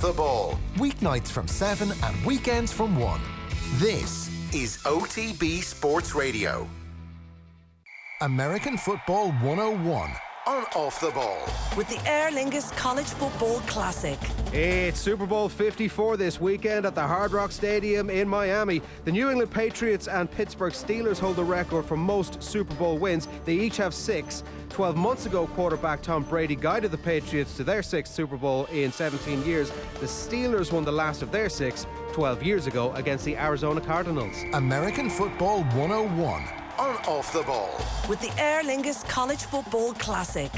The Ball. Weeknights from 7 and weekends from 1. This is OTB Sports Radio. American Football 101 on Off the Ball. With the Aer Lingus College Football Classic. It's Super Bowl 54 this weekend at the Hard Rock Stadium in Miami. The New England Patriots and Pittsburgh Steelers hold the record for most Super Bowl wins. They each have 6. 12 months ago, quarterback Tom Brady guided the Patriots to their 6th Super Bowl in 17 years. The Steelers won the last of their 6 12 years ago against the Arizona Cardinals. American Football 101 on Off the Ball. With the Aer Lingus College Football Classic.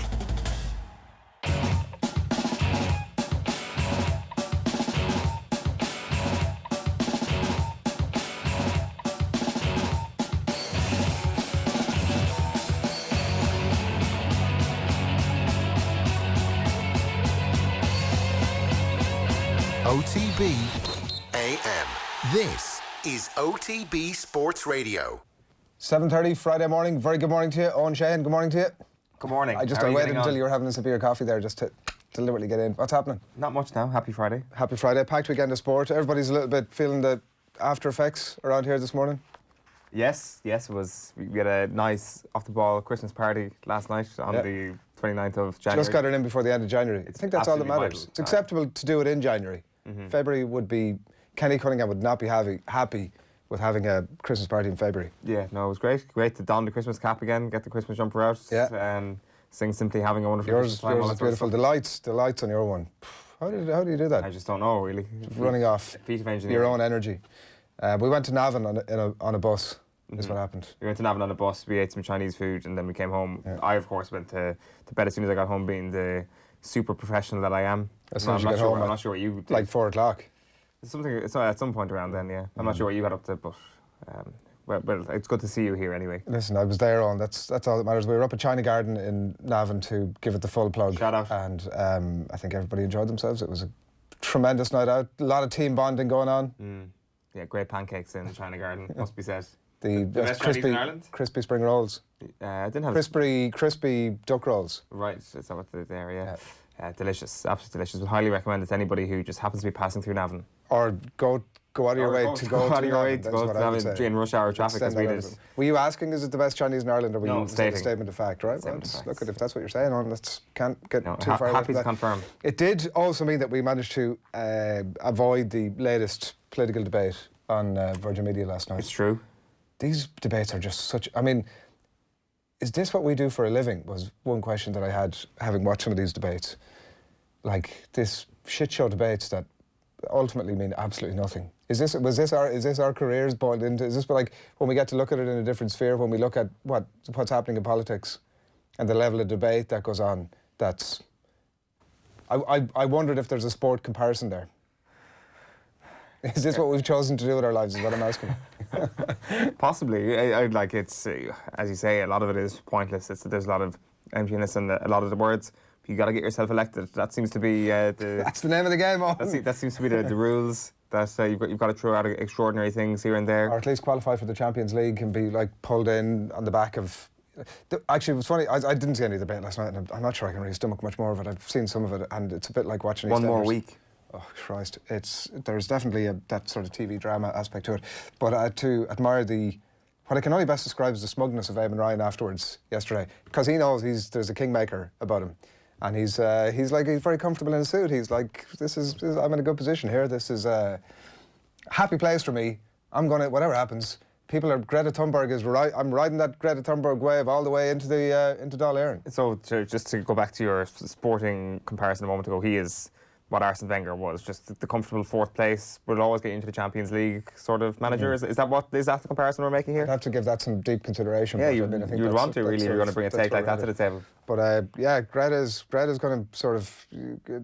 OTB AM. This is OTB Sports Radio. 7:30 Friday morning. Very good morning to you. Owen, Sheahan, good morning to you. Good morning. I waited until you were having a sip of your coffee there just to deliberately get in. What's happening? Not much now. Happy Friday. Happy Friday. Packed weekend of sport. Everybody's a little bit feeling the after effects around here this morning. Yes, it was. We had a nice off-the-ball Christmas party last night on the 29th of January. Just got it in before the end of January. I think that's all that matters. Vital. It's acceptable to do it in January. February would be... Kenny Cunningham would not be happy with having a Christmas party in February. Yeah, no, it was great. Great to don the Christmas cap again, get the Christmas jumper out, and sing Simply Having a Wonderful Christmas Time. Yours is beautiful. The lights on your one. How do you do that? I just don't know, really. Running off feat of engineering. Your own energy. We went to Navan on a bus. Is what happened. We went to Navan on a bus, we ate some Chinese food, and then we came home. Yeah. I, of course, went to bed as soon as I got home, being the super professional that I am. As soon as you get home, I'm not sure what you did. Like 4 o'clock. It's at some point around then, yeah. I'm not sure what you got up to, but well, it's good to see you here anyway. Listen, I was there on. That's all that matters. We were up at China Garden in Navan to give it the full plug. Shout out. And I think everybody enjoyed themselves. It was a tremendous night out. A lot of team bonding going on. Yeah, great pancakes in the China Garden, must be said. The best Chinese in Ireland? Crispy spring rolls. I didn't have crispy duck rolls. Right, is that what they're there, yeah. Delicious, absolutely delicious. Would highly recommend it to anybody who just happens to be passing through Navan. Or go out of your way to go to Navan in rush hour traffic as we did. Were you asking, is it the best Chinese in Ireland, or were you stating. a statement of fact, right? Well, look, if that's what you're saying, can't get too far away happy from to that. confirm. It did also mean that we managed to avoid the latest political debate on Virgin Media last night. It's true. These debates are just such... I mean, is this what we do for a living, was one question that I had, having watched some of these debates. Like, this shit show debates that ultimately mean absolutely nothing. Is this our careers boiled into? Is this like when we get to look at it in a different sphere, when we look at what's happening in politics and the level of debate that goes on? That's... I wondered if there's a sport comparison there. Is this what we've chosen to do with our lives, is what I'm asking? Possibly. I'd like it's, as you say, a lot of it is pointless. There's a lot of emptiness in a lot of the words. You got to get yourself elected. That seems to be That's the name of the game, that seems to be the rules. That you've got to throw out extraordinary things here and there. Or at least qualify for the Champions League and be like pulled in on the back of... Actually, it was funny, I didn't see any debate last night, and I'm not sure I can really stomach much more of it. I've seen some of it, and it's a bit like watching One more week. Oh, Christ. There's definitely that sort of TV drama aspect to it. But to admire what I can only best describe as the smugness of Eamon Ryan afterwards yesterday, because he knows there's a kingmaker about him. And he's very comfortable in his suit. He's like, I'm in a good position here. This is a happy place for me. I'm going to, whatever happens, Greta Thunberg is right. I'm riding that Greta Thunberg wave all the way into Dáil Éireann. So just to go back to your sporting comparison a moment ago, he is what Arsene Wenger was, just the comfortable 4th place, will always get you into the Champions League sort of manager. Is that the comparison we're making here? I'd have to give that some deep consideration. Yeah, you'd want to really, if you're going to bring a take like that to the table. But yeah, Greta's going to sort of,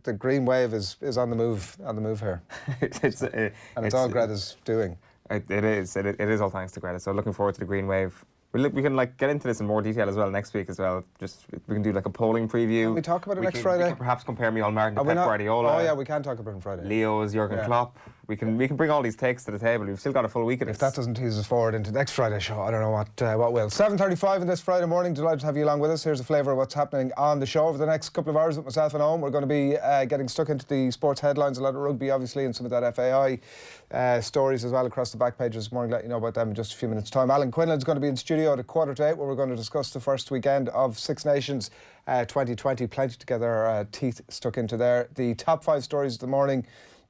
the green wave is on the move here. It's all Greta's doing. It is all thanks to Greta. So looking forward to the green wave. We can get into this in more detail as well next week as well. Just we can do a polling preview. Can we talk about it next Friday? We can perhaps compare Micheál Martin to Pep Guardiola. Oh yeah, we can talk about it on Friday. Leo's Jurgen Klopp. We can bring all these takes to the table. We've still got a full week of this. If that doesn't tease us forward into next Friday's show, I don't know what will. 7:35 on this Friday morning. Delighted to have you along with us. Here's a flavour of what's happening on the show over the next couple of hours with myself and Eoin. We're going to be getting stuck into the sports headlines, a lot of rugby obviously, and some of that FAI stories as well across the back pages this morning. Let you know about them in just a few minutes' time. Alan Quinlan is going to be in studio at 7:45, where we're going to discuss the first weekend of Six Nations 2020. Plenty to get our teeth stuck into there. The top 5 stories of the morning.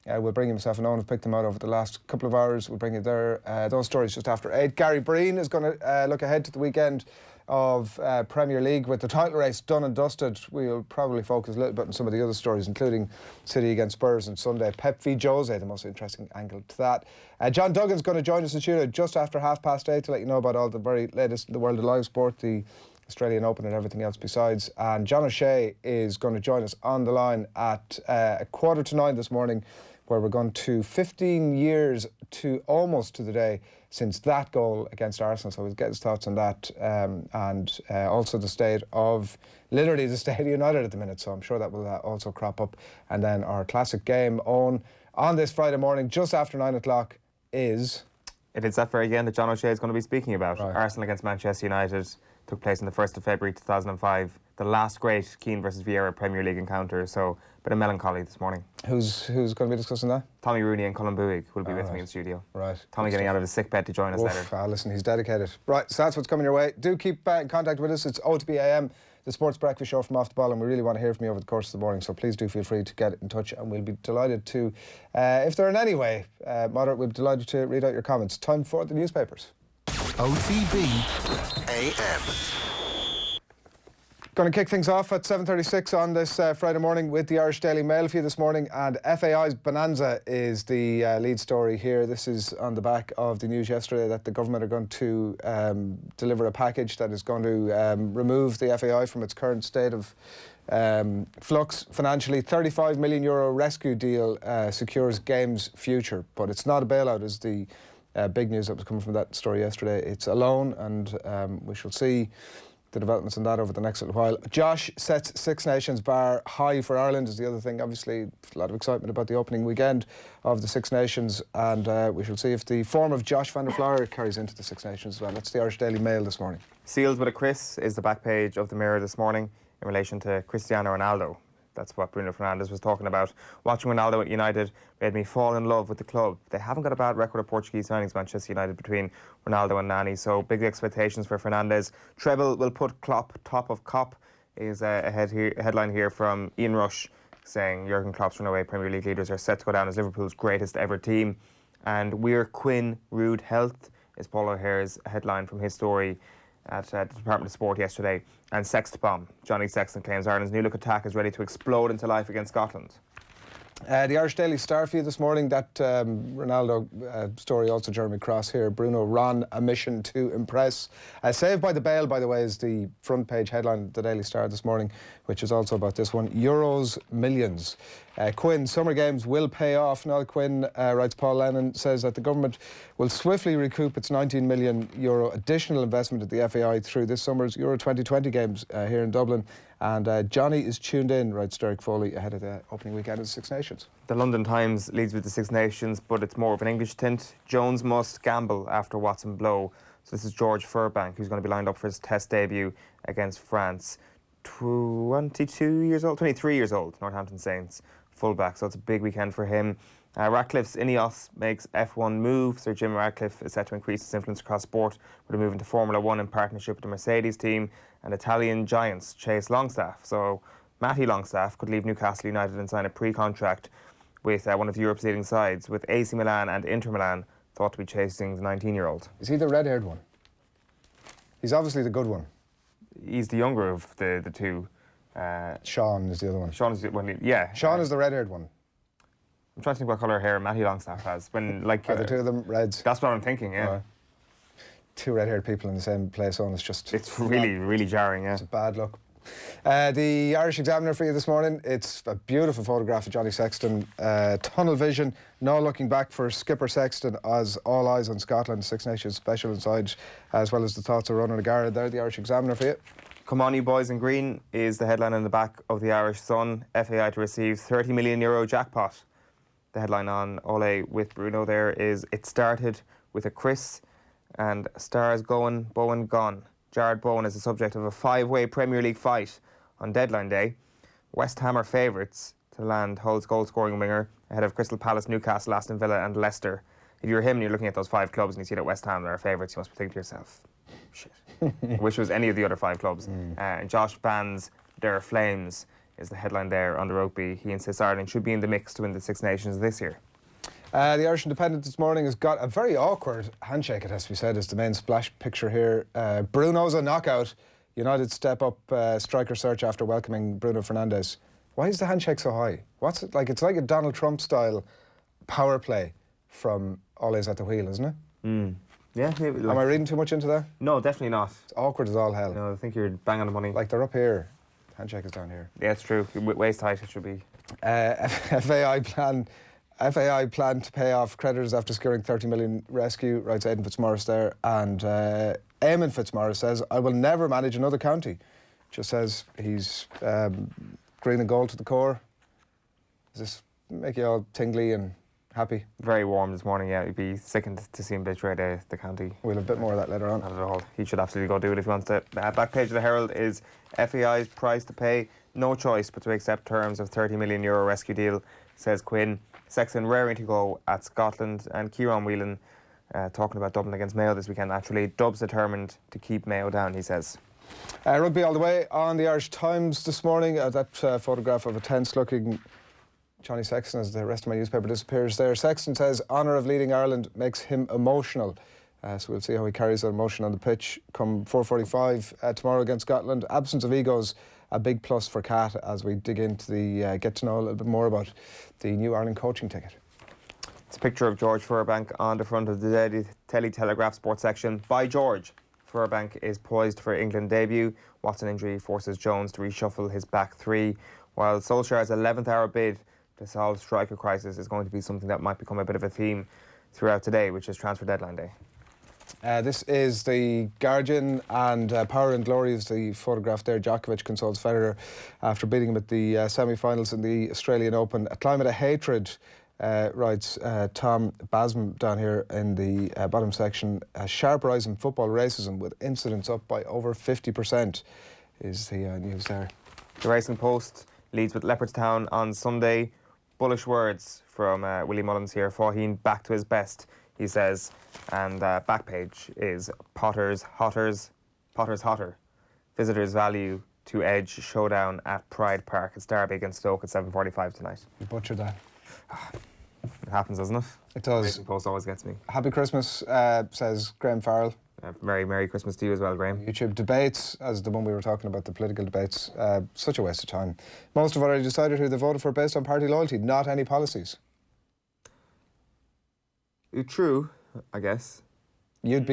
We'll bring himself and Eoin have picked them out over the last couple of hours. We'll bring you there those stories just after 8. Gary Breen is going to look ahead to the weekend of Premier League with the title race done and dusted. We'll probably focus a little bit on some of the other stories, including City against Spurs on Sunday. Pep v Jose, the most interesting angle to that. John Duggan's going to join us in studio just after 8:30 to let you know about all the very latest in the world of live sport, the Australian Open and everything else besides. And John O'Shea is going to join us on the line at 8:45 this morning, where we're going to 15 years to almost to the day since that goal against Arsenal. So we'll get his thoughts on that and also the state of literally the state of United at the minute. So I'm sure that will also crop up. And then our classic game on this Friday morning just after 9 o'clock is... It is that very game that John O'Shea is going to be speaking about. Right. Arsenal against Manchester United took place on the 1st of February 2005. The last great Keane versus Vieira Premier League encounter. So a bit of melancholy this morning. Who's going to be discussing that? Tommy Rooney and Colin Buig will be with me in studio. Right. Tommy getting out of his sick bed to join us later. Listen, he's dedicated. Right, so that's what's coming your way. Do keep in contact with us. It's OTBAM, the Sports Breakfast Show from Off the Ball, and we really want to hear from you over the course of the morning, so please do feel free to get in touch, and we'll be delighted to, if they're in any way moderate, we'll be delighted to read out your comments. Time for the newspapers. OTB AM. Going to kick things off at 7:36 on this Friday morning with the Irish Daily Mail for you this morning, and FAI's Bonanza is the lead story here. This is on the back of the news yesterday that the government are going to deliver a package that is going to remove the FAI from its current state of flux financially. €35 million rescue deal secures game's future, but it's not a bailout, is the big news that was coming from that story yesterday. It's a loan, and we shall see the developments in that over the next little while. Josh sets Six Nations bar high for Ireland is the other thing. Obviously, a lot of excitement about the opening weekend of the Six Nations, and we shall see if the form of Josh van der Floer carries into the Six Nations as well. That's the Irish Daily Mail this morning. Seals with a Chris is the back page of the Mirror this morning in relation to Cristiano Ronaldo. That's what Bruno Fernandes was talking about. Watching Ronaldo at United made me fall in love with the club. They haven't got a bad record of Portuguese signings, Manchester United, between Ronaldo and Nani, so big expectations for Fernandes. Treble will put Klopp top of Kop is a headline here from Ian Rush saying Jurgen Klopp's runaway Premier League leaders are set to go down as Liverpool's greatest ever team. And We're Quinn Rude Health is Paul O'Hare's headline from his story at the Department of Sport yesterday. And Sext Bomb. Johnny Sexton claims Ireland's new look attack is ready to explode into life against Scotland. The Irish Daily Star for you this morning, that Ronaldo story, also Jeremy Cross here. Bruno ran a mission to impress. Saved by the Bale, by the way, is the front page headline of the Daily Star this morning, which is also about this one. Euros millions. Quinn, summer games will pay off. Niall Quinn, writes Paul Lennon, says that the government will swiftly recoup its €19 million additional investment at the FAI through this summer's Euro 2020 games here in Dublin. And Johnny is tuned in, writes Derek Foley, ahead of the opening weekend of the Six Nations. The London Times leads with the Six Nations, but it's more of an English tint. Jones must gamble after Watson blow. So this is George Furbank, who's going to be lined up for his Test debut against France. 23 years old, Northampton Saints fullback. So it's a big weekend for him. Ratcliffe's Ineos makes F1 move. Sir Jim Ratcliffe is set to increase his influence across sport with a move into Formula 1 in partnership with the Mercedes team. And Italian giants chase Longstaff. So Matty Longstaff could leave Newcastle United and sign a pre-contract with one of Europe's leading sides, with AC Milan and Inter Milan thought to be chasing the 19-year-old. Is he the red-haired one? He's obviously the good one. He's the younger of the two. Sean is the other one. Sean is the one. Yeah. Sean is the red-haired one. I'm trying to think what colour hair Matty Longstaff has. When Are the two of them reds? That's what I'm thinking. Yeah. Right. Two red-haired people in the same place on. It's really jarring. Yeah. It's a bad look. The Irish Examiner for you this morning. It's a beautiful photograph of Johnny Sexton. Tunnel vision, no looking back for skipper Sexton as all eyes on Scotland. Six Nations special inside, as well as the thoughts of Ronan O'Gara. There, the Irish Examiner for you. Come on, you boys in green is the headline in the back of the Irish Sun. FAI to receive €30 million jackpot. The headline on Ole with Bruno there is, it started with a Chris and stars going, Bowen gone. Jared Bowen is the subject of a 5-way Premier League fight on deadline day. West Ham are favourites to land Hull's goal-scoring winger ahead of Crystal Palace, Newcastle, Aston Villa and Leicester. If you're him and you're looking at those 5 clubs and you see that West Ham are favourites, you must be thinking to yourself, shit. I wish it was any of the other 5 clubs. Josh Band's Der Flames is the headline there on the rugby. He insists Ireland should be in the mix to win the Six Nations this year. The Irish Independent this morning has got a very awkward handshake, it has to be said, is the main splash picture here. Bruno's a knockout. United step up striker search after welcoming Bruno Fernandes. Why is the handshake so high? What's it like? It's like a Donald Trump style power play from Ole's at the wheel, isn't it? Yeah. Maybe, like, am I reading too much into that? No, definitely not. It's awkward as all hell. No, I think you're bang on the money. Like, they're up here. Handshake is down here. Yeah, it's true. Waist height it should be. FAI plan to pay off creditors after securing 30 million rescue, writes Aidan Fitzmaurice there. And Eamon Fitzmaurice says, I will never manage another county. Just says he's green and gold to the core. Does this make you all tingly and happy? Very warm this morning, yeah. You'd be sickened to see him betray the county. We'll have a bit more of that later on. Not at all. He should absolutely go do it if he wants to. Back page of the Herald is FAI's price to pay. No choice but to accept terms of €30 million rescue deal, says Quinn. Sexton raring to go at Scotland, and Kieran Whelan talking about Dublin against Mayo this weekend. Actually, Dub's determined to keep Mayo down, he says. Rugby all the way on the Irish Times this morning. That photograph of a tense-looking Johnny Sexton as the rest of my newspaper disappears there. Sexton says honour of leading Ireland makes him emotional. So we'll see how he carries that emotion on the pitch come 4:45 tomorrow against Scotland. Absence of egos, a big plus for Cat as we dig into the get to know a little bit more about the new Ireland coaching ticket. It's a picture of George Furbank on the front of the Daily Telegraph sports section. By George, Furbank is poised for England debut. Watson injury forces Jones to reshuffle his back three, while Solskjaer's 11th hour bid to solve striker crisis is going to be something that might become a bit of a theme throughout today, which is transfer deadline day. This is the Guardian, and Power and Glory is the photograph there. Djokovic consoles Federer after beating him at the semi-finals in the Australian Open. A climate of hatred, writes Tom Basm down here in the bottom section. A sharp rise in football racism with incidents up by over 50% is the news there. The Racing Post leads with Leopardstown on Sunday. Bullish words from Willie Mullins here. Faugheen back to his best, he says. And back page is Potter's hotter. Visitors value to edge showdown at Pride Park. It's Derby against Stoke at 7:45 tonight. You butchered that. It happens, doesn't it? It does. Racing Post always gets me. Happy Christmas, says Graham Farrell. Merry Christmas to you as well, Graham. YouTube debates, as the one we were talking about, the political debates, such a waste of time. Most have already decided who they voted for based on party loyalty, not any policies. True, I guess. You'd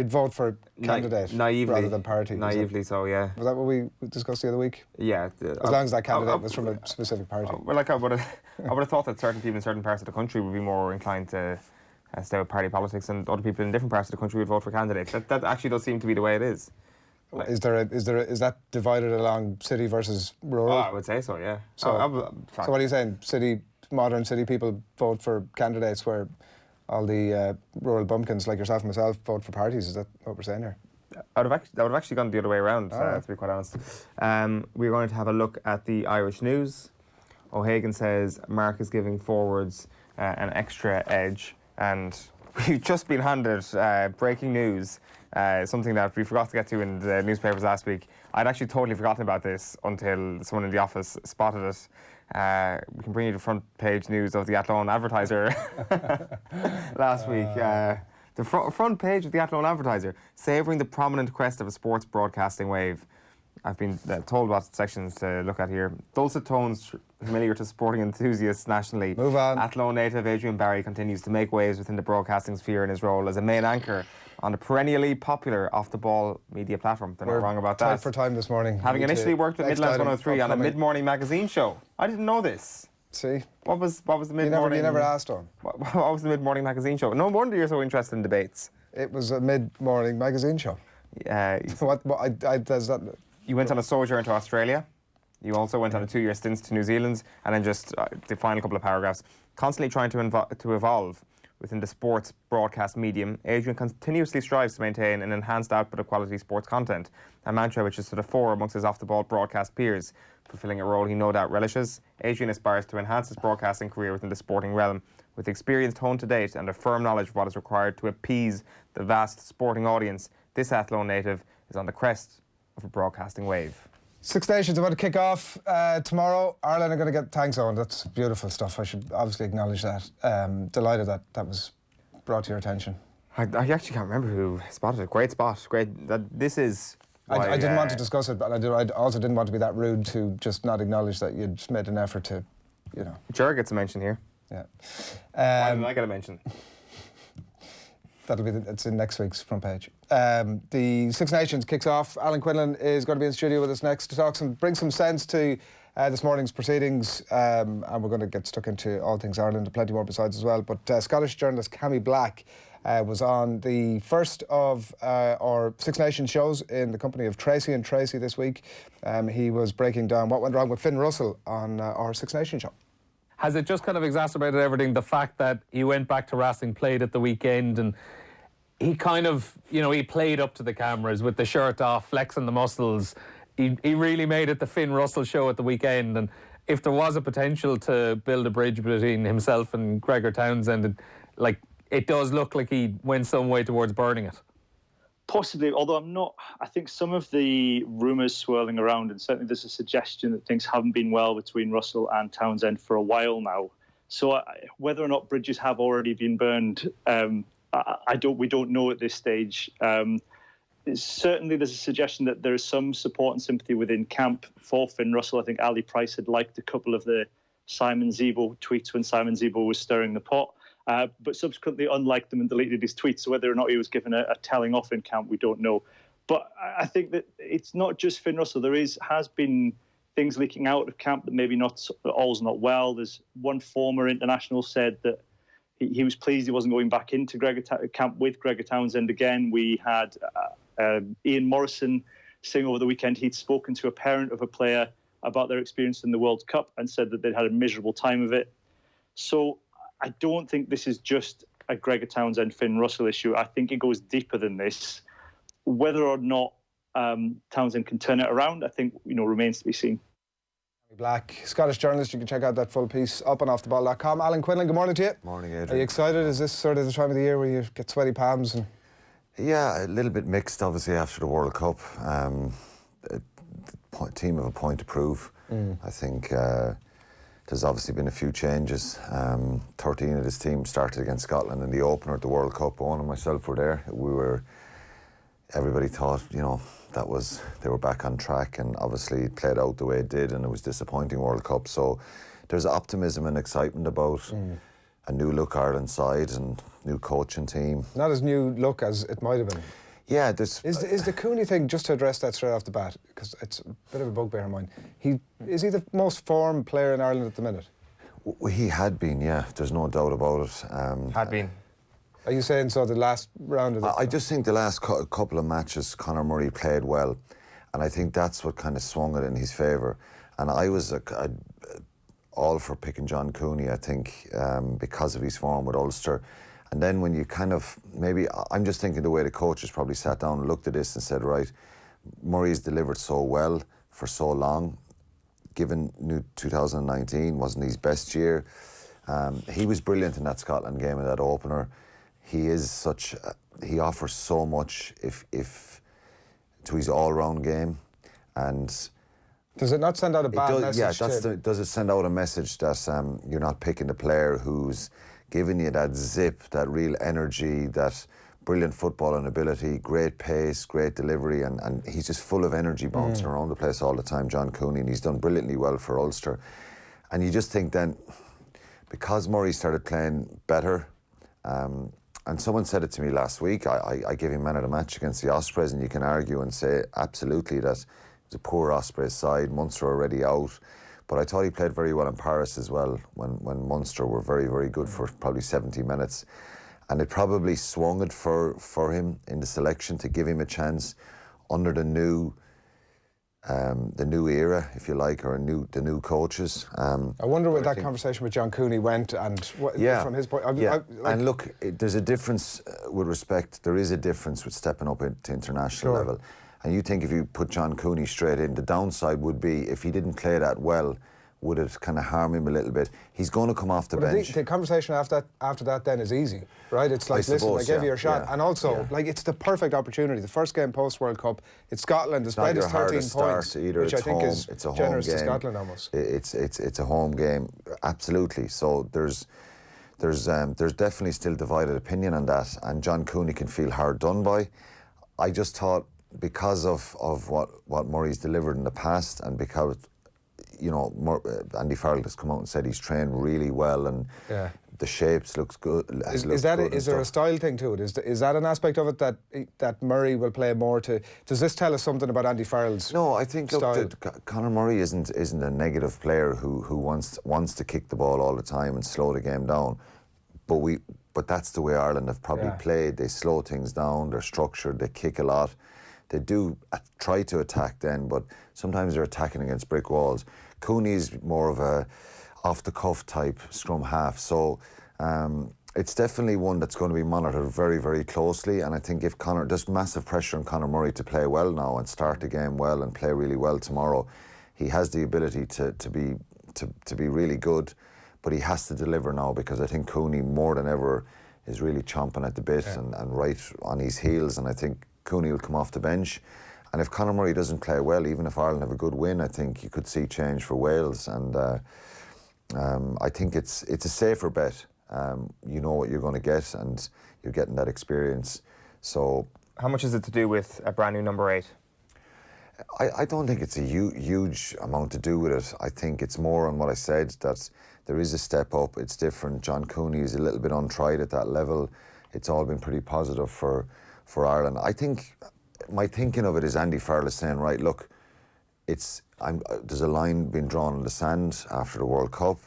vote for candidate naively, rather than party. Naively, so yeah. Was that what we discussed the other week? Yeah. As long as that candidate was from a specific party. Well, like I would have thought that certain people in certain parts of the country would be more inclined to stay with party politics, and other people in different parts of the country would vote for candidates. That actually does seem to be the way it is. Like, is that divided along city versus rural? Oh, I would say so, yeah. So what are you saying? Modern city people vote for candidates where all the rural bumpkins like yourself and myself vote for parties? Is that what we're saying here? I would have actually gone the other way around, to be quite honest. We're going to have a look at the Irish news. O'Hagan says Mark is giving forwards an extra edge, and we've just been handed breaking news, something that we forgot to get to in the newspapers last week. I'd actually totally forgotten about this until someone in the office spotted it. We can bring you the front page news of the Athlone Advertiser last week. The front page of the Athlone Advertiser, savouring the prominent crest of a sports broadcasting wave. I've been told what sections to look at here. Dulcet tones familiar to sporting enthusiasts nationally. Move on. Athlone native Adrian Barry continues to make waves within the broadcasting sphere in his role as a main anchor on the perennially popular off-the-ball media platform. They're not wrong about that. Tight for time this morning. Having initially worked with Midlands 103 on a mid-morning magazine show. I didn't know this. See? What was the mid-morning... You never asked on. What was the mid-morning magazine show? No wonder you're so interested in debates. It was a mid-morning magazine show. Does that... You went on a sojourn to Australia. You also went on a 2-year stint to New Zealand. And then just the final couple of paragraphs. Constantly trying to evolve within the sports broadcast medium, Adrian continuously strives to maintain an enhanced output of quality sports content, a mantra which is to the fore amongst his off-the-ball broadcast peers, fulfilling a role he no doubt relishes. Adrian aspires to enhance his broadcasting career within the sporting realm, with experience honed to date and a firm knowledge of what is required to appease the vast sporting audience. This Athlone native is on the crest of a broadcasting wave. Six Nations about to kick off tomorrow. Ireland are going to get thanks on. That's beautiful stuff. I should obviously acknowledge that. Delighted that was brought to your attention. I actually can't remember who spotted it. Great spot. Great. This is... I didn't want to discuss it, but I also didn't want to be that rude to just not acknowledge that you'd made an effort to, you know. Ger gets a mention here. Yeah. Why did I get a mention? It's in next week's front page. The Six Nations kicks off. Alan Quinlan is going to be in the studio with us next to bring some sense to this morning's proceedings, and we're going to get stuck into all things Ireland and plenty more besides as well. But Scottish journalist Cammy Black was on the first of our Six Nations shows in the company of Tracy and Tracy this week. He was breaking down what went wrong with Finn Russell on our Six Nations show. Has it just kind of exacerbated everything, the fact that he went back to Racing, played at the weekend, and he kind of, you know, he played up to the cameras with the shirt off, flexing the muscles. He really made it the Finn Russell show at the weekend. And if there was a potential to build a bridge between himself and Gregor Townsend, it does look like he went some way towards burning it. Possibly, although I'm not. I think some of the rumours swirling around, and certainly there's a suggestion that things haven't been well between Russell and Townsend for a while now. So whether or not bridges have already been burned, we don't know at this stage. Certainly, there's a suggestion that there is some support and sympathy within camp for Finn Russell. I think Ali Price had liked a couple of the Simon Zebo tweets when Simon Zebo was stirring the pot, but subsequently unliked them and deleted his tweets. So whether or not he was given a telling off in camp, we don't know. But I think that it's not just Finn Russell. There has been things leaking out of camp that maybe all's not well. There's one former international said that he was pleased he wasn't going back into camp with Gregor Townsend again. We had Ian Morrison saying over the weekend he'd spoken to a parent of a player about their experience in the World Cup and said that they'd had a miserable time of it. So I don't think this is just a Gregor Townsend, Finn Russell issue. I think it goes deeper than this. Whether or not Townsend can turn it around, I think, remains to be seen. Black, Scottish journalist. You can check out that full piece up on offtheball.com. Alan Quinlan, good morning to you. Morning, Adrian. Are you excited? Is this sort of the time of the year where you get sweaty palms? Yeah, a little bit mixed, obviously, after the World Cup. Team of a point to prove. I think there's obviously been a few changes. 13 of this team started against Scotland in the opener at the World Cup. Eoin and myself were there. Everybody thought, they were back on track, and obviously it played out the way it did, and it was disappointing World Cup. So there's optimism and excitement about a new look Ireland side and new coaching team. Not as new look as it might have been. Yeah, is the Cooney thing, just to address that straight off the bat, because it's a bit of a bugbear of mine. Is he the most formed player in Ireland at the minute? He had been, yeah. There's no doubt about it. Had been. Are you saying so? The last round of I just think the last couple of matches, Conor Murray played well, and I think that's what kind of swung it in his favour. And I was all for picking John Cooney, I think, because of his form with Ulster. And then when you I'm just thinking the way the coaches probably sat down and looked at this and said, right, Murray's delivered so well for so long, given 2019 wasn't his best year. He was brilliant in that Scotland game, in that opener. He offers so much to his all-round game. And does it not send out a bad message? Yeah, does it send out a message that you're not picking the player who's giving you that zip, that real energy, that brilliant footballing ability, great pace, great delivery, and he's just full of energy bouncing around the place all the time, John Cooney, and he's done brilliantly well for Ulster. And you just think then, because Murray started playing better, and someone said it to me last week, I gave him man of the match against the Ospreys, and you can argue and say absolutely that it was a poor Ospreys side, Munster already out, but I thought he played very well in Paris as well, when Munster were very, very good for probably 70 minutes. And it probably swung it for him in the selection to give him a chance under the new era, if you like, or the new coaches. I wonder where that conversation with John Cooney went, and from his point. And look, there's a difference with respect. There is a difference with stepping up to international level. And you think if you put John Cooney straight in, the downside would be if he didn't play that well, would it kind of harm him a little bit? He's going to come off the bench. I think the conversation after that then is easy, right? It's like, listen, I gave you a shot. And also, like, it's the perfect opportunity. The first game post-World Cup, it's Scotland. The spread is 13 points, which I think is generous to Scotland almost. It's a home game, absolutely. So there's definitely still divided opinion on that, and John Cooney can feel hard done by. I just thought, because of what Murray's delivered in the past, and because Andy Farrell has come out and said he's trained really well, and the shapes looks good. Is there a style thing to it? Is that an aspect of it that Murray will play more to? Does this tell us something about Andy Farrell's? No, I think Conor Murray isn't a negative player who wants to kick the ball all the time and slow the game down, but that's the way Ireland have probably played. They slow things down. They're structured. They kick a lot. They do try to attack then, but sometimes they're attacking against brick walls. Cooney's more of a off-the-cuff type scrum half, so it's definitely one that's going to be monitored very, very closely. And I think if there's massive pressure on Conor Murray to play well now and start the game well and play really well tomorrow. He has the ability to be really good, but he has to deliver now, because I think Cooney more than ever is really chomping at the bit and right on his heels, and I think Cooney will come off the bench. And if Conor Murray doesn't play well, even if Ireland have a good win, I think you could see change for Wales. And I think it's a safer bet. You know what you're going to get, and you're getting that experience. So, how much is it to do with a brand new number 8? I don't think it's a huge amount to do with it. I think it's more on what I said, that there is a step up. It's different. John Cooney is a little bit untried at that level. It's all been pretty positive for Ireland. I think my thinking of it is Andy Farrell is saying, right, look, there's a line being drawn in the sand after the World Cup.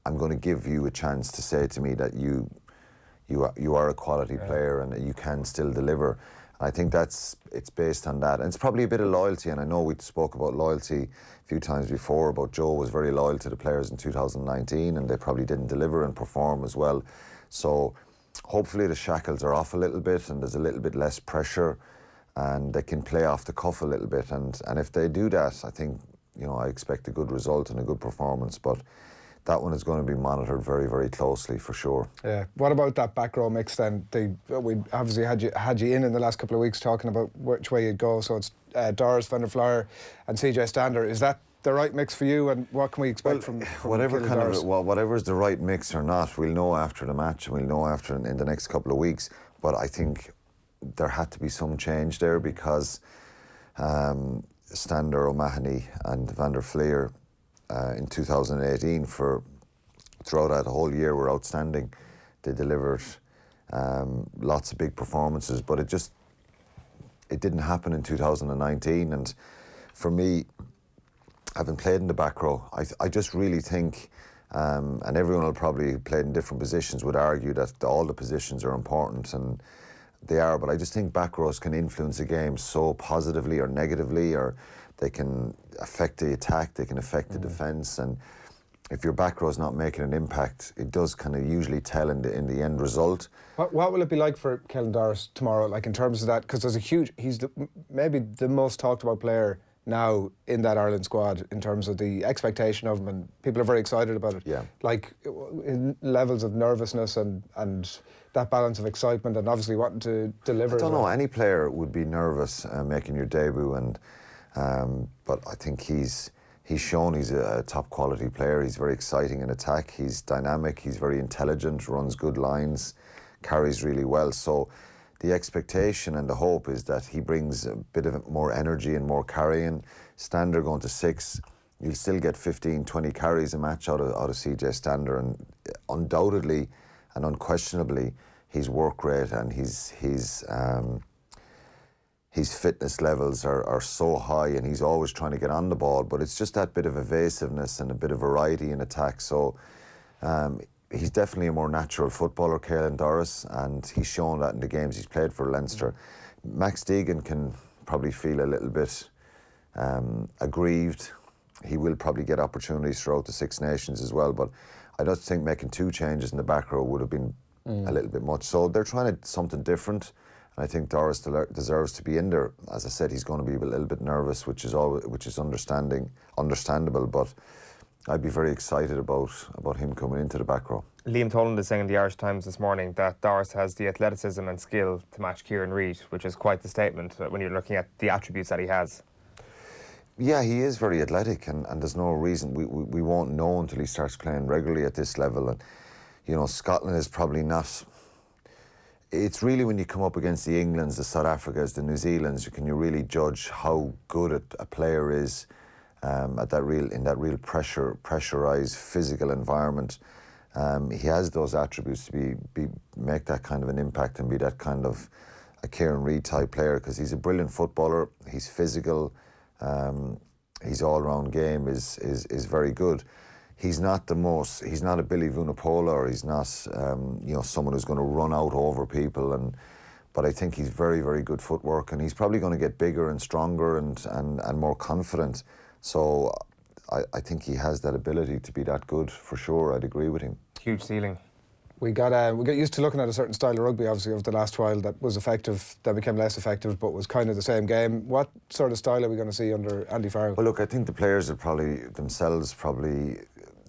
I'm going to give you a chance to say to me that you are a quality player and that you can still deliver. And I think it's based on that. And it's probably a bit of loyalty, and I know we spoke about loyalty a few times before, about Joe was very loyal to the players in 2019, and they probably didn't deliver and perform as well. So hopefully the shackles are off a little bit and there's a little bit less pressure, and they can play off the cuff a little bit. And if they do that, I think, I expect a good result and a good performance. But that one is going to be monitored very, very closely for sure. Yeah. What about that back row mix then? We obviously had you in the last couple of weeks talking about which way you'd go. So it's Doris, Van der Flyer and CJ Stander. Is that the right mix for you, and what can we expect from whatever whatever's the right mix or not, we'll know after the match, and we'll know after in the next couple of weeks. But I think there had to be some change there, because Stander, O'Mahony and Van der Flyer in 2018 throughout that whole year were outstanding. They delivered lots of big performances, but it didn't happen in 2019. And for me, having played in the back row, I just really think, and everyone will probably play in different positions, would argue that all the positions are important, and they are, but I just think back rows can influence a game so positively or negatively, or they can affect the attack, they can affect the defence, and if your back row's not making an impact, it does kind of usually tell in the end result. What will it be like for Kellen Doris tomorrow, like in terms of that? Because he's maybe the most talked about player now in that Ireland squad in terms of the expectation of him, and people are very excited about it. Yeah. Like in levels of nervousness and that balance of excitement, and obviously wanting to deliver. I don't know, any player would be nervous making your debut, and but I think he's shown he's a top quality player. He's very exciting in attack. He's dynamic. He's very intelligent. Runs good lines. Carries really well. So the expectation and the hope is that he brings a bit of more energy and more carrying. Stander going to 6, you'll still get 15, 20 carries a match out of CJ Stander, and undoubtedly and unquestionably his work rate and his fitness levels are so high, and he's always trying to get on the ball, but it's just that bit of evasiveness and a bit of variety in attack. So he's definitely a more natural footballer, Caelan Doris, and he's shown that in the games he's played for Leinster. Max Deegan can probably feel a little bit aggrieved. He will probably get opportunities throughout the Six Nations as well, but I don't think making 2 changes in the back row would have been a little bit much. So they're trying something different, and I think Doris deserves to be in there. As I said, he's going to be a little bit nervous, which is understandable, but I'd be very excited about him coming into the back row. Liam Toland is saying in the Irish Times this morning that Doris has the athleticism and skill to match Kieran Reid, which is quite the statement when you're looking at the attributes that he has. Yeah, he is very athletic, and there's no reason we won't know until he starts playing regularly at this level. And you know, Scotland is probably not. It's really when you come up against the Englands, the South Africas, the New Zealands, you really judge how good a player is in that real pressurized physical environment. He has those attributes to make that kind of an impact and be that kind of a Kieran Reid type player, because he's a brilliant footballer. He's physical. His all-round game is very good. He's not a Billy Vunipola, or he's not someone who's going to run out over people. But I think he's very, very good footwork, and he's probably going to get bigger and stronger and more confident. So I think he has that ability to be that good for sure. I'd agree with him. Huge ceiling. We got used to looking at a certain style of rugby, obviously, over the last while that was effective, that became less effective, but was kind of the same game. What sort of style are we going to see under Andy Farrell? Well, look, I think the players are probably,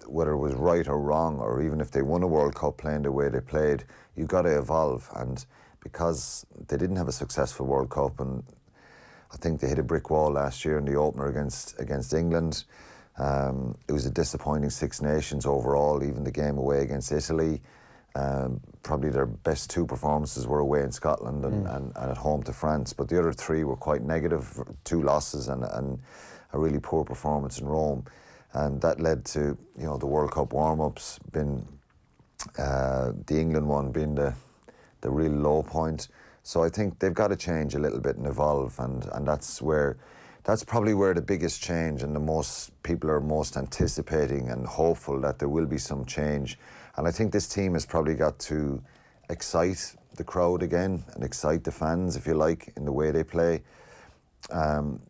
whether it was right or wrong, or even if they won a World Cup playing the way they played, you've got to evolve. And because they didn't have a successful World Cup, and I think they hit a brick wall last year in the opener against England. It was a disappointing Six Nations overall, even the game away against Italy. Probably their best 2 performances were away in Scotland and at home to France, but the other 3 were quite negative, 2 losses and a really poor performance in Rome, and that led to the World Cup warm-ups being the England one being the real low point. So I think they've got to change a little bit and evolve, and that's probably where the biggest change and the most people are most anticipating and hopeful that there will be some change. And I think this team has probably got to excite the crowd again and excite the fans, if you like, in the way they play.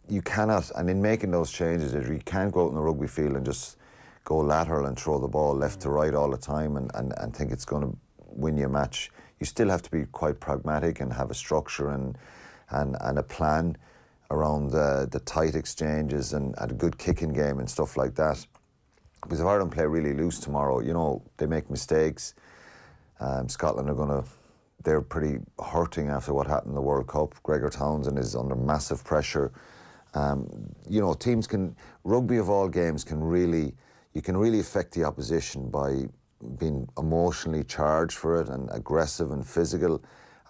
You cannot, and in making those changes, you can't go out in the rugby field and just go lateral and throw the ball left to right all the time and think it's going to win you a match. You still have to be quite pragmatic and have a structure and a plan around the tight exchanges and a good kicking game and stuff like that. Because if Ireland play really loose tomorrow, they make mistakes. Scotland they're pretty hurting after what happened in the World Cup. Gregor Townsend is under massive pressure. Teams rugby of all games you can really affect the opposition by being emotionally charged for it and aggressive and physical.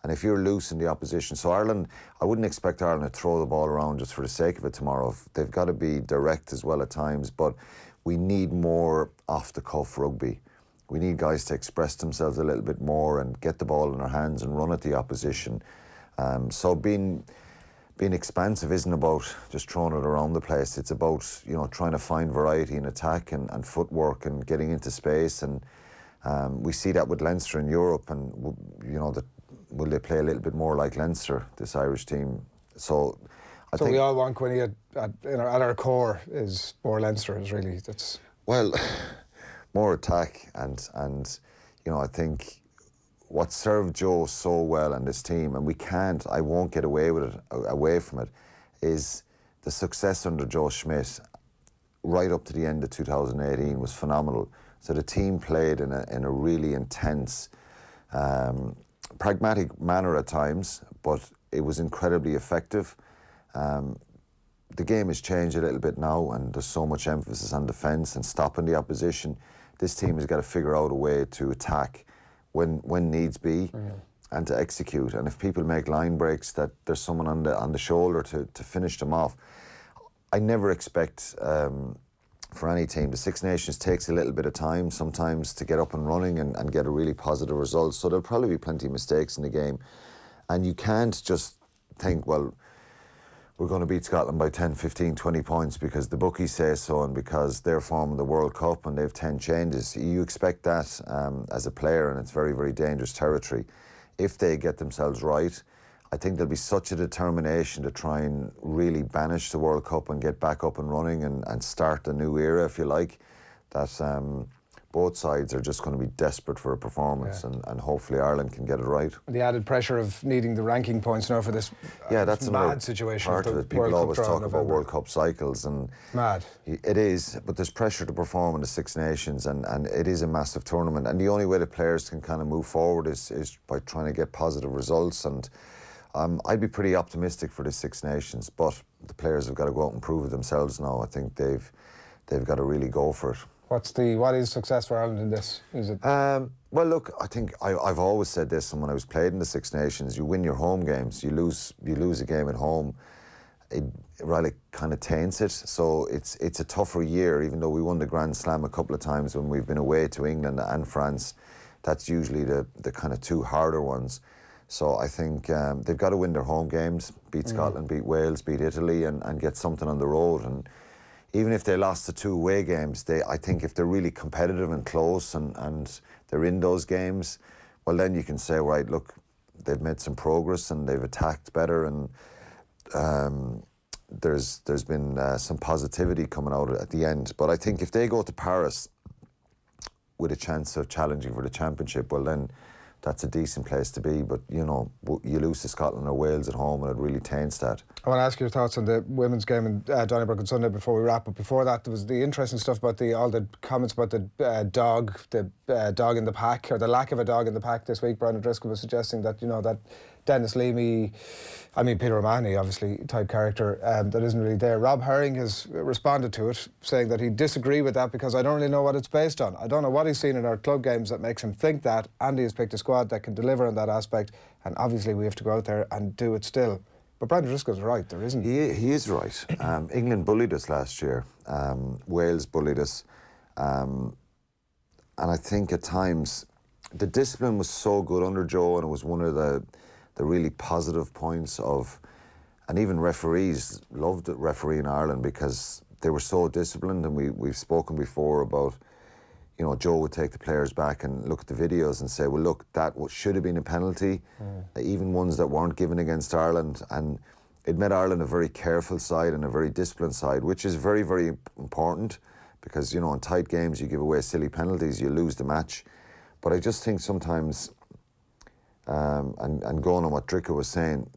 And if you're loose in the opposition, so Ireland, I wouldn't expect Ireland to throw the ball around just for the sake of it tomorrow. They've got to be direct as well at times, but we need more off-the-cuff rugby. We need guys to express themselves a little bit more and get the ball in their hands and run at the opposition. So being expansive isn't about just throwing it around the place. It's about trying to find variety in attack and footwork and getting into space. And we see that with Leinster in Europe, and will they play a little bit more like Leinster, this Irish team? So I think we all want Quinny at our core is more Leinster. Is really that's more attack and I think what served Joe so well and this team, and I won't get away from it, is the success under Joe Schmidt right up to the end of 2018 was phenomenal. So the team played in a really intense, pragmatic manner at times, but it was incredibly effective. The game has changed a little bit now, and there's so much emphasis on defence and stopping the opposition. This team has got to figure out a way to attack when needs be, to execute. And if people make line breaks, that there's someone on the shoulder to finish them off. I never expect for any team. The Six Nations takes a little bit of time sometimes to get up and running and get a really positive result. So there'll probably be plenty of mistakes in the game. And you can't just think, well, we're going to beat Scotland by 10, 15, 20 points because the bookies say so and because they're forming the World Cup and they've 10 changes. You expect that as a player, and it's very, very dangerous territory. If they get themselves right, I think there'll be such a determination to try and really banish the World Cup and get back up and running and start a new era, if you like, that both sides are just going to be desperate for a performance, and hopefully Ireland can get it right. The added pressure of needing the ranking points now for this that's mad situation. Part of it. People always talk about World Cup cycles, and mad. It is, but there's pressure to perform in the Six Nations, and it is a massive tournament. And the only way the players can kind of move forward is by trying to get positive results. And I'd be pretty optimistic for the Six Nations, but the players have got to go out and prove it themselves now. I think they've got to really go for it. What is success for Ireland in this? Is it? Well, look, I think I've always said this, and when I was played in the Six Nations, you win your home games. You lose a game at home, it really kind of taints it. So it's a tougher year, even though we won the Grand Slam a couple of times when we've been away to England and France. That's usually the kind of two harder ones. So I think they've got to win their home games, beat Scotland, beat Wales, beat Italy, and get something on the road. And even if they lost the two away games, I think if they're really competitive and close and they're in those games, well, then you can say, right, look, they've made some progress and they've attacked better, and there's been some positivity coming out at the end. But I think if they go to Paris with a chance of challenging for the championship, well, then that's a decent place to be. But, you know, you lose to Scotland or Wales at home and it really taints that. I want to ask your thoughts on the women's game in Donnybrook on Sunday before we wrap. But before that, there was the interesting stuff about all the comments about the dog in the pack, or the lack of a dog in the pack this week. Brian O'Driscoll was suggesting that, you know, that Dennis Leamy, I mean Peter O'Mahony, obviously, type character, that isn't really there. Rob Herring has responded to it, saying that he'd disagree with that because I don't really know what it's based on. I don't know what he's seen in our club games that makes him think that. Andy has picked a squad that can deliver on that aspect, and obviously we have to go out there and do it still. But Brian O'Driscoll's right, there isn't. He is right. England bullied us last year. Wales bullied us. And I think at times the discipline was so good under Joe, and it was one of the really positive points of, and even referees loved refereeing in Ireland because they were so disciplined. And we've spoken before about, you know, Joe would take the players back and look at the videos and say, well, look, that should have been a penalty, even ones that weren't given against Ireland. And it made Ireland a very careful side and a very disciplined side, which is very, very important because, you know, in tight games, you give away silly penalties, you lose the match. But I just think sometimes, and going on what Dricka was saying,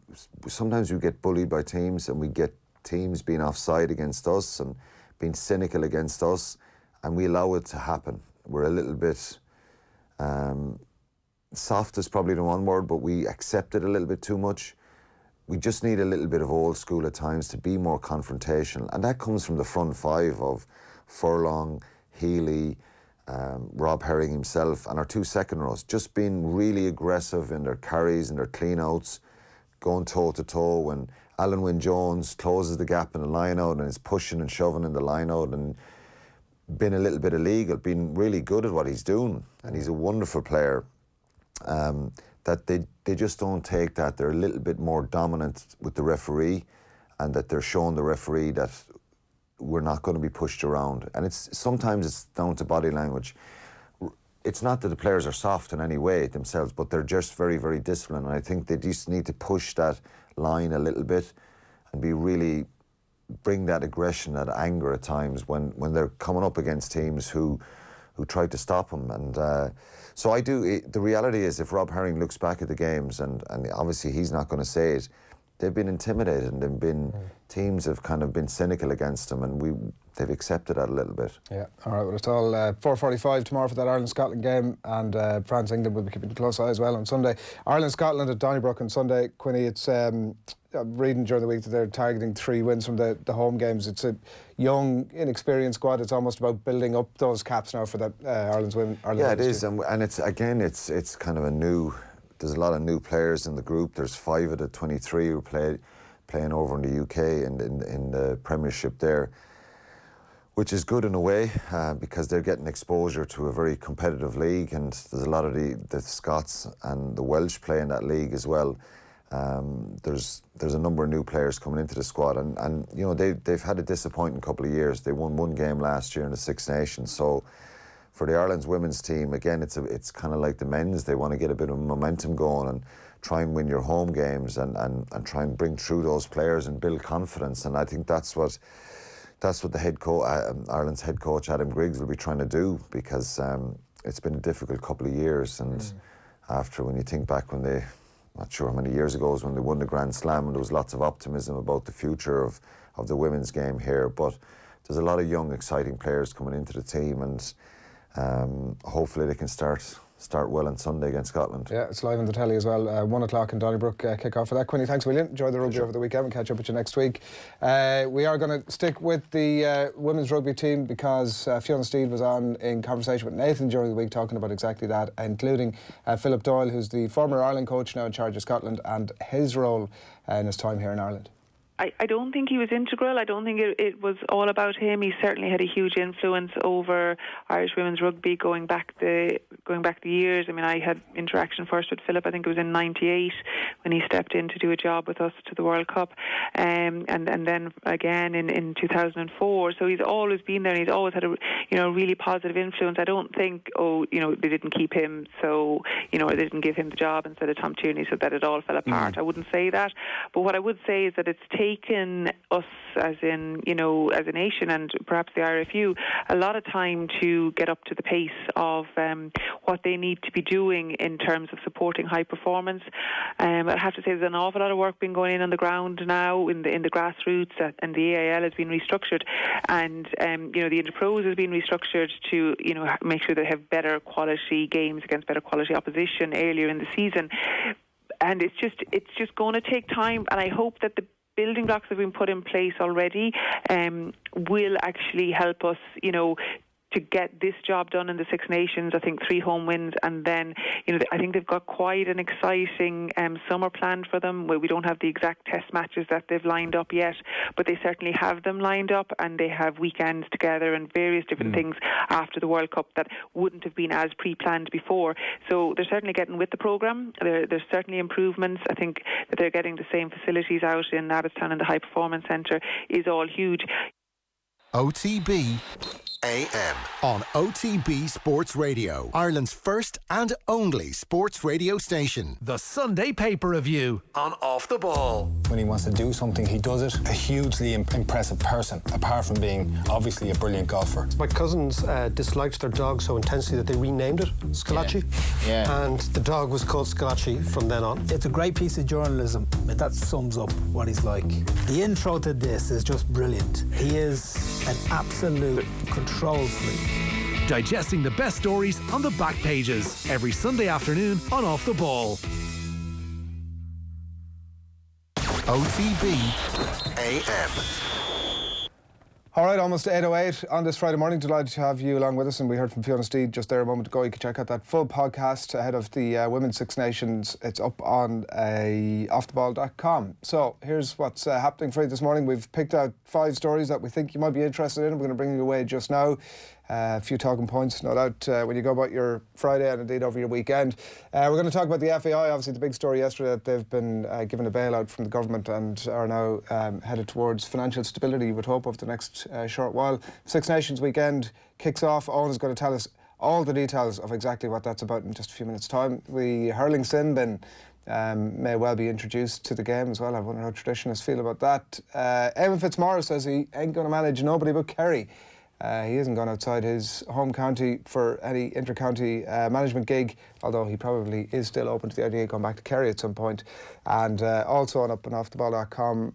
sometimes we get bullied by teams, and we get teams being offside against us and being cynical against us, and we allow it to happen. We're a little bit soft is probably the one word, but we accept it a little bit too much. We just need a little bit of old school at times to be more confrontational, and that comes from the front five of Furlong, Healy, Rob Herring himself, and our two second rows, just being really aggressive in their carries and their clean-outs, going toe-to-toe. When Alan Wynne-Jones closes the gap in the line-out and is pushing and shoving in the line-out and being a little bit illegal, being really good at what he's doing, and he's a wonderful player, that they just don't take that. They're a little bit more dominant with the referee, and that they're showing the referee that we're not going to be pushed around. And sometimes it's down to body language. It's not that the players are soft in any way themselves, but they're just very, very disciplined. And I think they just need to push that line a little bit and bring that aggression, that anger at times when they're coming up against teams who try to stop them. And so the reality is, if Rob Herring looks back at the games, and obviously he's not going to say it, they've been intimidated, and teams have kind of been cynical against them, and they've accepted that a little bit. Yeah, all right, well, it's all 4:45 tomorrow for that Ireland-Scotland game, and France-England will be keeping a close eye as well on Sunday. Ireland-Scotland at Donnybrook on Sunday. Quinny, it's reading during the week that they're targeting 3 wins from the home games. It's a young, inexperienced squad. It's almost about building up those caps now for the Ireland's women. Yeah, it is, and it's kind of a new there's a lot of new players in the group. There's 5 of the 23 who playing over in the UK and in the Premiership there, which is good in a way because they're getting exposure to a very competitive league, and there's a lot of the Scots and the Welsh play in that league as well. There's a number of new players coming into the squad, and you know they've had a disappointing couple of years. They won 1 game last year in the Six Nations, so for the Ireland's women's team, again, it's kind of like the men's. They want to get a bit of momentum going and try and win your home games and try and bring through those players and build confidence. And I think that's what the head coach, Ireland's head coach Adam Griggs, will be trying to do, because it's been a difficult couple of years. And after, when you think back when they, not sure how many years ago, was when they won the Grand Slam, and there was lots of optimism about the future of the women's game here. But there's a lot of young, exciting players coming into the team, and hopefully they can start well on Sunday against Scotland. Yeah, it's live on the telly as well. 1 o'clock in Donnybrook, kick off for that. Quinny, thanks a million. Enjoy the rugby over the weekend. We'll catch up with you next week. We are going to stick with the women's rugby team, because Fiona Steed was on in conversation with Nathan during the week talking about exactly that, including Philip Doyle, who's the former Ireland coach now in charge of Scotland, and his role in his time here in Ireland. I don't think he was integral. I don't think it was all about him. He certainly had a huge influence over Irish women's rugby going back the years. I mean, I had interaction first with Philip. I think it was in '98 when he stepped in to do a job with us to the World Cup, and then again in 2004. So he's always been there, and he's always had a really positive influence. I don't think they didn't keep him, so or they didn't give him the job instead of Tom Tierney, so that it all fell apart. I wouldn't say that, but what I would say is that it's taken us as a nation, and perhaps the IRFU, a lot of time to get up to the pace of what they need to be doing in terms of supporting high performance. I have to say there's an awful lot of work being going in on the ground now in the grassroots, and the AIL has been restructured, and the Interpros has been restructured to make sure they have better quality games against better quality opposition earlier in the season. And it's just going to take time, and I hope that the building blocks that have been put in place already will actually help us, to get this job done in the Six Nations. I think 3 home wins, and then I think they've got quite an exciting summer planned for them, where we don't have the exact test matches that they've lined up yet, but they certainly have them lined up, and they have weekends together and various different things after the World Cup that wouldn't have been as pre-planned before. So they're certainly getting with the programme. There's certainly improvements. I think that they're getting the same facilities out in Abbottstown, and the High Performance Centre is all huge. OTB AM on OTB Sports Radio, Ireland's first and only sports radio station. The Sunday Paper Review on Off the Ball. When he wants to do something, he does it. A hugely impressive person, apart from being obviously a brilliant golfer. My cousins disliked their dog so intensely that they renamed it Scalacci. Yeah. And the dog was called Scalacci from then on. It's a great piece of journalism, and that sums up what he's like. The intro to this is just brilliant. He is an absolute control freak. Digesting the best stories on the back pages every Sunday afternoon on Off the Ball. OTB AM. All right, almost 8:08 on this Friday morning. Delighted to have you along with us, and we heard from Fiona Steed just there a moment ago. You can check out that full podcast ahead of the Women's Six Nations. It's up on offtheball.com. So here's what's happening for you this morning. We've picked out 5 stories that we think you might be interested in. We're going to bring you away just now. A few talking points, no doubt, when you go about your Friday and indeed over your weekend. We're going to talk about the FAI, obviously the big story yesterday that they've been given a bailout from the government and are now headed towards financial stability, you would hope, over the next short while. Six Nations weekend kicks off. Owen is going to tell us all the details of exactly what that's about in just a few minutes' time. The hurling sin bin may well be introduced to the game as well. I wonder how traditionalists feel about that. Eoin Fitzgerald says he ain't going to manage nobody but Kerry. He hasn't gone outside his home county for any inter-county management gig, although he probably is still open to the idea of going back to Kerry at some point. And also on offtheball.com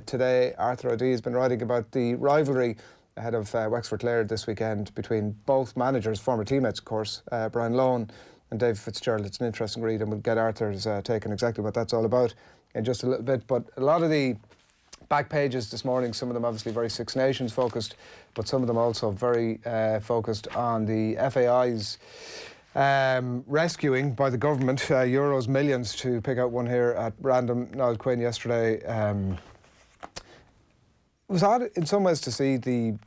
today, Arthur O'D has been writing about the rivalry ahead of Wexford Laird this weekend between both managers, former teammates of course, Brian Lohan and Davy Fitzgerald. It's an interesting read, and we'll get Arthur's take on exactly what that's all about in just a little bit. But a lot of the back pages this morning, some of them obviously very Six Nations focused, but some of them also very focused on the FAI's rescuing by the government, euros millions to pick out one here at random. Niall Quinn yesterday. It was odd in some ways to see the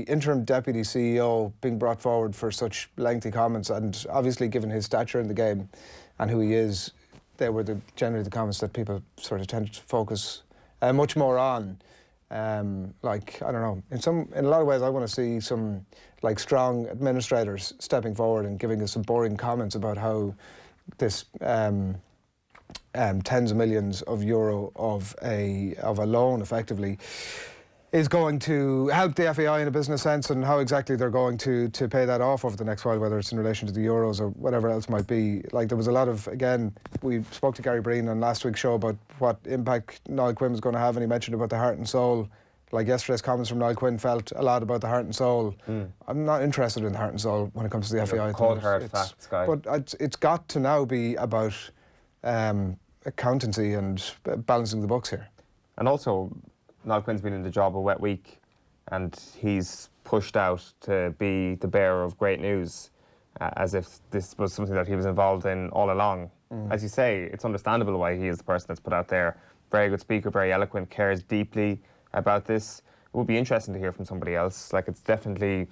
interim deputy CEO being brought forward for such lengthy comments, and obviously given his stature in the game and who he is, they were generally the comments that people sort of tended to focus much more on. Like, I don't know, in a lot of ways I want to see some like strong administrators stepping forward and giving us some boring comments about how this tens of millions of euro of a loan effectively is going to help the FAI in a business sense, and how exactly they're going to pay that off over the next while, whether it's in relation to the euros or whatever else might be. Like, there was a lot of, again, we spoke to Gary Breen on last week's show about what impact Niall Quinn was going to have, and he mentioned about the heart and soul. Like, yesterday's comments from Niall Quinn felt a lot about the heart and soul. I'm not interested in the heart and soul when it comes to the FAI. Cold hard facts, guy. But it's got to now be about accountancy and balancing the books here. And also, Niall Quinn's been in the job a wet week, and he's pushed out to be the bearer of great news, as if this was something that he was involved in all along. As you say, it's understandable why he is the person that's put out there. Very good speaker, very eloquent, cares deeply about this. It would be interesting to hear from somebody else. Like, it's definitely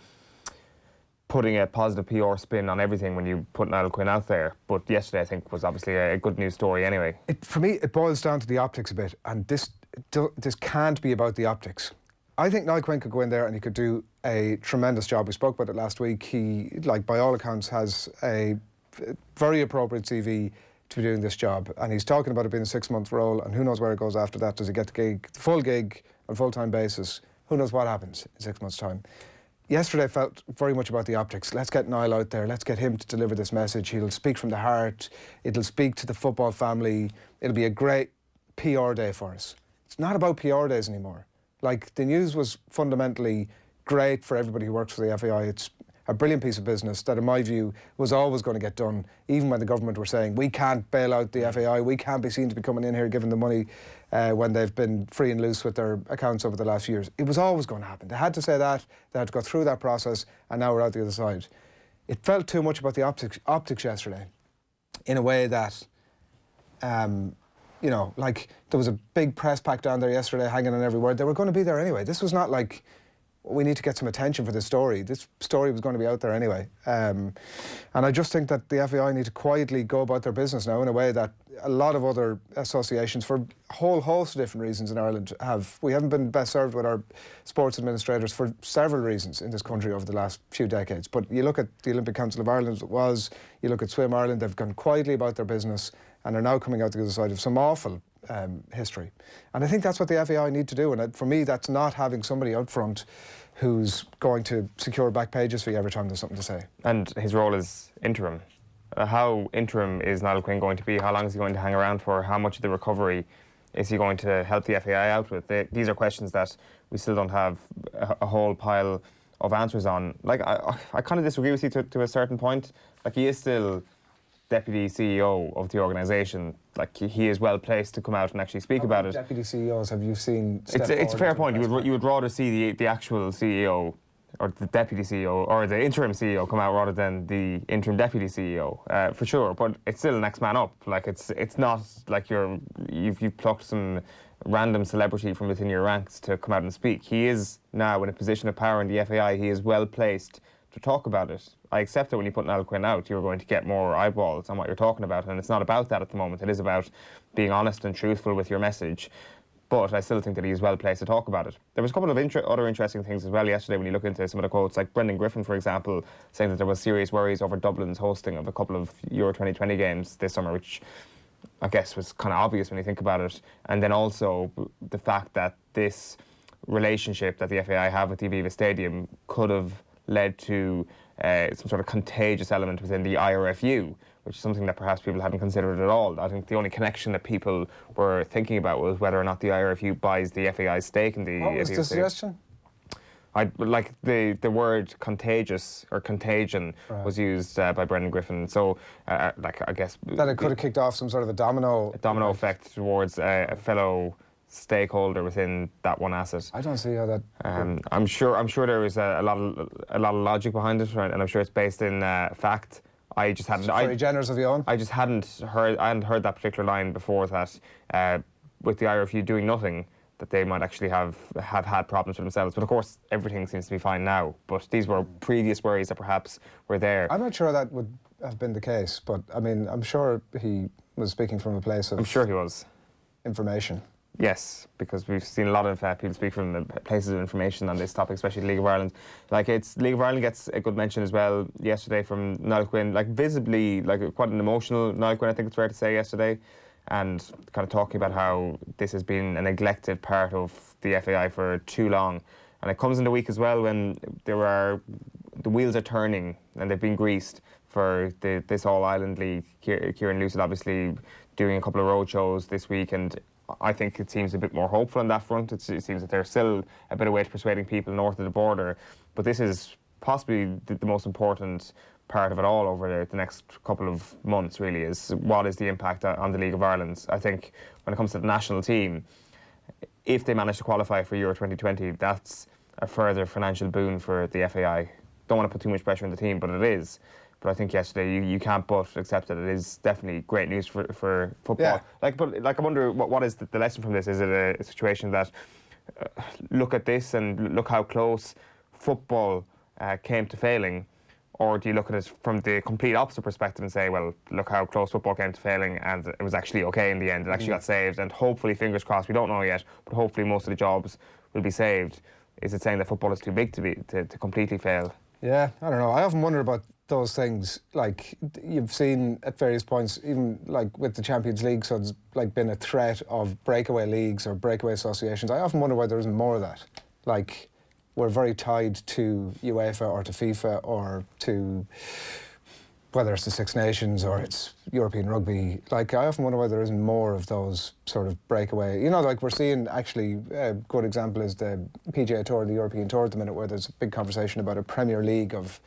putting a positive PR spin on everything when you put Niall Quinn out there. But yesterday, I think, was obviously a good news story anyway. For me, it boils down to the optics a bit, and this can't be about the optics. I think Niall Quinn could go in there and he could do a tremendous job. We spoke about it last week. He, like, by all accounts, has a very appropriate CV to be doing this job, and he's talking about it being a 6-month role, and who knows where it goes after that. Does he get the full gig on a full-time basis? Who knows what happens in 6 months' time? Yesterday felt very much about the optics. Let's get Niall out there. Let's get him to deliver this message. He'll speak from the heart. It'll speak to the football family. It'll be a great PR day for us. It's not about PR days anymore. Like, the news was fundamentally great for everybody who works for the FAI. It's a brilliant piece of business that, in my view, was always going to get done, even when the government were saying, we can't bail out the FAI, we can't be seen to be coming in here giving them money when they've been free and loose with their accounts over the last few years. It was always going to happen. They had to say that, they had to go through that process, and now we're out the other side. It felt too much about the optics yesterday, in a way that you know, like, there was a big press pack down there yesterday hanging on every word. They were going to be there anyway. This was not like, we need to get some attention for this story. This story was going to be out there anyway. And I just think that the FAI need to quietly go about their business now in a way that a lot of other associations, for a whole host of different reasons in Ireland, have. We haven't been best served with our sports administrators for several reasons in this country over the last few decades. But you look at the Olympic Council of Ireland, as it was, you look at Swim Ireland, they've gone quietly about their business and are now coming out the other side of some awful history. And I think that's what the FAI need to do. And for me, that's not having somebody out front who's going to secure back pages for you every time there's something to say. And his role is interim. How interim is Niall Quinn going to be? How long is he going to hang around for? How much of the recovery is he going to help the FAI out with? These are questions that we still don't have a whole pile of answers on. Like, I kind of disagree with you to a certain point. Like, he is still deputy CEO of the organisation. Like, he is well placed to come out and actually speak about it. Deputy CEOs have you seen? It's a fair point. You would rather see the actual CEO or the deputy CEO or the interim CEO come out rather than the interim deputy CEO, for sure. But it's still next man up. Like, it's not like you've plucked some random celebrity from within your ranks to come out and speak. He is now in a position of power in the FAI. He is well placed to talk about it. I accept that when you put Niall Quinn out, you're going to get more eyeballs on what you're talking about, and it's not about that at the moment. It is about being honest and truthful with your message. But I still think that he's well placed to talk about it. There was a couple of other interesting things as well yesterday when you look into some of the quotes, like Brendan Griffin, for example, saying that there was serious worries over Dublin's hosting of a couple of Euro 2020 games this summer, which I guess was kind of obvious when you think about it. And then also the fact that this relationship that the FAI have with the Aviva Stadium could have led to some sort of contagious element within the IRFU, which is something that perhaps people hadn't considered at all. I think the only connection that people were thinking about was whether or not the IRFU buys the FAI's stake in the... What was the suggestion? Like the word contagious or contagion was used by Brendan Griffin. So, like, I guess... That it could have kicked off some sort of a domino effect towards a fellow stakeholder within that one asset. I don't see how that... I'm sure there is a lot of logic behind it, right? And I'm sure it's based in fact. I just hadn't. Very generous of Eoin. I hadn't heard that particular line before, that with the IRFU doing nothing, that they might actually have had problems for themselves. But of course, everything seems to be fine now. But these were previous worries that perhaps were there. I'm not sure that would have been the case, but I mean, I'm sure he was speaking from a place of... I'm sure he was. Information. Yes, because we've seen a lot of people speak from the places of information on this topic, especially the League of Ireland. Like, League of Ireland gets a good mention as well yesterday from Niall Quinn, like visibly, like quite an emotional Niall Quinn, I think it's fair to say, yesterday, and kind of talking about how this has been a neglected part of the FAI for too long. And it comes in the week as well when the wheels are turning and they've been greased for this All-Ireland League. Kieran Lucid obviously doing a couple of road shows this week, and I think it seems a bit more hopeful on that front. It seems that there's still a bit of way to persuading people north of the border, but this is possibly the most important part of it all over the next couple of months, really, is what is the impact on the League of Ireland. I think when it comes to the national team, if they manage to qualify for Euro 2020, that's a further financial boon for the FAI. Don't want to put too much pressure on the team, but it is. But I think yesterday you can't but accept that it is definitely great news for football. Yeah. But I wonder what is the lesson from this? Is it a situation that look at this and look how close football came to failing, or do you look at it from the complete opposite perspective and say, well, look how close football came to failing and it was actually okay in the end, it actually got saved, and hopefully, fingers crossed, we don't know yet, but hopefully most of the jobs will be saved. Is it saying that football is too big to completely fail? Yeah, I don't know. I often wonder about those things. Like, you've seen at various points, even like with the Champions League, so there's like been a threat of breakaway leagues or breakaway associations. I often wonder why there isn't more of that. Like, we're very tied to UEFA or to FIFA or to whether it's the Six Nations or it's European rugby. Like, I often wonder why there isn't more of those sort of breakaway. You know, like we're seeing, actually, a good example is the PGA Tour, the European Tour at the minute, where there's a big conversation about a Premier League of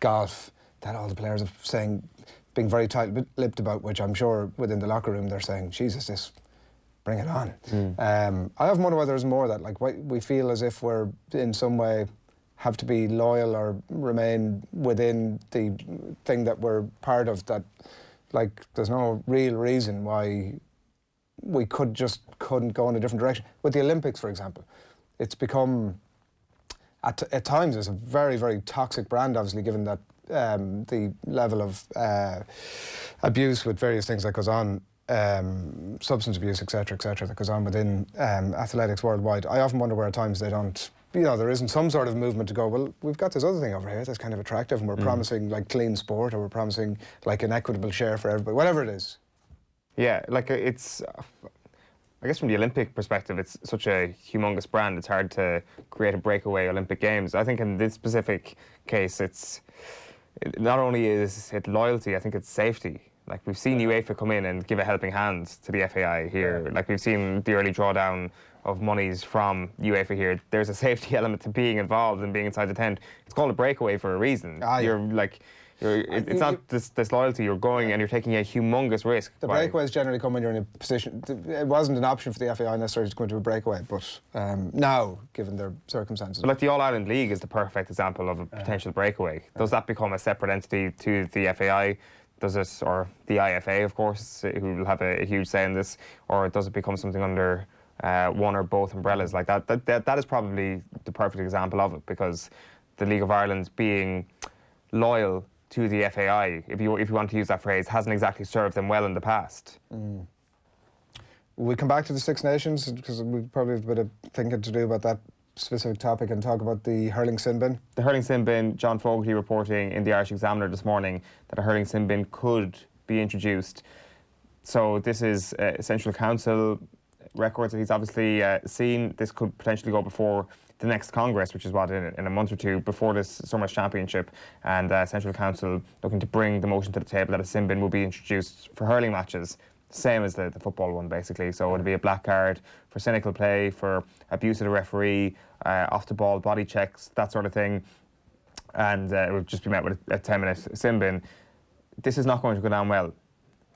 golf that all the players are saying, being very tight-lipped about, which I'm sure within the locker room they're saying, Jesus, bring it on. I often wonder why there's more of that. Like, why we feel as if we're in some way have to be loyal or remain within the thing that we're part of, that, like, there's no real reason why we couldn't go in a different direction. With the Olympics, for example, it's become, at times, it's a very, very toxic brand, obviously, given that the level of abuse with various things that goes on, substance abuse, etc., that goes on within athletics worldwide. I often wonder where at times they don't, you know, there isn't some sort of movement to go, well, we've got this other thing over here that's kind of attractive, and we're promising like clean sport, or we're promising like an equitable share for everybody, whatever it is. Yeah, like it's, I guess from the Olympic perspective, it's such a humongous brand, it's hard to create a breakaway Olympic Games. I think in this specific case, not only is it loyalty, I think it's safety. Like, we've seen UEFA come in and give a helping hand to the FAI here. Like, we've seen the early drawdown of monies from UEFA here. There's a safety element to being involved and being inside the tent. It's called a breakaway for a reason. It's not this loyalty. You're going and you're taking a humongous risk. The breakaways generally come when you're in a position. It wasn't an option for the FAI necessarily to go into a breakaway, but now, given their circumstances. But like, the All-Ireland League is the perfect example of a potential breakaway. Does that become a separate entity to the FAI? Does it, or the IFA, of course, who will have a huge say in this, or does it become something under one or both umbrellas? Like that is probably the perfect example of it, because the League of Ireland being loyal to the FAI, if you want to use that phrase, hasn't exactly served them well in the past. We'll come back to the Six Nations, because we probably have a bit of thinking to do about that specific topic, and talk about the hurling sin bin. The hurling sin bin, John Fogarty reporting in the Irish Examiner this morning that a hurling sin bin could be introduced. So this is Central Council records that he's obviously seen. This could potentially go before the next Congress, which is what, in a month or two, before this Summer Championship, and Central Council looking to bring the motion to the table that a sin bin will be introduced for hurling matches, same as the football one, basically. So it'll be a black card for cynical play, for abuse of the referee, off the ball body checks, that sort of thing, and it would just be met with a 10-minute sin bin. This is not going to go down well.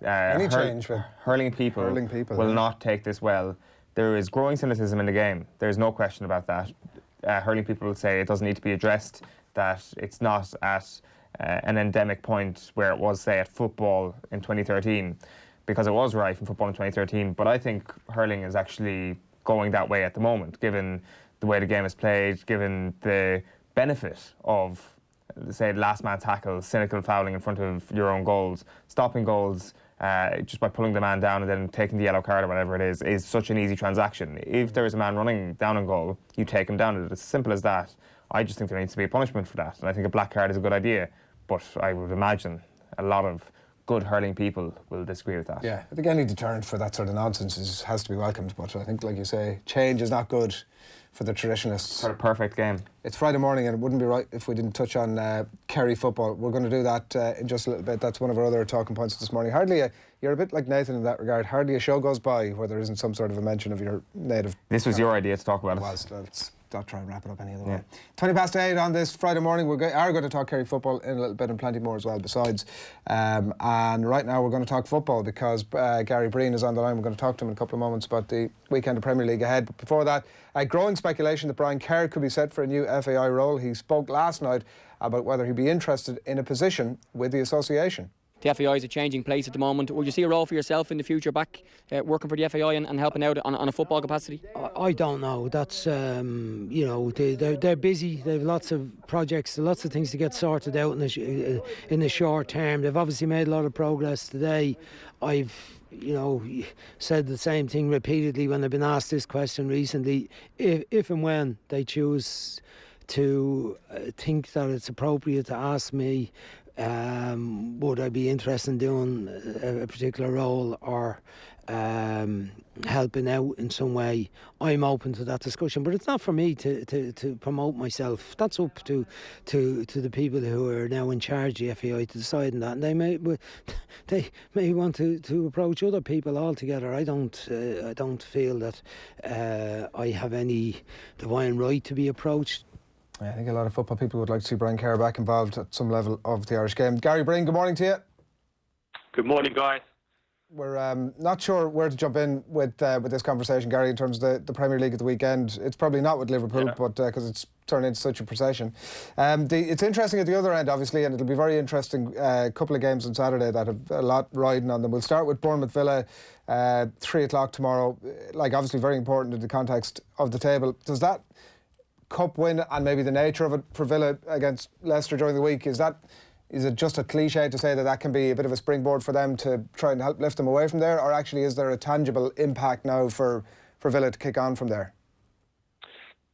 Any change with hurling people will not take this well. There is growing cynicism in the game. There's no question about that. Hurling people will say it doesn't need to be addressed, that it's not at an endemic point where it was, say, at football in 2013, because it was rife in football in 2013. But I think hurling is actually going that way at the moment, given the way the game is played, given the benefit of, say, last man tackle, cynical fouling in front of your own goals, stopping goals just by pulling the man down and then taking the yellow card or whatever it is such an easy transaction. If there is a man running down on goal, you take him down. It's as simple as that. I just think there needs to be a punishment for that, and I think a black card is a good idea, but I would imagine a lot of good hurling people will disagree with that. Yeah, I think any deterrent for that sort of nonsense has to be welcomed, but I think, like you say, change is not good for the traditionalists. For a perfect game. It's Friday morning, and it wouldn't be right if we didn't touch on Kerry football. We're going to do that in just a little bit. That's one of our other talking points this morning. You're a bit like Nathan in that regard. Hardly a show goes by where there isn't some sort of a mention of your native. This was your idea to talk about it. Let's not try and wrap it up any other way. 8:20 on this Friday morning. We are going to talk Kerry football in a little bit and plenty more as well besides. And right now we're going to talk football because Gary Breen is on the line. We're going to talk to him in a couple of moments about the weekend of Premier League ahead. But before that, growing speculation that Brian Kerr could be set for a new FAI role. He spoke last night about whether he'd be interested in a position with the association. The FAI is a changing place at the moment. Would you see a role for yourself in the future back working for the FAI and helping out on a football capacity? I don't know. That's, they're busy. They have lots of projects, lots of things to get sorted out in the short term. They've obviously made a lot of progress today. I've said the same thing repeatedly when I've been asked this question recently. If and when they choose to think that it's appropriate to ask me, would I be interested in doing a particular role or helping out in some way, I'm open to that discussion. But it's not for me to promote myself. That's up to the people who are now in charge of the FAI to decide on that. And they may want to approach other people altogether. I don't feel that I have any divine right to be approached. I think a lot of football people would like to see Brian Kerr back involved at some level of the Irish game. Gary Breen, good morning to you. Good morning, guys. We're not sure where to jump in with this conversation, Gary, in terms of the Premier League at the weekend. It's probably not with Liverpool, but because it's turned into such a procession. It's interesting at the other end, obviously, and it'll be very interesting. Couple of games on Saturday that have a lot riding on them. We'll start with Bournemouth Villa, 3 o'clock tomorrow. Obviously very important in the context of the table. Does that cup win and maybe the nature of it for Villa against Leicester during the week, is it just a cliche to say that can be a bit of a springboard for them to try and help lift them away from there, or actually is there a tangible impact now for Villa to kick on from there?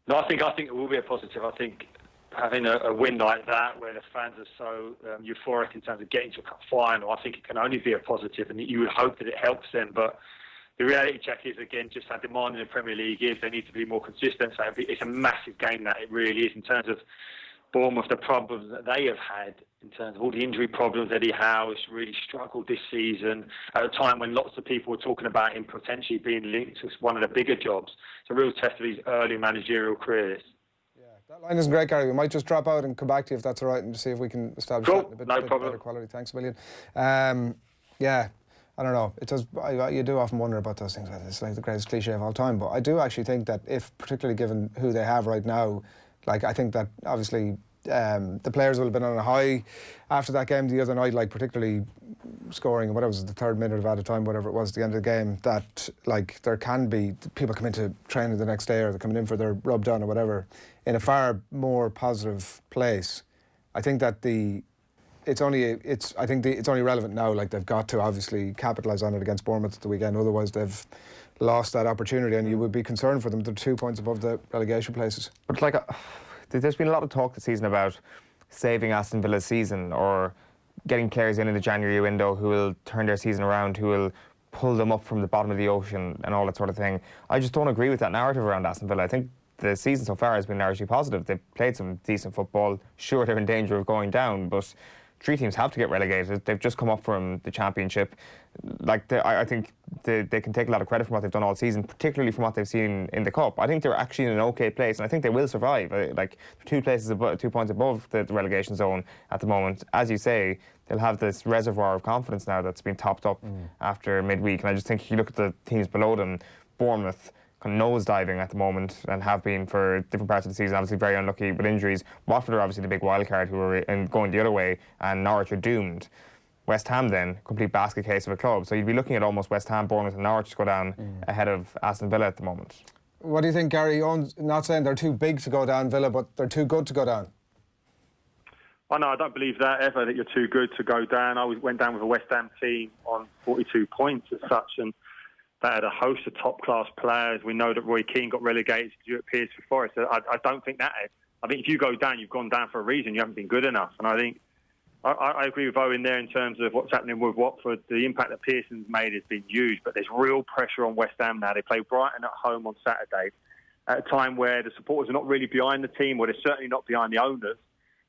No, I think it will be a positive. I think having a win like that where the fans are so euphoric in terms of getting to a cup final, I think it can only be a positive, and you would hope that it helps them. But the reality check is, again, just how demanding the Premier League is. They need to be more consistent. So it's a massive game, that it really is, in terms of Bournemouth, the problems that they have had in terms of all the injury problems. Eddie Howe's really struggled this season at a time when lots of people were talking about him potentially being linked to one of the bigger jobs. It's a real test of his early managerial careers. Yeah, that line isn't great, Gary. We might just drop out and come back to you if that's all right, and see if we can establish that in a bit better quality. Thanks a million. I don't know. It does. You do often wonder about those things. It's like the greatest cliche of all time. But I do actually think that if, particularly given who they have right now, I think that obviously the players will have been on a high after that game the other night, particularly scoring, whatever was the 3rd minute of added time, whatever it was at the end of the game, that there can be people come into training the next day or they're coming in for their rub down or whatever in a far more positive place. I think that it's only relevant now. They've got to obviously capitalise on it against Bournemouth at the weekend. Otherwise, they've lost that opportunity, and you would be concerned for them. They're 2 points above the relegation places. But there's been a lot of talk this season about saving Aston Villa's season or getting players in the January window who will turn their season around, who will pull them up from the bottom of the ocean and all that sort of thing. I just don't agree with that narrative around Aston Villa. I think the season so far has been largely positive. They've played some decent football. Sure, they're in danger of going down, but 3 teams have to get relegated. They've just come up from the Championship. I think they can take a lot of credit from what they've done all season, particularly from what they've seen in the Cup. I think they're actually in an okay place, and I think they will survive. 2 points above the relegation zone at the moment. As you say, they'll have this reservoir of confidence now that's been topped up after midweek. And I just think if you look at the teams below them, Bournemouth kind of nosediving at the moment and have been for different parts of the season. Obviously very unlucky with injuries. Watford are obviously the big wild card who are going the other way, and Norwich are doomed. West Ham then, complete basket case of a club. So you'd be looking at almost West Ham, Bournemouth and Norwich to go down ahead of Aston Villa at the moment. What do you think, Gary? Eoin's not saying they're too big to go down, Villa, but they're too good to go down. Oh no, I don't believe that ever, that you're too good to go down. I went down with a West Ham team on 42 points as such, and they had a host of top-class players. We know that Roy Keane got relegated to Stuart Pearce for Forest. I don't think that. I think if you go down, you've gone down for a reason. You haven't been good enough. And I think I agree with Owen there in terms of what's happening with Watford. The impact that Pearson's made has been huge, but there's real pressure on West Ham now. They play Brighton at home on Saturday at a time where the supporters are not really behind the team, or they're certainly not behind the owners.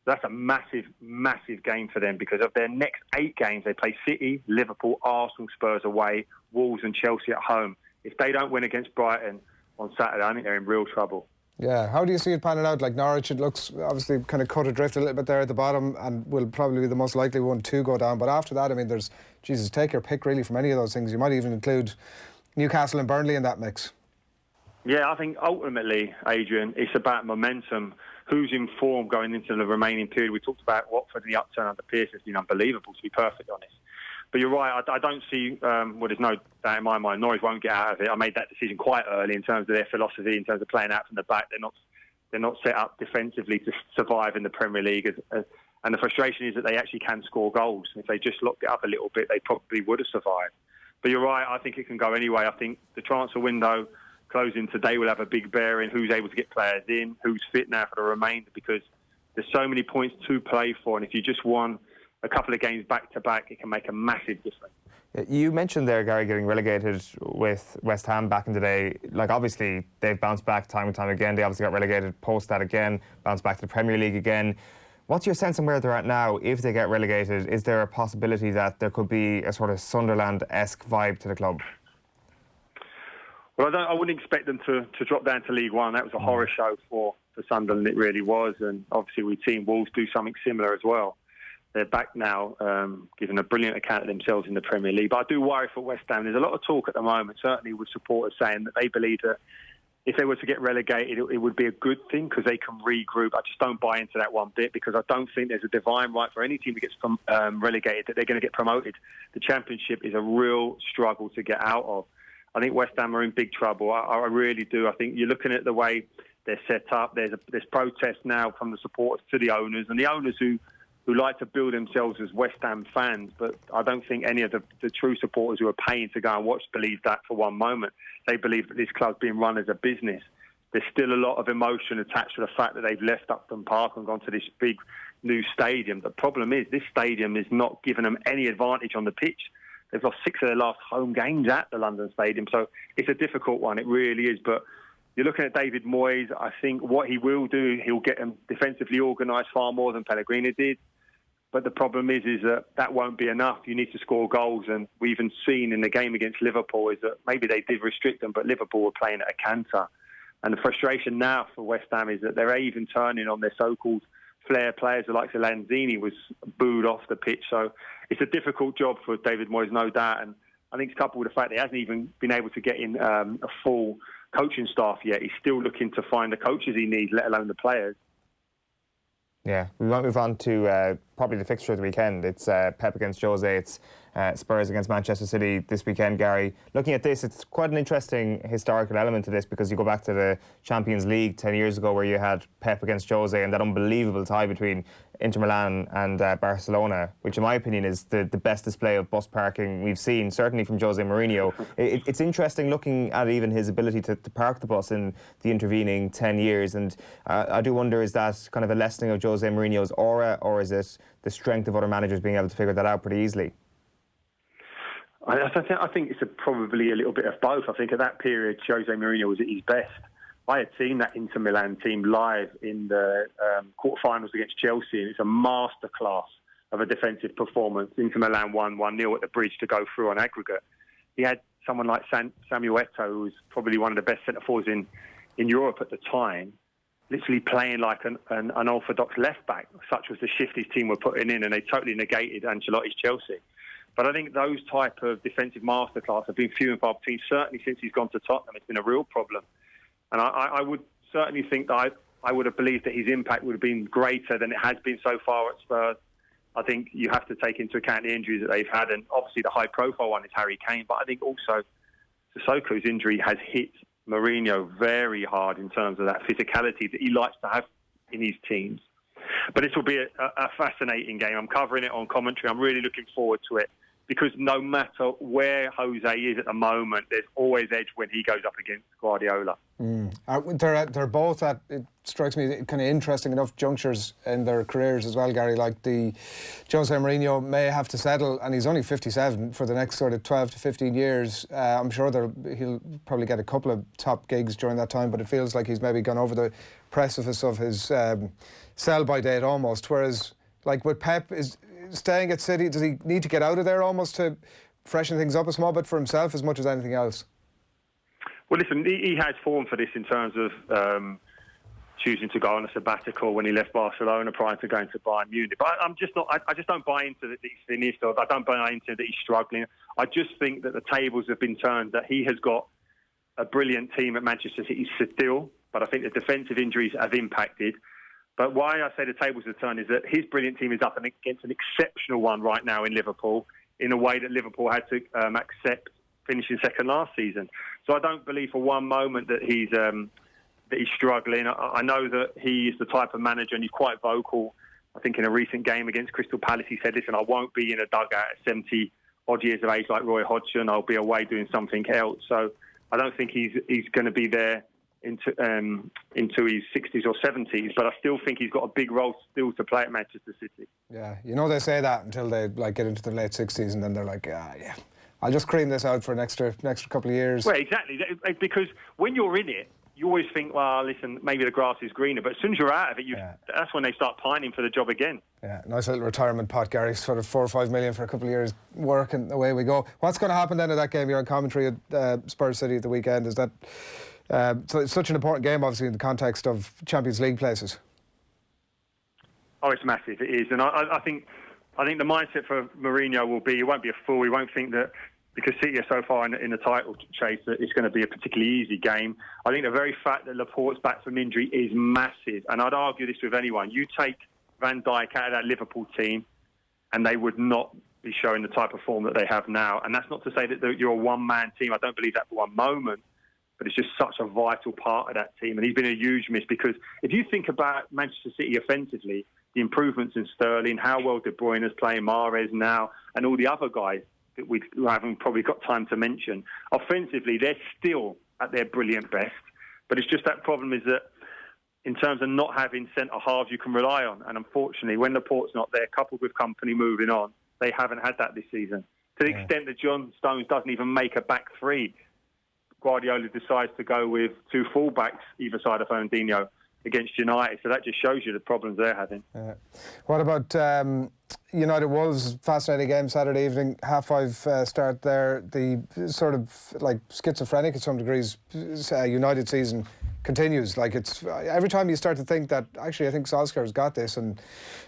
That's a massive, massive game for them, because of their next 8 games, they play City, Liverpool, Arsenal, Spurs away, Wolves and Chelsea at home. If they don't win against Brighton on Saturday, I think they're in real trouble. Yeah, how do you see it panning out? Like Norwich, it looks obviously kind of cut adrift a little bit there at the bottom and will probably be the most likely one to go down. But after that, I mean, there's, Jesus, take your pick really from any of those things. You might even include Newcastle and Burnley in that mix. Yeah, I think ultimately, Adrian, it's about momentum. Who's in form going into the remaining period? We talked about Watford and the upturn under Pearce has been unbelievable, to be perfectly honest. But you're right, I don't see, well, there's no doubt in my mind, Norwich won't get out of it. I made that decision quite early in terms of their philosophy, in terms of playing out from the back. They're not set up defensively to survive in the Premier League. And the frustration is that they actually can score goals. If they just locked it up a little bit, they probably would have survived. But you're right, I think it can go anyway. I think the transfer window closing today will have a big bearing. Who's able to get players in, who's fit now for the remainder, because there's so many points to play for, and if you just won a couple of games back to back, it can make a massive difference. You mentioned there, Gary, getting relegated with West Ham back in the day. Like, obviously they've bounced back time and time again. They obviously got relegated post that again, bounced back to the Premier League again. What's your sense on where they're at now? If they get relegated, is there a possibility that there could be a sort of Sunderland-esque vibe to the club? Well, I wouldn't expect them to drop down to League One. That was a horror show for Sunderland, it really was. And obviously we've seen Wolves do something similar as well. They're back now, giving a brilliant account of themselves in the Premier League. But I do worry for West Ham. There's a lot of talk at the moment, certainly with supporters saying that they believe that if they were to get relegated, it would be a good thing because they can regroup. I just don't buy into that one bit, because I don't think there's a divine right for any team that gets relegated that they're going to get promoted. The Championship is a real struggle to get out of. I think West Ham are in big trouble. I really do. I think you're looking at the way they're set up. There's protest now from the supporters to the owners, and the owners who like to build themselves as West Ham fans, but I don't think any of the true supporters who are paying to go and watch believe that for one moment. They believe that this club's being run as a business. There's still a lot of emotion attached to the fact that they've left Upton Park and gone to this big new stadium. The problem is this stadium is not giving them any advantage on the pitch. They've lost 6 of their last home games at the London Stadium, so it's a difficult one. It really is. But you're looking at David Moyes. I think what he will do, he'll get them defensively organised far more than Pellegrini did. But the problem is that won't be enough. You need to score goals, and we even seen in the game against Liverpool is that maybe they did restrict them, but Liverpool were playing at a canter. And the frustration now for West Ham is that they're even turning on their so-called flair players. The likes of Lanzini was booed off the pitch. So it's a difficult job for David Moyes, no doubt. And I think it's coupled with the fact that he hasn't even been able to get in a full coaching staff yet. He's still looking to find the coaches he needs, let alone the players. Yeah, we might move on to probably the fixture of the weekend. It's Pep against Jose. It's Spurs against Manchester City this weekend, Gary. Looking at this, it's quite an interesting historical element to this, because you go back to the Champions League 10 years ago where you had Pep against Jose and that unbelievable tie between Inter Milan and Barcelona, which in my opinion is the best display of bus parking we've seen, certainly from Jose Mourinho. It's interesting looking at even his ability to park the bus in the intervening 10 years. And I do wonder, is that kind of a lessening of Jose Mourinho's aura, or is it the strength of other managers being able to figure that out pretty easily? I think it's probably a little bit of both. I think at that period, Jose Mourinho was at his best. I had seen that Inter Milan team live in the quarterfinals against Chelsea, and it's a masterclass of a defensive performance. Inter Milan won 1-0 at the bridge to go through on aggregate. He had someone like Samuel Eto'o, who was probably one of the best centre-forwards in Europe at the time, literally playing like an unorthodox left-back. Such was the shift his team were putting in, and they totally negated Ancelotti's Chelsea. But I think those type of defensive masterclass have been few and far between, certainly since he's gone to Tottenham. It's been a real problem. And I would certainly think that I would have believed that his impact would have been greater than it has been so far at Spurs. I think you have to take into account the injuries that they've had, and obviously the high-profile one is Harry Kane. But I think also Sissoko's injury has hit Mourinho very hard in terms of that physicality that he likes to have in his teams. But this will be a fascinating game. I'm covering it on commentary. I'm really looking forward to it, because no matter where Jose is at the moment, there's always edge when he goes up against Guardiola. They're both at, it strikes me, kind of interesting enough junctures in their careers as well, Gary. Like Jose Mourinho may have to settle, and he's only 57, for the next sort of 12 to 15 years. I'm sure he'll probably get a couple of top gigs during that time, but it feels like he's maybe gone over the precipice of his sell-by date almost. Whereas, like with Pep, is staying at City, does he need to get out of there almost to freshen things up a small bit for himself as much as anything else? Well, listen, he has formed for this in terms of choosing to go on a sabbatical when he left Barcelona prior to going to Bayern Munich. But I'm just not. I just don't buy into that he's finished, or I don't buy into that he's struggling. I just think that the tables have been turned. That he has got a brilliant team at Manchester City still, but I think the defensive injuries have impacted. But why I say the tables have turned is that his brilliant team is up against an exceptional one right now in Liverpool, in a way that Liverpool had to accept finishing second last season. So I don't believe for one moment that he's struggling. I know that he is the type of manager, and he's quite vocal. I think in a recent game against Crystal Palace, he said, listen, I won't be in a dugout at 70 odd years of age like Roy Hodgson. I'll be away doing something else. So I don't think he's going to be there into his 60s or 70s, but I still think he's got a big role still to play at Manchester City. Yeah, you know, they say that until they get into their late 60s, and then they're like, yeah, I'll just cream this out for an extra couple of years. Well, exactly, because when you're in it, you always think, well, listen, maybe the grass is greener, but as soon as you're out of it, that's when they start pining for the job again. Yeah, nice little retirement pot, Gary, sort of 4 or 5 million for a couple of years work, and away we go. What's going to happen then at that game? You're on commentary at Spurs City at the weekend. Is that so it's such an important game, obviously, in the context of Champions League places? Oh, it's massive, it is. And I think the mindset for Mourinho will be, he won't be a fool, he won't think that because City are so far in the title chase that it's going to be a particularly easy game. I think the very fact that Laporte's back from injury is massive, and I'd argue this with anyone. You take Van Dijk out of that Liverpool team and they would not be showing the type of form that they have now. And that's not to say that you're a one-man team. I don't believe that for one moment. But it's just such a vital part of that team. And he's been a huge miss, because if you think about Manchester City offensively, the improvements in Sterling, how well De Bruyne is playing, Mahrez now, and all the other guys that we haven't probably got time to mention, offensively, they're still at their brilliant best. But it's just that problem is that in terms of not having centre halves you can rely on. And unfortunately, when Laporte's not there, coupled with company moving on, they haven't had that this season. To the extent that John Stones doesn't even make a back three, Guardiola decides to go with 2 fullbacks either side of Fernandinho against United. So that just shows you the problems they're having. What about United Wolves? Fascinating game Saturday evening, 5:30 start there. The sort of like schizophrenic to some degrees United season continues. Like, it's every time you start to think that actually I think Solskjaer's got this and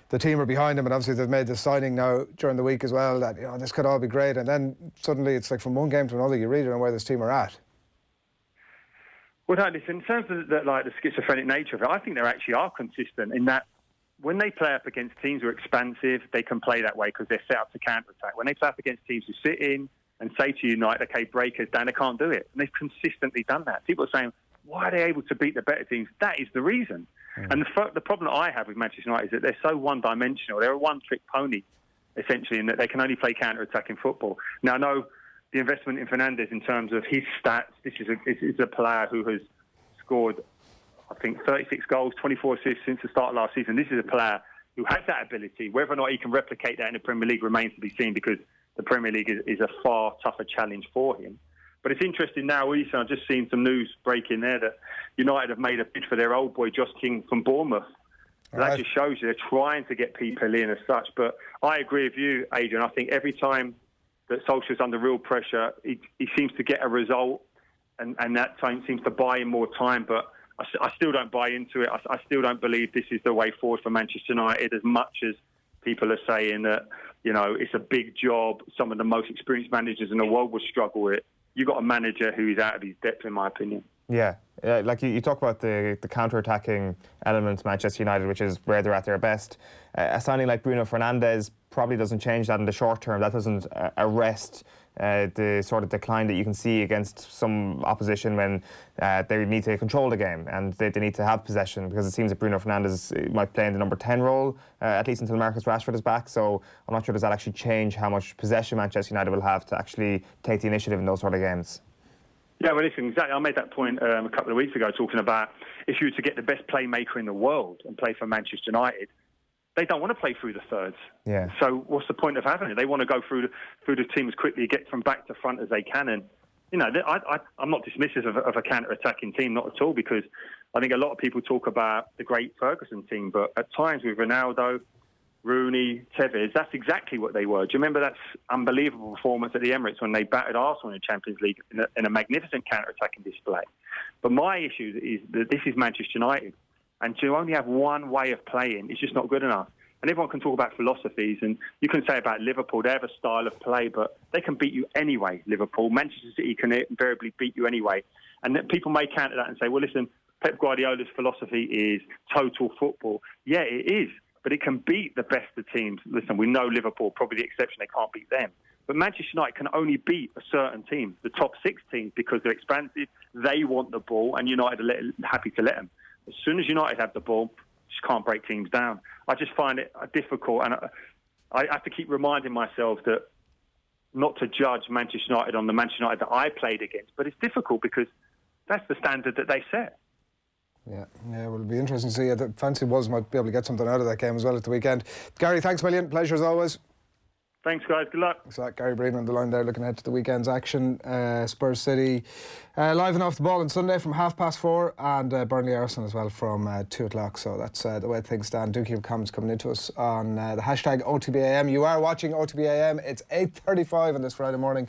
the team are behind him, and obviously they've made the signing now during the week as well, that this could all be great, and then suddenly it's like from one game to another you really don't know where this team are at. Well, no, listen, in terms of the schizophrenic nature of it, I think they actually are consistent in that when they play up against teams who are expansive, they can play that way because they're set up to counter-attack. When they play up against teams who sit in and say to United, okay, break us down, they can't do it. And they've consistently done that. People are saying, why are they able to beat the better teams? That is the reason. And the problem that I have with Manchester United is that they're so one-dimensional. They're a one-trick pony, essentially, in that they can only play counter-attacking football. Now, I know the investment in Fernandes in terms of his stats, this is a player who has scored, I think, 36 goals, 24 assists since the start of last season. This is a player who has that ability. Whether or not he can replicate that in the Premier League remains to be seen, because the Premier League is a far tougher challenge for him. But it's interesting now, Ethan, I've just seen some news breaking there that United have made a bid for their old boy, Josh King, from Bournemouth. So that just shows you they're trying to get people in as such. But I agree with you, Adrian. I think every time that Solskjaer's under real pressure, he seems to get a result, and that time seems to buy him more time. But I still don't buy into it. I still don't believe this is the way forward for Manchester United, as much as people are saying that it's a big job. Some of the most experienced managers in the world would struggle with it. You've got a manager who's out of his depth, in my opinion. Yeah, like you talk about the counter-attacking elements, Manchester United, which is where they're at their best. A signing like Bruno Fernandes probably doesn't change that in the short term. That doesn't arrest the sort of decline that you can see against some opposition when they need to control the game and they need to have possession, because it seems that Bruno Fernandes might play in the number 10 role, at least until Marcus Rashford is back. So I'm not sure does that actually change how much possession Manchester United will have to actually take the initiative in those sort of games. Yeah, well, listen, exactly. I made that point a couple of weeks ago, talking about if you were to get the best playmaker in the world and play for Manchester United, they don't want to play through the thirds. Yeah. So what's the point of having it? They want to go through the team as quickly, get from back to front as they can. And, I'm not dismissive of a counter-attacking team, not at all, because I think a lot of people talk about the great Ferguson team, but at times with Ronaldo, Rooney, Tevez, that's exactly what they were. Do you remember that unbelievable performance at the Emirates when they battered Arsenal in the Champions League in a magnificent counter-attacking display? But my issue is that this is Manchester United, and to only have one way of playing is just not good enough. And everyone can talk about philosophies, and you can say about Liverpool, they have a style of play, but they can beat you anyway, Liverpool. Manchester City can invariably beat you anyway. And then people may counter that and say, well, listen, Pep Guardiola's philosophy is total football. Yeah, it is. But it can beat the best of teams. Listen, we know Liverpool, probably the exception, they can't beat them. But Manchester United can only beat a certain team, the top 6 teams, because they're expansive, they want the ball, and United are happy to let them. As soon as United have the ball, just can't break teams down. I just find it difficult, and I have to keep reminding myself that not to judge Manchester United on the Manchester United that I played against, but it's difficult because that's the standard that they set. Yeah, well, it'll be interesting to see. The fancy Wolves might be able to get something out of that game as well at the weekend. Gary, thanks a million. Pleasure as always. Thanks, guys. Good luck. So Gary Breen on the line there, looking ahead to the weekend's action. Spurs City live and off the ball on Sunday from 4:30, and Burnley Arsenal as well from 2 o'clock. So that's the way things stand. Do keep comments coming into us on the hashtag OTBAM. You are watching OTBAM. It's 8:35 on this Friday morning.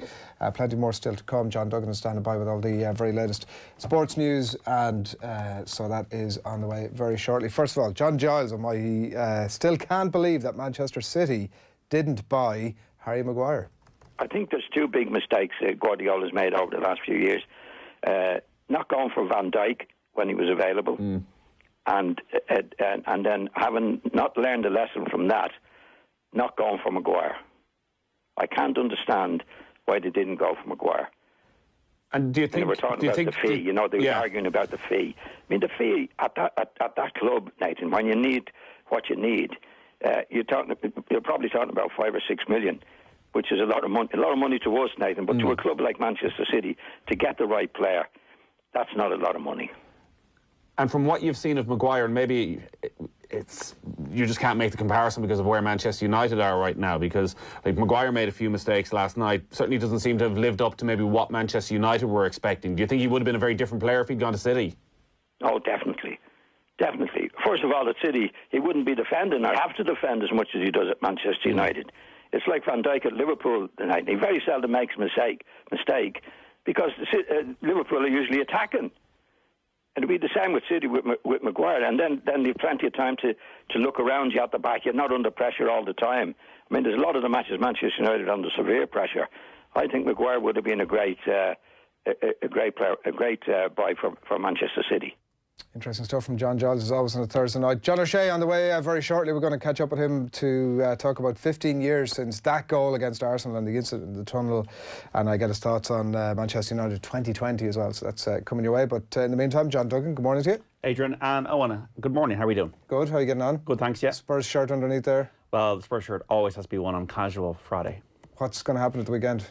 Plenty more still to come. John Duggan is standing by with all the very latest sports news, and so that is on the way very shortly. First of all, John Giles and he still can't believe that Manchester City didn't buy Harry Maguire. I think there's 2 big mistakes Guardiola's made over the last few years. Not going for Van Dijk when he was available, and then having not learned a lesson from that, not going for Maguire. I can't understand why they didn't go for Maguire. And do you think they were talking about the fee? They were arguing about the fee. I mean, the fee at that club, Nathan, when you need what you need. You're probably talking about 5 or 6 million, which is a lot of money to us, Nathan. But to a club like Manchester City, to get the right player, that's not a lot of money. And from what you've seen of Maguire, and maybe you just can't make the comparison because of where Manchester United are right now, because Maguire made a few mistakes last night. Certainly doesn't seem to have lived up to maybe what Manchester United were expecting. Do you think he would have been a very different player if he'd gone to City? Oh, definitely. Definitely. First of all, at City, he wouldn't be defending or have to defend as much as he does at Manchester United. It's like Van Dijk at Liverpool tonight. He very seldom makes a mistake because Liverpool are usually attacking. And it'll be the same with City with Maguire. And then you've plenty of time to look around you at the back. You're not under pressure all the time. I mean, there's a lot of the matches Manchester United under severe pressure. I think Maguire would have been a great buy for Manchester City. Interesting stuff from John Giles, as always, on a Thursday night. John O'Shea on the way very shortly. We're going to catch up with him to talk about 15 years since that goal against Arsenal and the incident in the tunnel, and I get his thoughts on Manchester United 2020 as well. So that's coming your way. But in the meantime, John Duggan, good morning to you. Adrian and Eoin, good morning. How are we doing? Good. How are you getting on? Good, thanks. Yeah. Spurs shirt underneath there. Well, the Spurs shirt always has to be worn on casual Friday. What's going to happen at the weekend?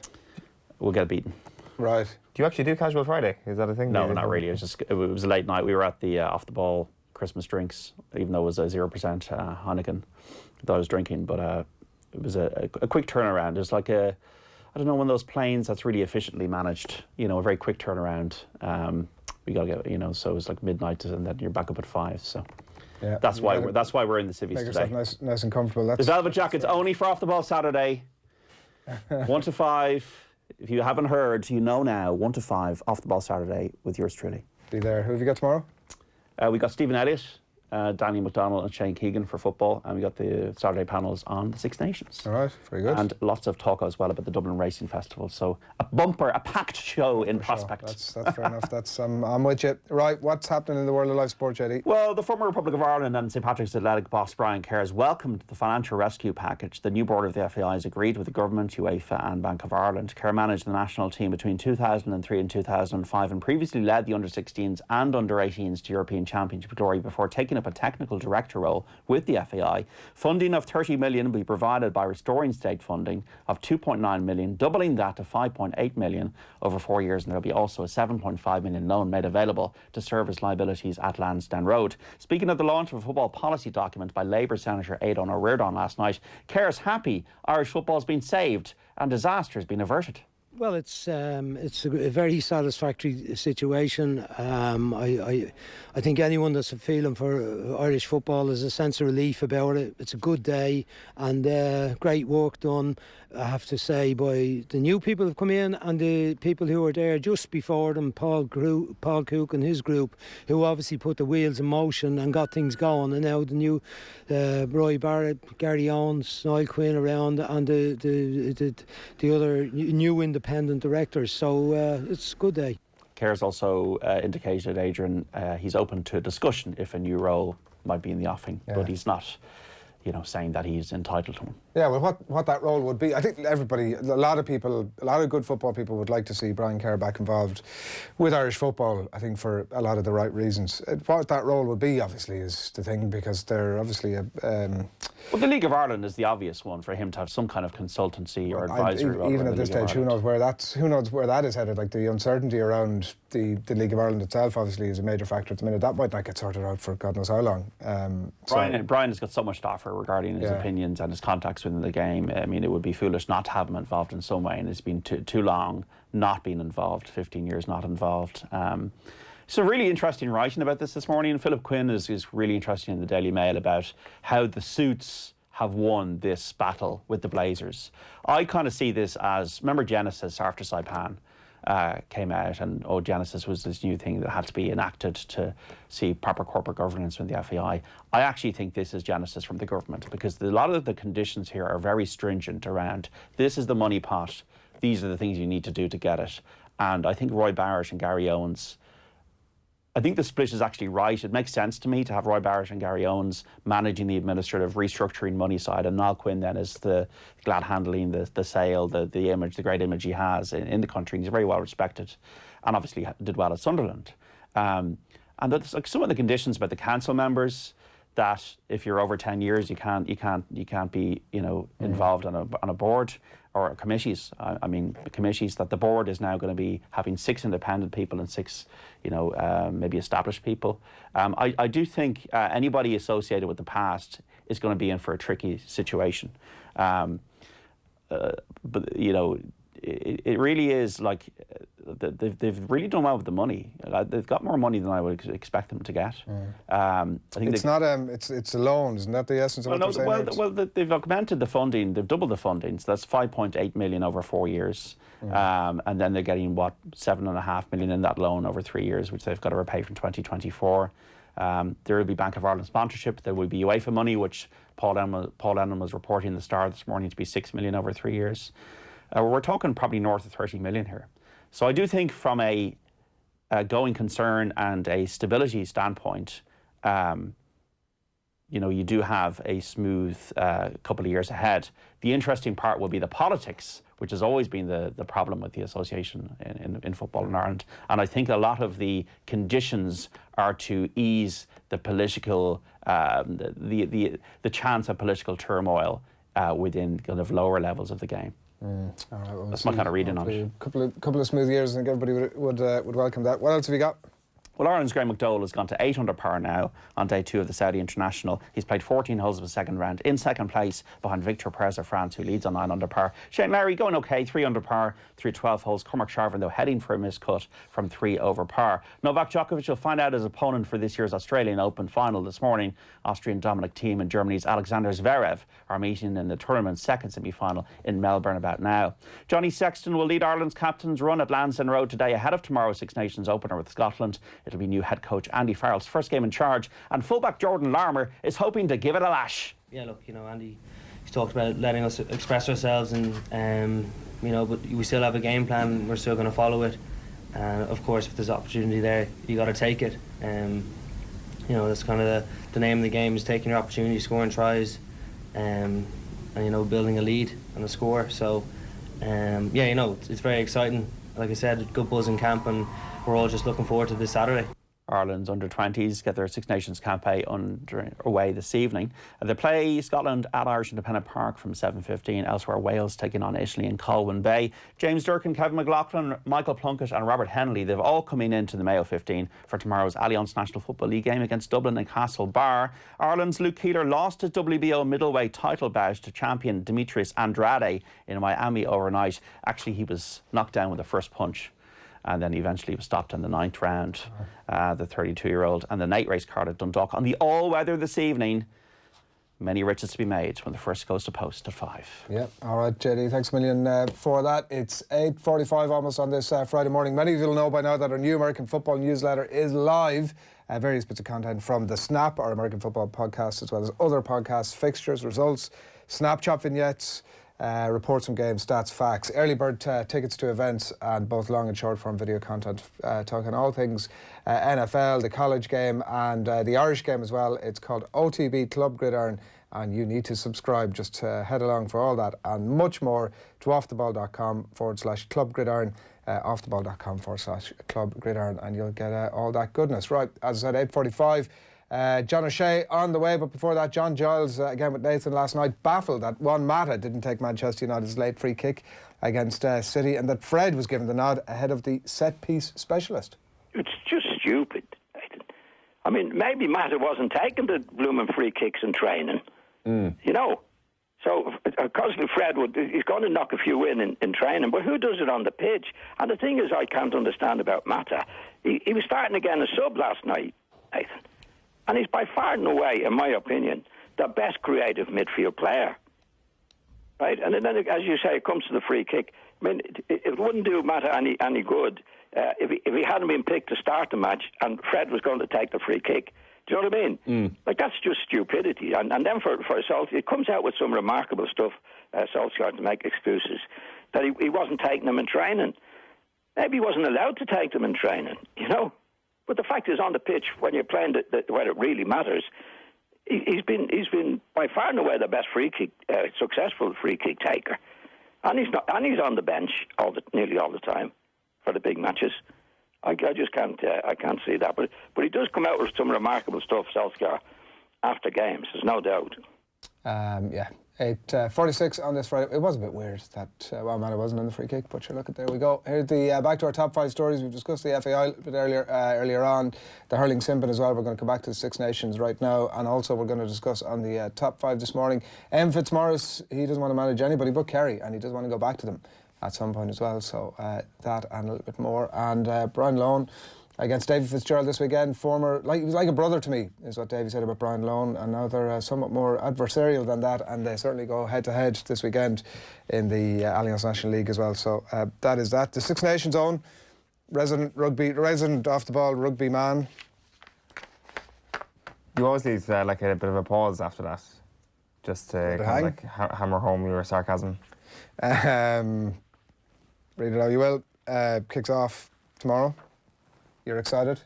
We'll get beaten. Right. Do you actually do Casual Friday? Is that a thing? No, not really. It was a late night. We were at the off the ball Christmas drinks, even though it was a 0% Heineken that I was drinking. But it was a quick turnaround. It's like I don't know, one of those planes that's really efficiently managed. A very quick turnaround. We got to get, so it was like midnight, and then you're back up at 5. So yeah, that's why we're in the civvies today. Nice and comfortable. The velvet jacket's only for off the ball Saturday. 1 to 5. If you haven't heard, you know now, 1 to 5, off the ball Saturday with yours truly. Be there. Who have you got tomorrow? We got Stephen Elliott Danny McDonnell and Shane Keegan for football, and we got the Saturday panels on the Six Nations. All right, very good. And lots of talk as well about the Dublin Racing Festival. So a packed show in prospect. That's fair enough. I'm with you. Right, what's happening in the world of live sport, JD? Well, the former Republic of Ireland and St Patrick's Athletic boss Brian Kerr has welcomed the financial rescue package. The new board of the FAI has agreed with the government, UEFA and Bank of Ireland. Kerr managed the national team between 2003 and 2005 and previously led the under-16s and under-18s to European Championship glory before taking up a technical director role with the FAI. Funding of 30 million will be provided by restoring state funding of 2.9 million, doubling that to 5.8 million over 4 years, and there will be also a 7.5 million loan made available to service liabilities at Lansdowne Road. Speaking of the launch of a football policy document by Labour Senator Eoin O'Riordan last night, Kerr's happy Irish football has been saved and disaster has been averted. Well, it's a very satisfactory situation. I think anyone that's a feeling for Irish football has a sense of relief about it. It's a good day and great work done, I have to say, by the new people who've come in and the people who were there just before them, Paul Cook and his group, who obviously put the wheels in motion and got things going. And now the new Roy Barrett, Gary Owens, Alan Quinlan around, and the other new independent directors. So it's a good day. Kerr's also indicated, Adrian, he's open to discussion if a new role might be in the offing, but he's not, saying that he's entitled to one. Yeah, well, what that role would be, I think everybody, a lot of good football people would like to see Brian Kerr back involved with Irish football, I think for a lot of the right reasons. What that role would be, obviously, is the thing, because they're obviously Well, the League of Ireland is the obvious one for him to have some kind of consultancy or advisory role. Even at this stage, who knows where that is headed. Like, the uncertainty around the League of Ireland itself, obviously, is a major factor at the minute. That might not get sorted out for God knows how long. Brian has got so much to offer regarding his opinions and his contacts within the game. I mean, it would be foolish not to have him involved in some way, and it's been too long not being involved, 15 years not involved. So really interesting writing about this morning. Philip Quinn is really interesting in the Daily Mail about how the Suits have won this battle with the Blazers. I kind of see this as, remember Genesis after Saipan came out, and Genesis was this new thing that had to be enacted to see proper corporate governance in the FAI. I actually think this is Genesis from the government, because a lot of the conditions here are very stringent around, this is the money pot, these are the things you need to do to get it. And I think Roy Barrett and Gary Owens, I think the split is actually right. It makes sense to me to have Roy Barrett and Gary Owens managing the administrative restructuring money side, and Niall Quinn then is the glad handling the sale, the image, the great image he has in the country. He's very well respected, and obviously did well at Sunderland. And there's like some of the conditions about the council members, that if you're over 10 years, you can't be involved on a board, or committees. I mean, committees, that the board is now going to be having 6 independent people and 6, maybe established people. I do think anybody associated with the past is going to be in for a tricky situation. But it really is like they've really done well with the money. They've got more money than I would expect them to get. I think it's not it's a loan, isn't that the essence of what they're saying? They've augmented the funding. They've doubled the funding, so that's 5.8 million over 4 years, and then they're getting 7.5 million in that loan over 3 years, which they've got to repay from 2024. There will be Bank of Ireland sponsorship. There will be UEFA money, which Paul Lennon was reporting in the Star this morning to be 6 million over 3 years. We're talking probably north of 30 million here. So I do think from a going concern and a stability standpoint, you do have a smooth couple of years ahead. The interesting part will be the politics, which has always been the problem with the association in football in Ireland. And I think a lot of the conditions are to ease the political, the chance of political turmoil within kind of lower levels of the game. All right, well, that's my kind of reading on it. A couple of smooth years, I think everybody would welcome that. What else have you got? Well, Ireland's Graham McDowell has gone to 8 under par now on day 2 of the Saudi International. He's played 14 holes of a second round, in second place behind Victor Perez of France, who leads on 9 under par. Shane Lowry going okay, 3 under par through 12 holes. Cormac Sharvin, though, heading for a miscut from 3 over par. Novak Djokovic will find out his opponent for this year's Australian Open final this morning. Austrian Dominic Thiem and Germany's Alexander Zverev are meeting in the tournament's second semi-final in Melbourne about now. Johnny Sexton will lead Ireland's captain's run at Lansdowne Road today ahead of tomorrow's Six Nations opener with Scotland. It'll be new head coach Andy Farrell's first game in charge, and fullback Jordan Larmour is hoping to give it a lash. Yeah, look, Andy, he's talked about letting us express ourselves, and but we still have a game plan. We're still going to follow it, and of course, if there's opportunity there, you got to take it. That's kind of the name of the game, is taking your opportunity, scoring tries, and building a lead and a score. So it's very exciting. Like I said, good buzz in camp, and we're all just looking forward to this Saturday. Ireland's under-20s get their Six Nations campaign underway this evening. They play Scotland at Irish Independent Park from 7:15. Elsewhere, Wales taking on Italy in Colwyn Bay. James Durkin, Kevin McLaughlin, Michael Plunkett and Robert Henley, they've all come into the Mayo 15 for tomorrow's Allianz National Football League game against Dublin and Castlebar. Ireland's Luke Keeler lost his WBO middleweight title bout to champion Demetrius Andrade in Miami overnight. Actually, he was knocked down with the first punch, and then eventually was stopped in the 9th round, the 32-year-old. And the night race card at Dundalk on the all-weather this evening. Many riches to be made when the first goes to post at 5. Yeah, all right, JD, thanks a million for that. It's 8:45 almost on this Friday morning. Many of you will know by now that our new American football newsletter is live. Various bits of content from The Snap, our American football podcast, as well as other podcasts, fixtures, results, Snapchat vignettes, reports from games, stats, facts, early bird tickets to events, and both long and short form video content talking all things NFL, the college game and the Irish game as well. It's called OTB Club Gridiron, and you need to subscribe. Just head along for all that and much more to offtheball.com/club gridiron, offtheball.com/club gridiron, and you'll get all that goodness. Right, as I said, 8:45. John O'Shea on the way, but before that, John Giles again with Nathan last night, baffled that Juan Mata didn't take Manchester United's late free kick against City, and that Fred was given the nod ahead of the set-piece specialist. It's just stupid. I mean, maybe Mata wasn't taking the blooming free kicks in training, So, obviously Fred he's going to knock a few in training, but who does it on the pitch? And the thing is, I can't understand about Mata. He was starting again a sub last night, Nathan. And he's by far and away, in my opinion, the best creative midfield player. Right? And then, as you say, it comes to the free kick. I mean, it wouldn't do Mata any good if he hadn't been picked to start the match and Fred was going to take the free kick. Do you know what I mean? Like, that's just stupidity. And then for Solskjaer, it comes out with some remarkable stuff, Solskjaer, to make excuses, that he wasn't taking them in training. Maybe he wasn't allowed to take them in training, But the fact is, on the pitch, when you're playing where it really matters, he's been by far and away the best free kick, successful free kick taker, and he's on the bench nearly all the time for the big matches. I just can't see that, but he does come out with some remarkable stuff, Solskjaer, after games. There's no doubt. 8:46 on this Friday. It was a bit weird that Juan Mata wasn't on the free kick, but sure, look, there we go. Here's the back to our top 5 stories. We've discussed the FAI a bit earlier on, the hurling Simpin as well. We're going to come back to the Six Nations right now, and also we're going to discuss on the top 5 this morning. Fitzmaurice, he doesn't want to manage anybody but Kerry, and he does want to go back to them at some point as well. So that and a little bit more. And Brian Lohan against Davy Fitzgerald this weekend. He was like a brother to me, is what Davy said about Brian Lohan, and now they're somewhat more adversarial than that, and they certainly go head-to-head this weekend in the Allianz National League as well. So that is that. The Six Nations own resident off-the-ball rugby man. You always need like a bit of a pause after that, just to kind of like hammer home your sarcasm. Read it how you will. Kicks off tomorrow. You're excited?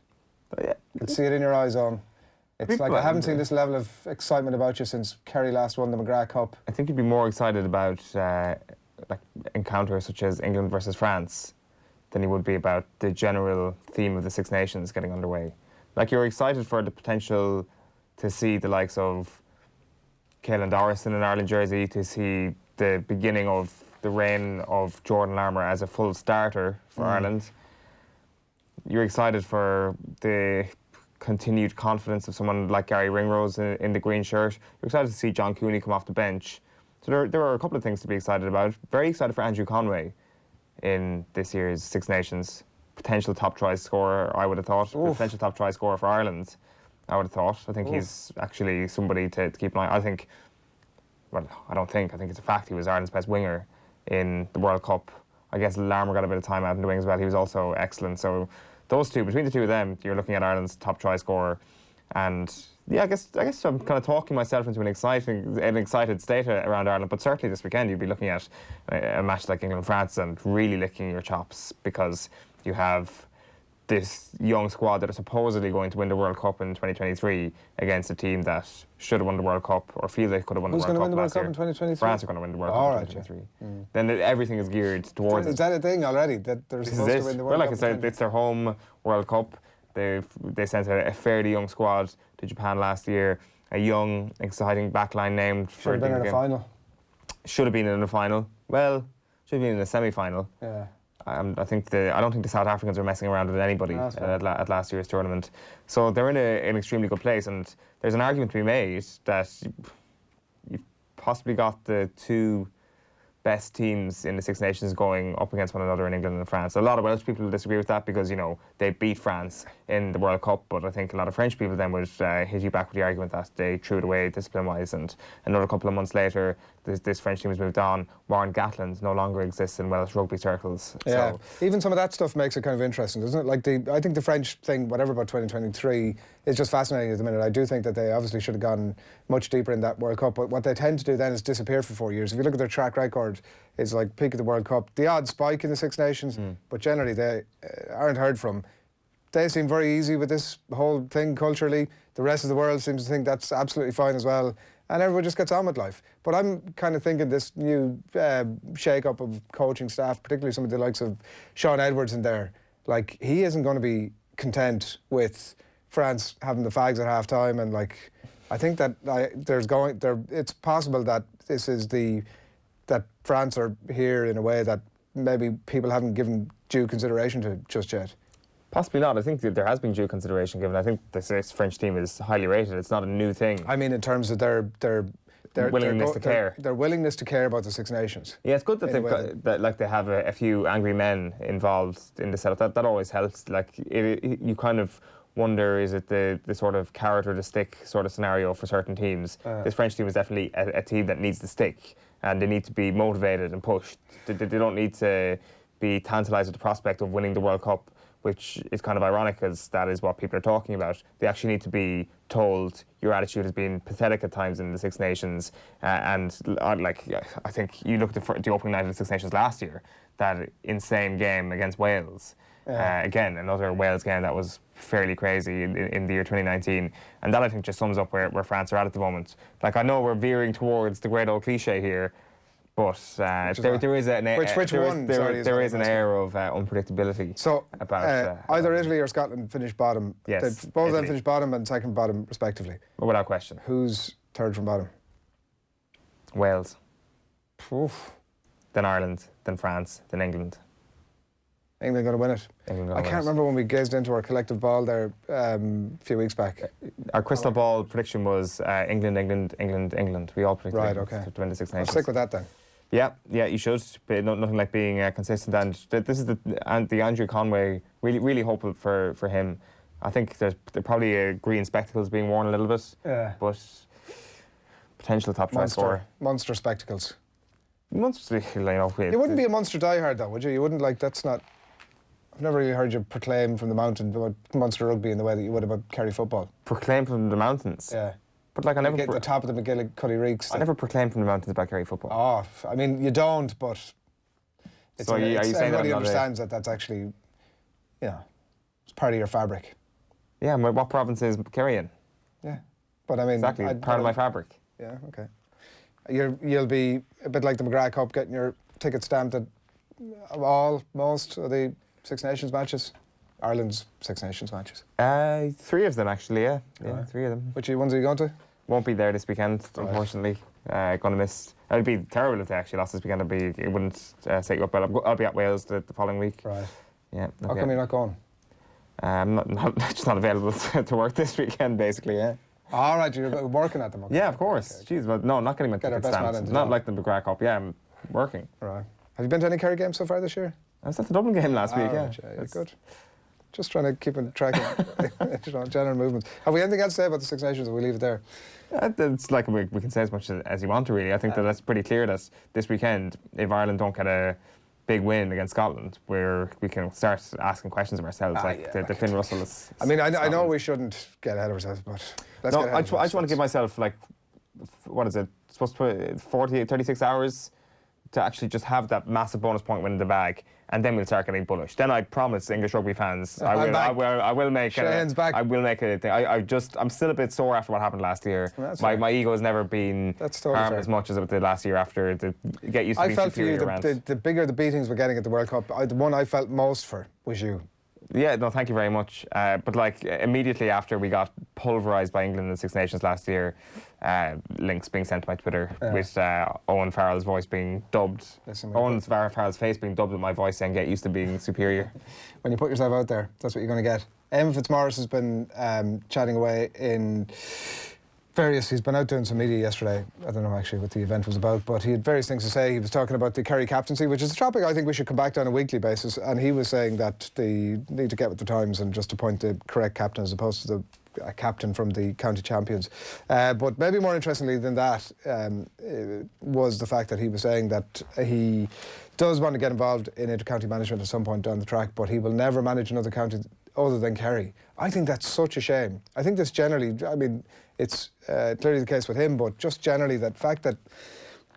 Yeah. I can see it in your eyes, Owen. It's like I haven't seen this level of excitement about you since Kerry last won the McGrath Cup. I think you'd be more excited about like encounters such as England versus France than you would be about the general theme of the Six Nations getting underway. Like, you're excited for the potential to see the likes of Caelan Doris in an Ireland jersey, to see the beginning of the reign of Jordan Larmour as a full starter for Ireland. You're excited for the continued confidence of someone like Gary Ringrose in the green shirt. You're excited to see John Cooney come off the bench. So there are a couple of things to be excited about. Very excited for Andrew Conway in this year's Six Nations. Potential top try scorer, I would have thought. Potential top try scorer for Ireland, I would have thought. I think he's actually somebody to keep an eye on. I think it's a fact he was Ireland's best winger in the World Cup. I guess Larmour got a bit of time out in the wings as well. He was also excellent. So those two, between the two of them, you're looking at Ireland's top try scorer. And yeah, I guess I'm kind of talking myself into an excited state around Ireland. But certainly this weekend, you'd be looking at a match like England-France and really licking your chops, because you have this young squad that are supposedly going to win the World Cup in 2023 against a team that should have won the World Cup or feel they could have won the World Cup. Who's going to win the World last Cup year. in 2023? France are going to win the World Cup in 2023. Then everything is geared towards Is that a thing already, that they're supposed to win the World Cup? Well, like I said, it's their home World Cup. They sent a fairly young squad to Japan last year. A young, exciting backline named Should have been in a final. Should have been in a final. Well, should have been in a semi-final. Yeah. I don't think the South Africans are messing around with anybody at last year's tournament. So they're in an extremely good place, and there's an argument to be made that you've possibly got the two best teams in the Six Nations going up against one another in England and France. A lot of Welsh people will disagree with that because, you know, they beat France in the World Cup, but I think a lot of French people then would hit you back with the argument that they threw it away discipline-wise, and another couple of months later, this French team has moved on. Warren Gatland no longer exists in Welsh rugby circles. Yeah, so even some of that stuff makes it kind of interesting, doesn't it? Like, I think the French thing, whatever about 2023, is just fascinating at the minute. I do think that they obviously should have gone much deeper in that World Cup, but what they tend to do then is disappear for 4 years. If you look at their track record, it's like peak of the World Cup, the odd spike in the Six Nations, but generally they aren't heard from. They seem very easy with this whole thing culturally. The rest of the world seems to think that's absolutely fine as well, and everyone just gets on with life. But I'm kind of thinking this new shake-up of coaching staff, particularly some of the likes of Sean Edwards in there, like, he isn't going to be content with France having the fags at half-time, and like, I think that it's possible that this is that France are here in a way that maybe people haven't given due consideration to just yet. possibly not. I think that there has been due consideration given. I think this French team is highly rated. It's not a new thing. I mean, in terms of their willingness to care. Their willingness to care about the Six Nations. Yeah, it's good that they have a few angry men involved in the setup. That always helps. Like, you kind of wonder, is it the sort of carrot or the stick sort of scenario for certain teams? This French team is definitely a team that needs the stick, and they need to be motivated and pushed. They don't need to be tantalised with the prospect of winning the World Cup, which is kind of ironic because that is what people are talking about. They actually need to be told your attitude has been pathetic at times in the Six Nations, I think you looked at the opening night of the Six Nations last year, that insane game against Wales. Again, another Wales game that was fairly crazy in the year 2019, and that I think just sums up where France are at the moment. Like, I know we're veering towards the great old cliche here, but there is an air of unpredictability. So about either Italy or Scotland finished bottom. Yes, both of them finished bottom and second bottom respectively. Without question. Who's third from bottom? Wales. Oof. Then Ireland. Then France. Then England. England going to win it. I can't remember when we gazed into our collective ball there a few weeks back. Our crystal ball prediction was England, England, England, England. We all predicted to win the Six Nations. I'll stick with that then. Yeah, you should. But nothing like being consistent. And this is the Andrew Conway. Really hopeful for him. I think there's probably green spectacles being worn a little bit. Yeah. But potential top try scorer. Munster spectacles. Munster, you wouldn't be a Munster diehard though, would you? You wouldn't, like, that's not. I've never really heard you proclaim from the mountain about Munster rugby in the way that you would about Kerry football. Proclaim from the mountains? Yeah. But like, I never get the top of the McGillicuddy Reeks. I never proclaim from the mountains about Kerry football. Oh, I mean, you don't, but so are you saying everybody understands that that's actually, it's part of your fabric. Yeah, what province is Kerry in? Yeah, but I mean, exactly part of my fabric. Yeah, okay. You'll be a bit like the McGrath Cup, getting your ticket stamped at most of the Six Nations matches. Ireland's Six Nations matches. 3 of them actually, yeah. Right. 3 of them. Which ones are you going to? Won't be there this weekend, unfortunately. Going to miss. It would be terrible if they actually lost this weekend. It wouldn't set you up well. I'll be at Wales the following week. Right. Yeah. How come you're not going? I'm just not available to work this weekend, basically. Yeah. All right, you're working at them. Okay. Yeah, of course. Okay. Jeez, but no, not getting my ticket stamped. Not like the McGrath Cup. Yeah, I'm working. Right. Have you been to any Kerry games so far this year? I was at the Dublin game last week. Right, yeah, good. Just trying to keep in track of general movements. Have we anything else to say about the Six Nations, or we leave it there? It's like we can say as much as you want to, really. I think that's pretty clear that this weekend, if Ireland don't get a big win against Scotland, where we can start asking questions of ourselves, the Finn Russell is. I mean, I know we shouldn't get ahead of ourselves, but let's get ahead of ourselves. I just want to give myself, like, what is it? Supposed to put 36 hours to actually just have that massive bonus point win in the bag, and then we'll start getting bullish. Then I promise English rugby fans, I will make Sheahan's back. I will make it a thing. I'm still a bit sore after what happened last year. My ego has never been harmed as much as it did last year after the get used to being superior. I felt for you, the bigger the beatings we're getting at the World Cup, the one I felt most for was you. Yeah, no, thank you very much. But like immediately after we got pulverised by England in the Six Nations last year, links being sent to my Twitter with Owen Farrell's voice being dubbed. Owen Farrell's face being dubbed with my voice saying, "Get used to being superior." When you put yourself out there, that's what you're going to get. Eamon Fitzmaurice has been chatting away in various. He's been out doing some media yesterday. I don't know actually what the event was about, but he had various things to say. He was talking about the Kerry captaincy, which is a topic I think we should come back to on a weekly basis. And he was saying that they need to get with the times and just appoint the correct captain as opposed to a captain from the county champions. But maybe more interestingly than that was the fact that he was saying that he does want to get involved in inter-county management at some point down the track, but he will never manage another county other than Kerry. I think that's such a shame. I think this generally, I mean, it's clearly the case with him, but just generally that fact that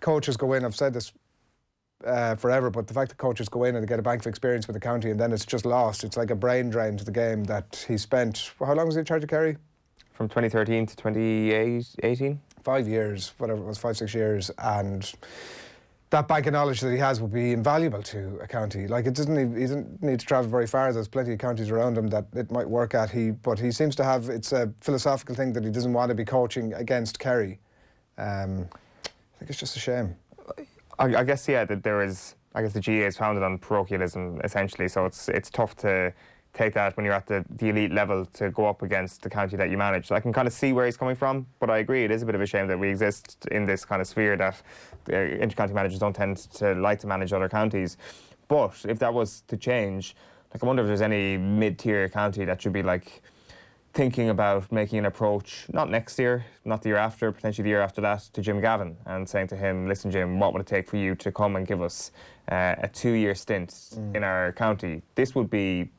coaches go in, I've said this forever, but the fact that coaches go in and they get a bank of experience with the county and then it's just lost, it's like a brain drain to the game that he spent, how long was he in charge of Kerry? From 2013 to 2018? 5 years, whatever it was, 5-6 years, and that bank of knowledge that he has would be invaluable to a county. Like, he doesn't need to travel very far. There's plenty of counties around him that it might work at. But he seems to have, it's a philosophical thing that he doesn't want to be coaching against Kerry. I think it's just a shame. I guess, yeah, that there is, I guess the GA is founded on parochialism, essentially, so it's tough to take that when you're at the elite level to go up against the county that you manage. So I can kind of see where he's coming from, but I agree it is a bit of a shame that we exist in this kind of sphere that inter-county managers don't tend to like to manage other counties. But if that was to change, like, I wonder if there's any mid-tier county that should be like thinking about making an approach, not next year, not the year after, potentially the year after that, to Jim Gavin and saying to him, listen, Jim, what would it take for you to come and give us a 2-year stint in our county? This would be,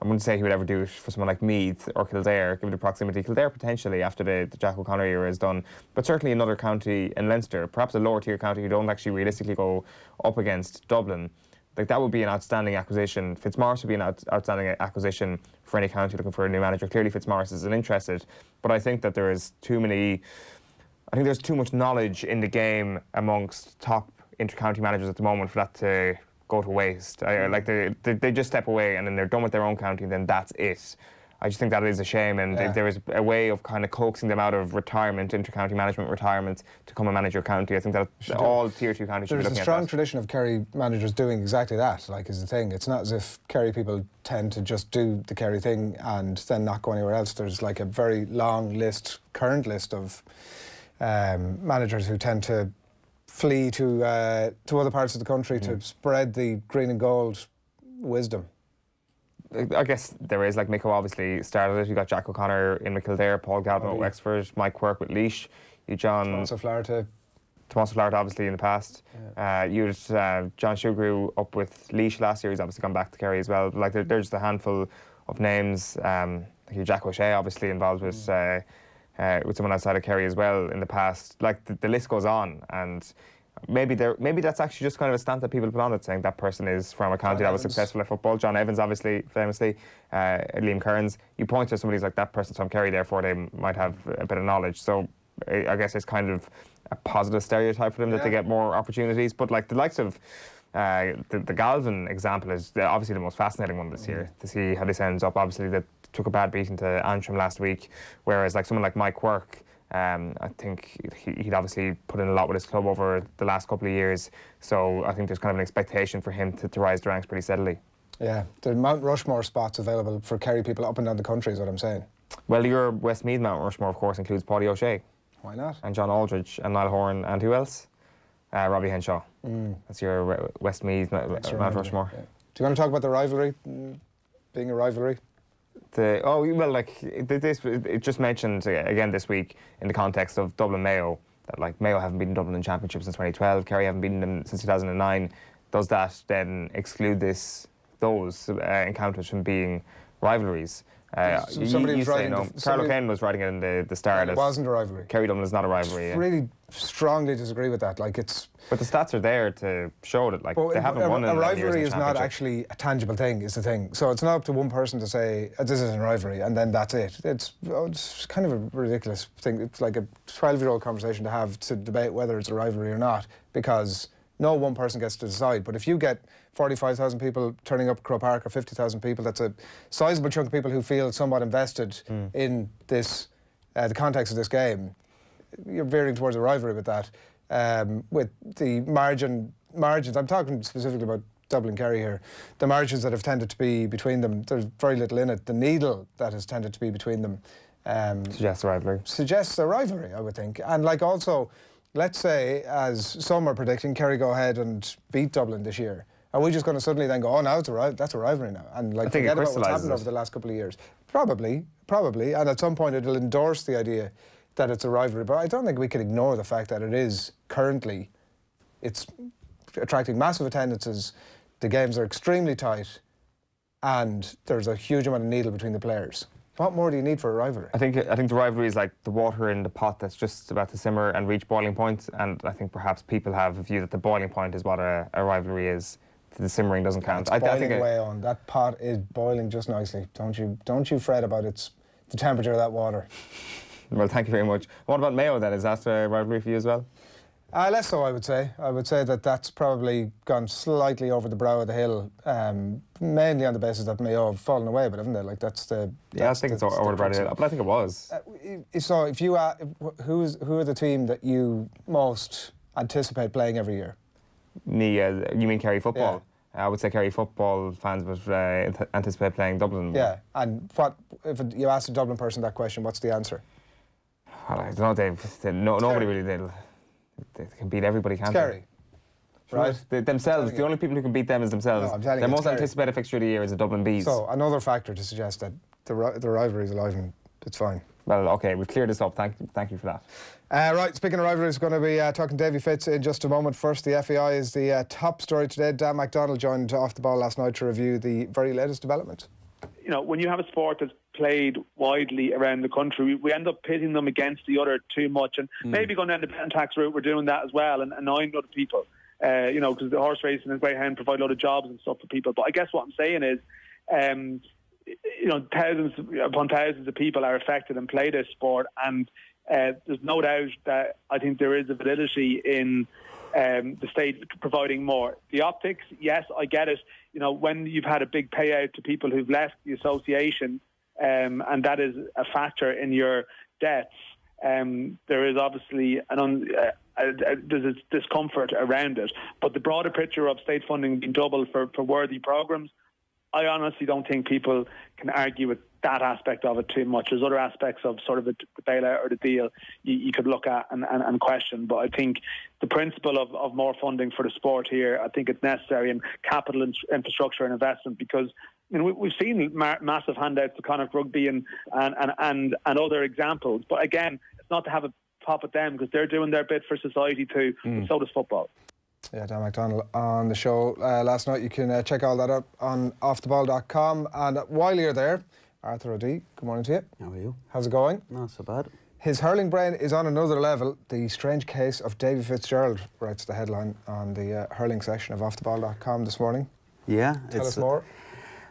I wouldn't say he would ever do it for someone like Meath or Kildare, given the proximity. Kildare potentially after the Jack O'Connor era is done, but certainly another county in Leinster, perhaps a lower tier county who don't actually realistically go up against Dublin. Like, that would be an outstanding acquisition. Fitzmaurice would be an outstanding acquisition for any county looking for a new manager. Clearly Fitzmaurice isn't interested, but I think that there's too much knowledge in the game amongst top inter-county managers at the moment for that to go to waste. Like, they just step away and then they're done with their own county and then that's it. I just think that is a shame, and if there is a way of kind of coaxing them out of retirement, inter-county management retirement, to come and manage your county, I think that all Tier 2 counties should be looking at that. There's a strong tradition of Kerry managers doing exactly that, like, is the thing. It's not as if Kerry people tend to just do the Kerry thing and then not go anywhere else. There's like a very long list, current list of managers who tend to flee to other parts of the country to spread the green and gold wisdom. I guess there is, like, Mico obviously started it. You got Jack O'Connor in Kildare, Paul Galvin at Wexford, Mike Quirk with Laois, you Tomás O'Flaherty obviously in the past. You had John Shugru up with Laois last year. He's obviously gone back to Kerry as well. Like, there's just a handful of names. Like Jack O'Shea obviously involved with someone outside of Kerry as well in the past. Like, the list goes on, and maybe that's actually just kind of a stamp that people put on it, saying that person is from a county that was successful at football. John Evans, obviously, famously, Liam Kearns. You point to somebody like that person's from Kerry, therefore they might have a bit of knowledge. So I guess it's kind of a positive stereotype for them that they get more opportunities. But like the likes of the Galvin example is obviously the most fascinating one this year, to see how this ends up. Obviously, they took a bad beating to Antrim last week, whereas like someone like Mike Quirk, I think he'd obviously put in a lot with his club over the last couple of years, so I think there's kind of an expectation for him to rise the ranks pretty steadily. Yeah, there are Mount Rushmore spots available for Kerry people up and down the country is what I'm saying. Well, your Westmeath Mount Rushmore, of course, includes Paddy O'Shea. Why not? And John Aldridge and Niall Horan, and who else? Robbie Henshaw. That's your Westmeath Mount Rushmore. Yeah. Do you want to talk about the rivalry, being a rivalry? It just mentioned again this week in the context of Dublin Mayo that, like, Mayo haven't beaten Dublin in Championship since 2012, Kerry haven't beaten them since 2009. does that then exclude those encounters from being rivalries? Somebody was writing. Carlo Kane was writing it in the Star. It wasn't a rivalry. Kerry Dublin is not a rivalry. Really strongly disagree with that. Like it's. But the stats are there to show that they haven't won. A rivalry is not actually a tangible thing. Is the thing. So it's not up to one person to say this isn't a rivalry and then that's it. It's kind of a ridiculous thing. It's like a 12-year-old conversation to have to debate whether it's a rivalry or not, because no one person gets to decide. But if you get 45,000 people turning up Croke Park or 50,000 people, that's a sizable chunk of people who feel somewhat invested in this, the context of this game. You're veering towards a rivalry with that. With the margins, I'm talking specifically about Dublin Kerry here, the margins that have tended to be between them, there's very little in it. The needle that has tended to be between them suggests a rivalry. Suggests a rivalry, I would think. And like also, let's say, as some are predicting, Kerry go ahead and beat Dublin this year. Are we just going to suddenly then go, oh, now that's a rivalry now? And like forget about what's happened over the last couple of years? Probably. And at some point it'll endorse the idea that it's a rivalry. But I don't think we can ignore the fact that it is currently, it's attracting massive attendances, the games are extremely tight, and there's a huge amount of needle between the players. What more do you need for a rivalry? I think the rivalry is like the water in the pot that's just about to simmer and reach boiling point, and I think perhaps people have a view that the boiling point is what a rivalry is. The simmering doesn't count. It's boiling away on. That pot is boiling just nicely. Don't you fret about the temperature of that water. Well, thank you very much. What about Mayo then? Is that a rivalry for you as well? Less so, I would say. I would say that's probably gone slightly over the brow of the hill, mainly on the basis that Mayo have fallen away, but haven't they? Like I think it's over the brow of the hill, but I think it was. So, if you who are the team that you most anticipate playing every year? You mean Kerry football? Yeah. I would say Kerry football fans would anticipate playing Dublin. Yeah, and what if you ask a Dublin person that question? What's the answer? Well, I don't know, Dave. Nobody really did. They can beat everybody, can't they? Kerry. Right? Themselves. The only people who can beat them is themselves. No, I'm telling Their you, most anticipated fixture of the year is the Dublin Bees. So, another factor to suggest that the rivalry is alive and it's fine. Well, OK, we've cleared this up. Thank you for that. Right, speaking of rivalries, we're going to be talking Davy Fitz in just a moment. First, the FAI is the top story today. Dan MacDonald joined Off the Ball last night to review the very latest development. You know, when you have a sport that's played widely around the country, we end up pitting them against the other too much, and maybe going down the betting tax route, we're doing that as well, and annoying other people. You know, because the horse racing and greyhound provide a lot of jobs and stuff for people. But I guess what I'm saying is, you know, thousands upon thousands of people are affected and play this sport, and there's no doubt that I think there is a validity in the state providing more. The optics, yes, I get it. You know, when you've had a big payout to people who've left the association, and that is a factor in your debts, there is obviously there's a discomfort around it. But the broader picture of state funding being doubled for worthy programmes, I honestly don't think people can argue with that aspect of it too much. There's other aspects of sort of the bailout or the deal you could look at and question. But I think the principle of more funding for the sport here, I think it's necessary, and capital infrastructure and investment, because I mean, we've seen massive handouts to Connacht Rugby and other examples. But again, it's not to have a pop at them, because they're doing their bit for society too, and so does football. Yeah, Dan MacDonald on the show last night. You can check all that up on offtheball.com. And while you're there, Arthur O'D, good morning to you. How are you? How's it going? Not so bad. His hurling brain is on another level. The strange case of Davy Fitzgerald, writes the headline on the hurling section of offtheball.com this morning. Yeah. Tell us more.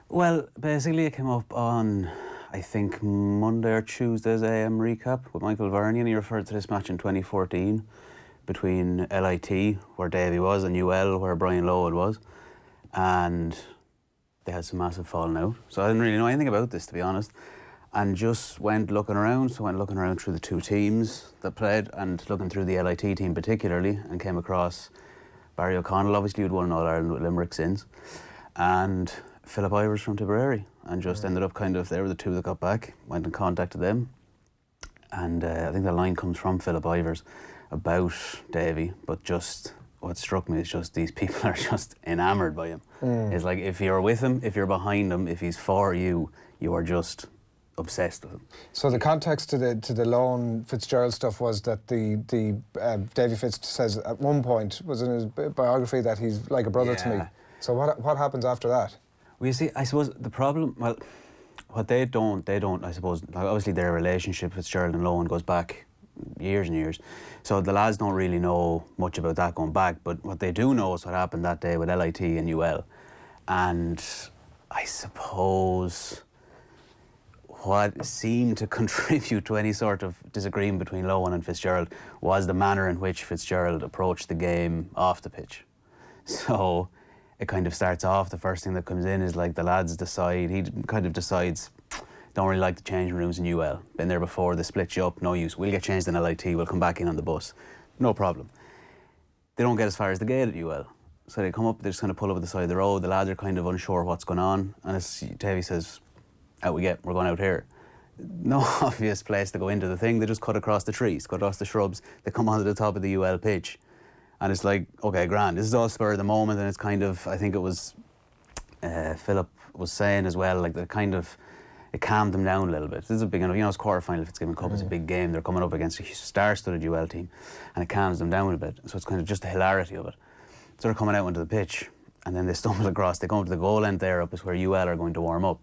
Well, basically it came up on, I think, Monday or Tuesday's AM recap with Michael Varney, and he referred to this match in 2014 between LIT, where Davy was, and UL, where Brian Lowell was, and they had some massive falling out. So I didn't really know anything about this, to be honest, and just went looking around. So I went looking around through the two teams that played, and looking through the LIT team particularly, and came across Barry O'Connell, obviously, who'd won All-Ireland with Limerick since, and Philip Ivers from Tipperary, and just ended up kind of, they were the two that got back, went and contacted them, and I think the line comes from Philip Ivers about Davy, but just what struck me is just these people are just enamoured by him. It's like, if you're with him, if you're behind him, if he's for you, you are just obsessed with him. So the context to the lone Fitzgerald stuff was that the Davy Fitz says at one point, was in his biography, that he's like a brother to me. So what happens after that? Well, you see, I suppose the problem, well, what they don't, I suppose, like obviously their relationship, Fitzgerald and Lohan, goes back years and years. So the lads don't really know much about that going back, but what they do know is what happened that day with LIT and UL. And I suppose what seemed to contribute to any sort of disagreement between Lohan and Fitzgerald was the manner in which Fitzgerald approached the game off the pitch. So it kind of starts off, the first thing that comes in is like the lads decide, he kind of decides, don't really like the changing rooms in UL. Been there before, they split you up, no use. We'll get changed in LIT, we'll come back in on the bus. No problem. They don't get as far as the gate at UL. So they come up, they just kind of pull up at the side of the road, the lads are kind of unsure what's going on, and as Davy says, out we get, we're going out here. No obvious place to go into the thing, they just cut across the trees, cut across the shrubs, they come onto the top of the UL pitch. And it's like, okay, grand, this is all spur of the moment, and it's kind of, I think it was, Philip was saying as well, like that kind of, it calmed them down a little bit. This is a big, it's quarter-final Fitzgibbon Cup, it's a big game, they're coming up against a star-studded UL team, and it calms them down a bit. So it's kind of just the hilarity of it. So they're coming out onto the pitch, and then they stumble across, they go to the goal end there up is where UL are going to warm up.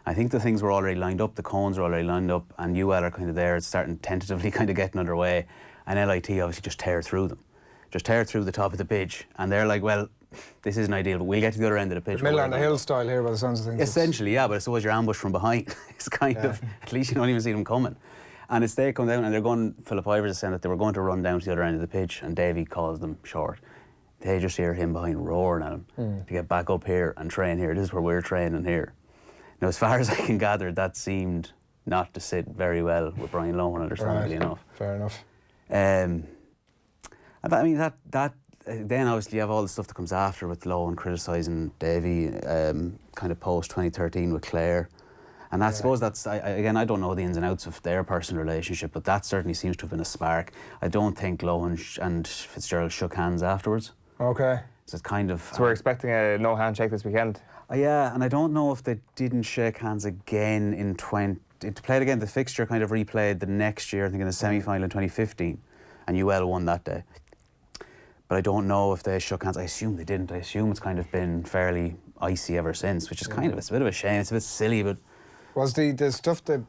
I think the things were already lined up, the cones are already lined up, and UL are kind of there, it's starting tentatively kind of getting underway, and LIT obviously just tear through them. Just tear through the top of the pitch, and they're like, well, this isn't ideal, but we'll get to the other end of the pitch. Miller on the Hill style here by the sounds of things. Essentially, yeah, but I suppose you're ambushed from behind. It's kind of, at least you don't even see them coming. And it's they come down, and they're going, Philip Ivers is saying that they were going to run down to the other end of the pitch, and Davy calls them short. They just hear him behind roaring at him to get back up here and train here. This is where we're training here. Now, as far as I can gather, that seemed not to sit very well with Brian Lohan, understandably enough. Fair enough. I mean, that then obviously you have all the stuff that comes after with Lohan criticising Davy, kind of post 2013 with Clare. And I suppose that's, again, I don't know the ins and outs of their personal relationship, but that certainly seems to have been a spark. I don't think Lohan and Fitzgerald shook hands afterwards. Okay. So it's kind of... So we're expecting a no handshake this weekend? Yeah, and I don't know if they didn't shake hands again in to play it again. The fixture kind of replayed the next year, I think in the semi-final in 2015, and UL won that day. But I don't know if they shook hands. I assume they didn't. I assume it's kind of been fairly icy ever since, which is kind of, it's a bit of a shame. It's a bit silly, but... Was the stuff, the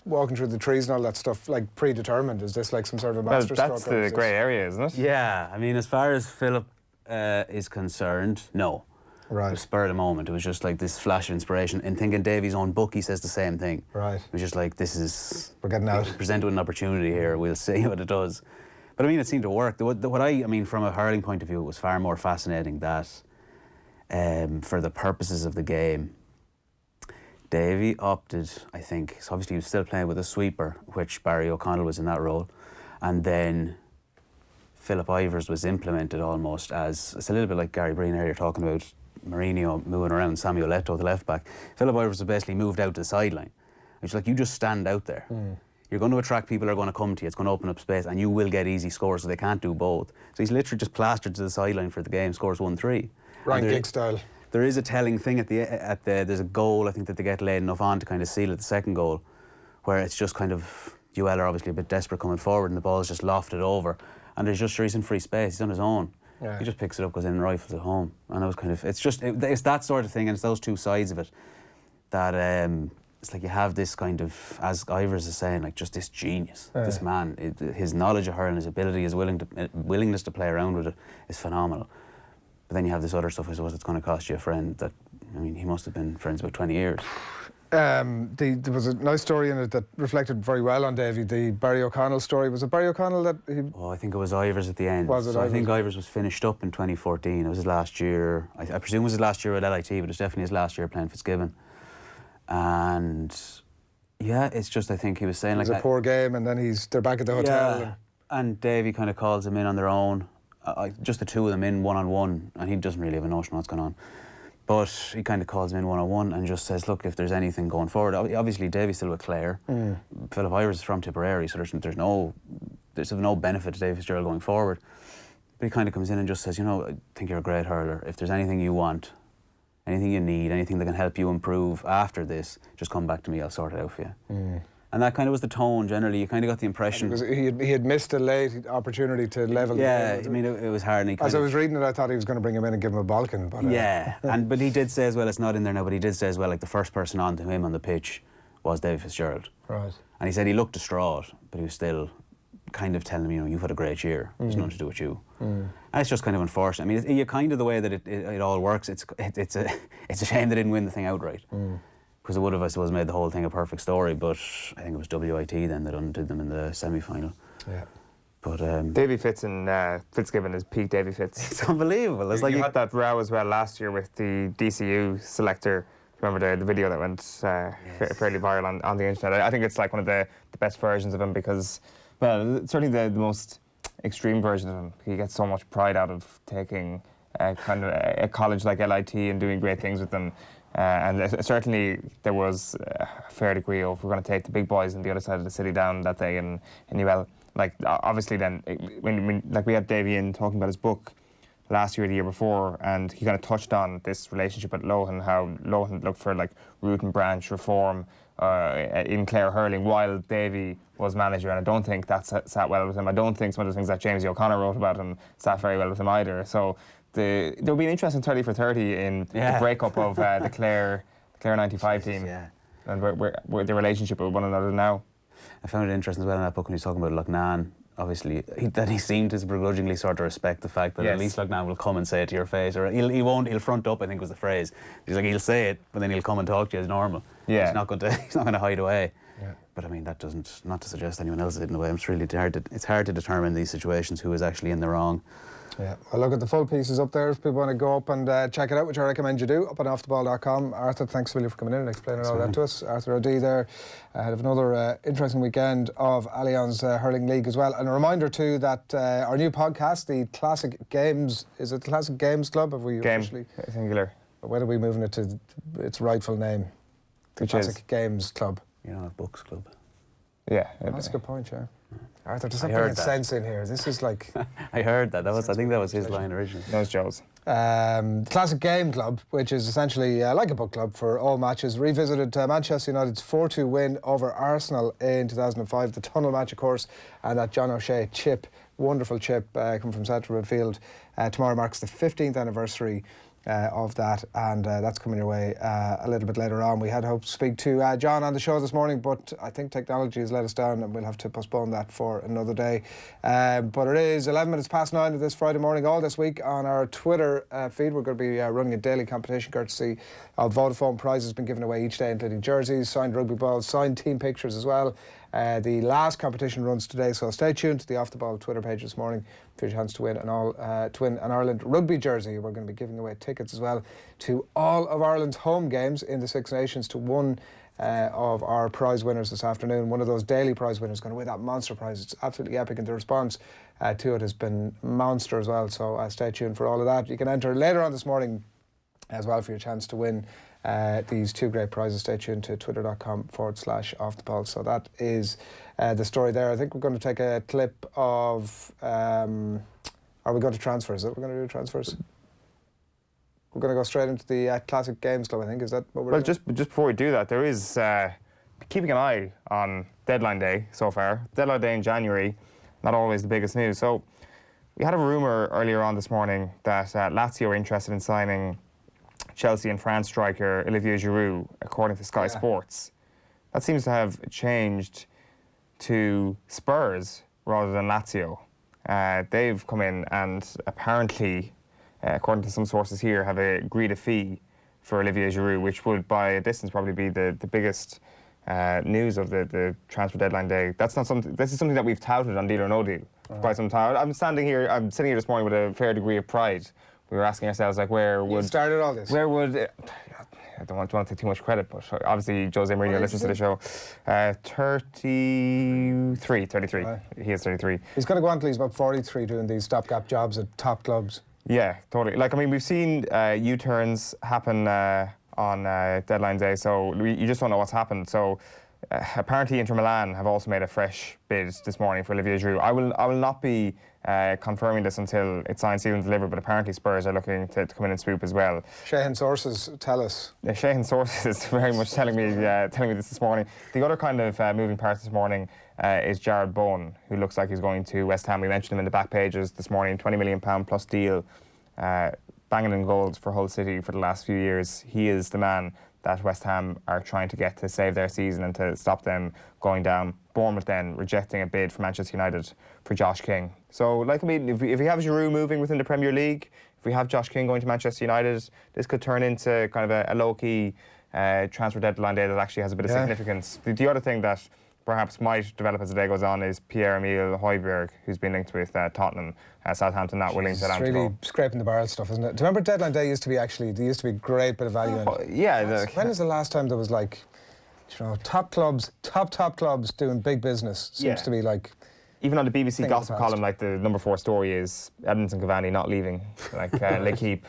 walking through the trees and all that stuff, like predetermined? Is this like some sort of a master stroke? That's the grey area, isn't it? Yeah, I mean, as far as Philip is concerned, no. Right. It was spur of the moment. It was just like this flash of inspiration. And thinking Davy's own book, he says the same thing. Right. It was just like, this is... We're getting out. Presented with an opportunity here. We'll see what it does. But I mean, it seemed to work. What I mean, from a hurling point of view, it was far more fascinating that for the purposes of the game, Davy opted, I think, so obviously he was still playing with a sweeper, which Barry O'Connell was in that role, and then Philip Ivers was implemented almost as, it's a little bit like Gary Breen earlier talking about Mourinho moving around Samuel Eto'o, the left back. Philip Ivers was basically moved out to the sideline. It's like, you just stand out there. You're going to attract people who are going to come to you, it's going to open up space, and you will get easy scores, so they can't do both. So he's literally just plastered to the sideline for the game, scores 1-3. Ryan Giggs style. There is a telling thing at the there's a goal, I think, that they get late enough on to kind of seal it, the second goal, where it's just kind of, UL are obviously a bit desperate coming forward and the ball's just lofted over, and there's just, he's in free space, he's on his own. Yeah. He just picks it up, goes in and rifles it home. And it was kind of, it's that sort of thing, and it's those two sides of it that it's like you have this kind of, as Ivers is saying, like just this genius, this man, his knowledge of hurling, his ability, his willingness to play around with it is phenomenal. But then you have this other stuff, I suppose, that's going to cost you a friend that, I mean, he must have been friends about 20 years. There was a nice story in it that reflected very well on Davy, the Barry O'Connell story. Was it Barry O'Connell that he... Oh, I think it was Ivers at the end. Was it so Ivers? I think Ivers was finished up in 2014. It was his last year. I presume it was his last year at LIT, but it's definitely his last year playing Fitzgibbon. And yeah, it's just, I think he was saying, like, it was a poor game, and then they're back at the hotel. Yeah, and Davy kind of calls him in on their own. Just the two of them in one-on-one, and he doesn't really have a notion what's going on. But he kind of calls him in one-on-one and just says, look, if there's anything going forward, obviously Davy's still with Clare. Philip Ivers is from Tipperary, so there's no benefit to Davy Fitzgerald going forward. But he kind of comes in and just says, you know, I think you're a great hurler. If there's anything you want, anything you need, anything that can help you improve after this, just come back to me, I'll sort it out for you. And that kind of was the tone generally. You kind of got the impression. Because he had missed a late opportunity to level the game. I mean, it was hard. And as I was reading it, I thought he was going to bring him in and give him a Balkan. But, yeah, but he did say as well, it's not in there now, but he did say as well, like the first person on to him on the pitch was Davy Fitzgerald. Right. And he said he looked distraught, but he was still kind of telling him, you know, you've had a great year. There's nothing to do with you. And it's just kind of unfortunate. I mean, you kind of the way that it all works. It's a shame they didn't win the thing outright. Because it would have, I suppose, made the whole thing a perfect story. But I think it was WIT then that undid them in the semi-final. Yeah. But Davy Fitz and Fitzgibbon is peak Davy Fitz. It's unbelievable. It's like you had that row as well last year with the DCU selector. Remember the video that went fairly viral on the internet? I think it's like one of the best versions of him because, well, certainly the most extreme version of him. He gets so much pride out of taking kind of a college like LIT and doing great things with them. And certainly there was a fair degree of we're going to take the big boys on the other side of the city down that day in UL. Like obviously then when like we had Davy in talking about his book last year or the year before, and he kind of touched on this relationship at Lohan, how Lohan looked for like root and branch reform in Clare hurling while Davy was manager, and I don't think that sat well with him. I don't think some of the things that James O'Connor wrote about him sat very well with him either. So there'll be an interesting 30 for 30 in the breakup of the Clare 95 team and where the relationship with one another now. I found it interesting as well in that book when he's talking about Loughnane. Obviously, that he seemed to begrudgingly sort of respect the fact that at least Loughnane will come and say it to your face, or he'll front up, I think was the phrase. He's like, he'll say it, but then he'll come and talk to you as normal. Yeah. He's not going to hide away. Yeah. But I mean, that doesn't, not to suggest anyone else is hidden away. It's really hard to determine in these situations who is actually in the wrong. Yeah, well, look at the full pieces up there if people want to go up and check it out, which I recommend you do, up on offtheball.com. Arthur, thanks a million for coming in and explaining all that to us. Arthur O'D there. Ahead of another interesting weekend of Allianz Hurling League as well. And a reminder too that our new podcast, the Classic Games, is it the Classic Games Club? Have we officially? Singular. When are we moving it to its rightful name? The Classic Games Club. You know, Books Club. Yeah. That's a good point, yeah. Arthur, there's something sense in here. This is like... I heard that. I think that was his line originally. That was Joe's. Classic Game Club, which is essentially like a book club for all matches, revisited Manchester United's 4-2 win over Arsenal in 2005, the tunnel match, of course, and that John O'Shea chip, wonderful chip, coming from central midfield. Tomorrow marks the 15th anniversary of that, and that's coming your way a little bit later on. We had hoped to speak to John on the show this morning, but I think technology has let us down and we'll have to postpone that for another day. But it is 11 minutes past 9 of this Friday morning. All this week on our Twitter feed, we're going to be running a daily competition courtesy of Vodafone. Prizes been given away each day, including jerseys, signed rugby balls, signed team pictures as well. The last competition runs today, so stay tuned to the Off the Ball Twitter page this morning for your chance to win an Ireland rugby jersey. We're going to be giving away tickets as well to all of Ireland's home games in the Six Nations, to one of our prize winners this afternoon. One of those daily prize winners going to win that monster prize. It's absolutely epic, and the response to it has been monster as well, so stay tuned for all of that. You can enter later on this morning as well for your chance to win these two great prizes. Stay tuned to twitter.com/offtheball. So that is the story there. I think we're going to take a clip of... are we going to transfers? We're going to do transfers? We're going to go straight into the Classic Games Club, I think. Is that what we're doing? Just before we do that, there is keeping an eye on deadline day so far. Deadline day in January, not always the biggest news. So we had a rumour earlier on this morning that Lazio are interested in signing Chelsea and France striker Olivier Giroud, according to Sky Sports. That seems to have changed to Spurs rather than Lazio. They've come in and apparently, according to some sources here, have agreed a fee for Olivier Giroud, which would by a distance probably be the biggest news of the transfer deadline day. That's not something. This is something that we've touted on Deal or No Deal for quite some time. I'm sitting here this morning with a fair degree of pride. We were asking ourselves, like, where would... You started all this? Where would... I don't want to take too much credit, but obviously Jose Mourinho listens to the show. 33. Right. He is 33. He's going to go on till he's about 43 doing these stopgap jobs at top clubs. Yeah, totally. Like, I mean, we've seen U-turns happen on deadline day, so you just don't know what's happened. So apparently Inter Milan have also made a fresh bid this morning for Olivier Giroud. I will not be confirming this until it's signed, sealed and delivered, but apparently Spurs are looking to come in and swoop as well. Sheahan sources tell us. Yeah, Sheahan sources very much telling me this morning. The other kind of moving part this morning is Jared Bowen, who looks like he's going to West Ham. We mentioned him in the back pages this morning, £20 million plus deal, banging in goals for Hull City for the last few years. He is the man that West Ham are trying to get to save their season and to stop them going down. Bournemouth then rejecting a bid from Manchester United for Josh King. So, if we have Giroud moving within the Premier League, if we have Josh King going to Manchester United, this could turn into kind of a low-key transfer deadline day that actually has a bit of significance. The other thing that perhaps might develop as the day goes on is Pierre-Emile Højbjerg, who's been linked with Tottenham. Southampton not willing to let him go. It's really scraping the barrel stuff, isn't it? Do you remember deadline day used to be a great bit of value in it? Yeah. When was the last time there was top clubs doing big business? Seems to be like... Even on the BBC gossip column, the number 4 story is Edmonton Cavani not leaving, L'Equipe.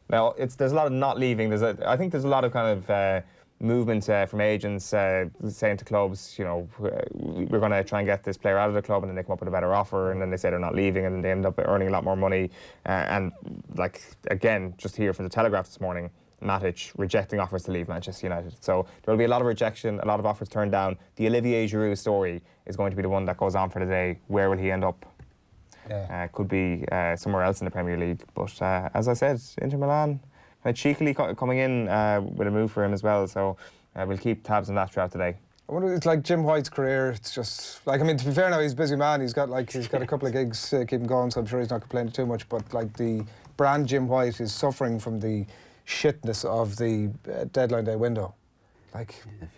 Now, there's a lot of not leaving. I think there's a lot of kind of movement from agents saying to clubs, we're going to try and get this player out of the club, and then they come up with a better offer, and then they say they're not leaving, and then they end up earning a lot more money. Again, just here from the Telegraph this morning, Matic rejecting offers to leave Manchester United. So there will be a lot of rejection, a lot of offers turned down. The Olivier Giroud story is going to be the one that goes on for the day. Where will he end up? Yeah. Could be somewhere else in the Premier League. But as I said, Inter Milan cheekily coming in with a move for him as well. So we'll keep tabs on that throughout the day. I wonder, it's like Jim White's career. It's just to be fair now, he's a busy man. He's got a couple of gigs keep him going, so I'm sure he's not complaining too much. But the brand Jim White is suffering from the shitness of the deadline day window. A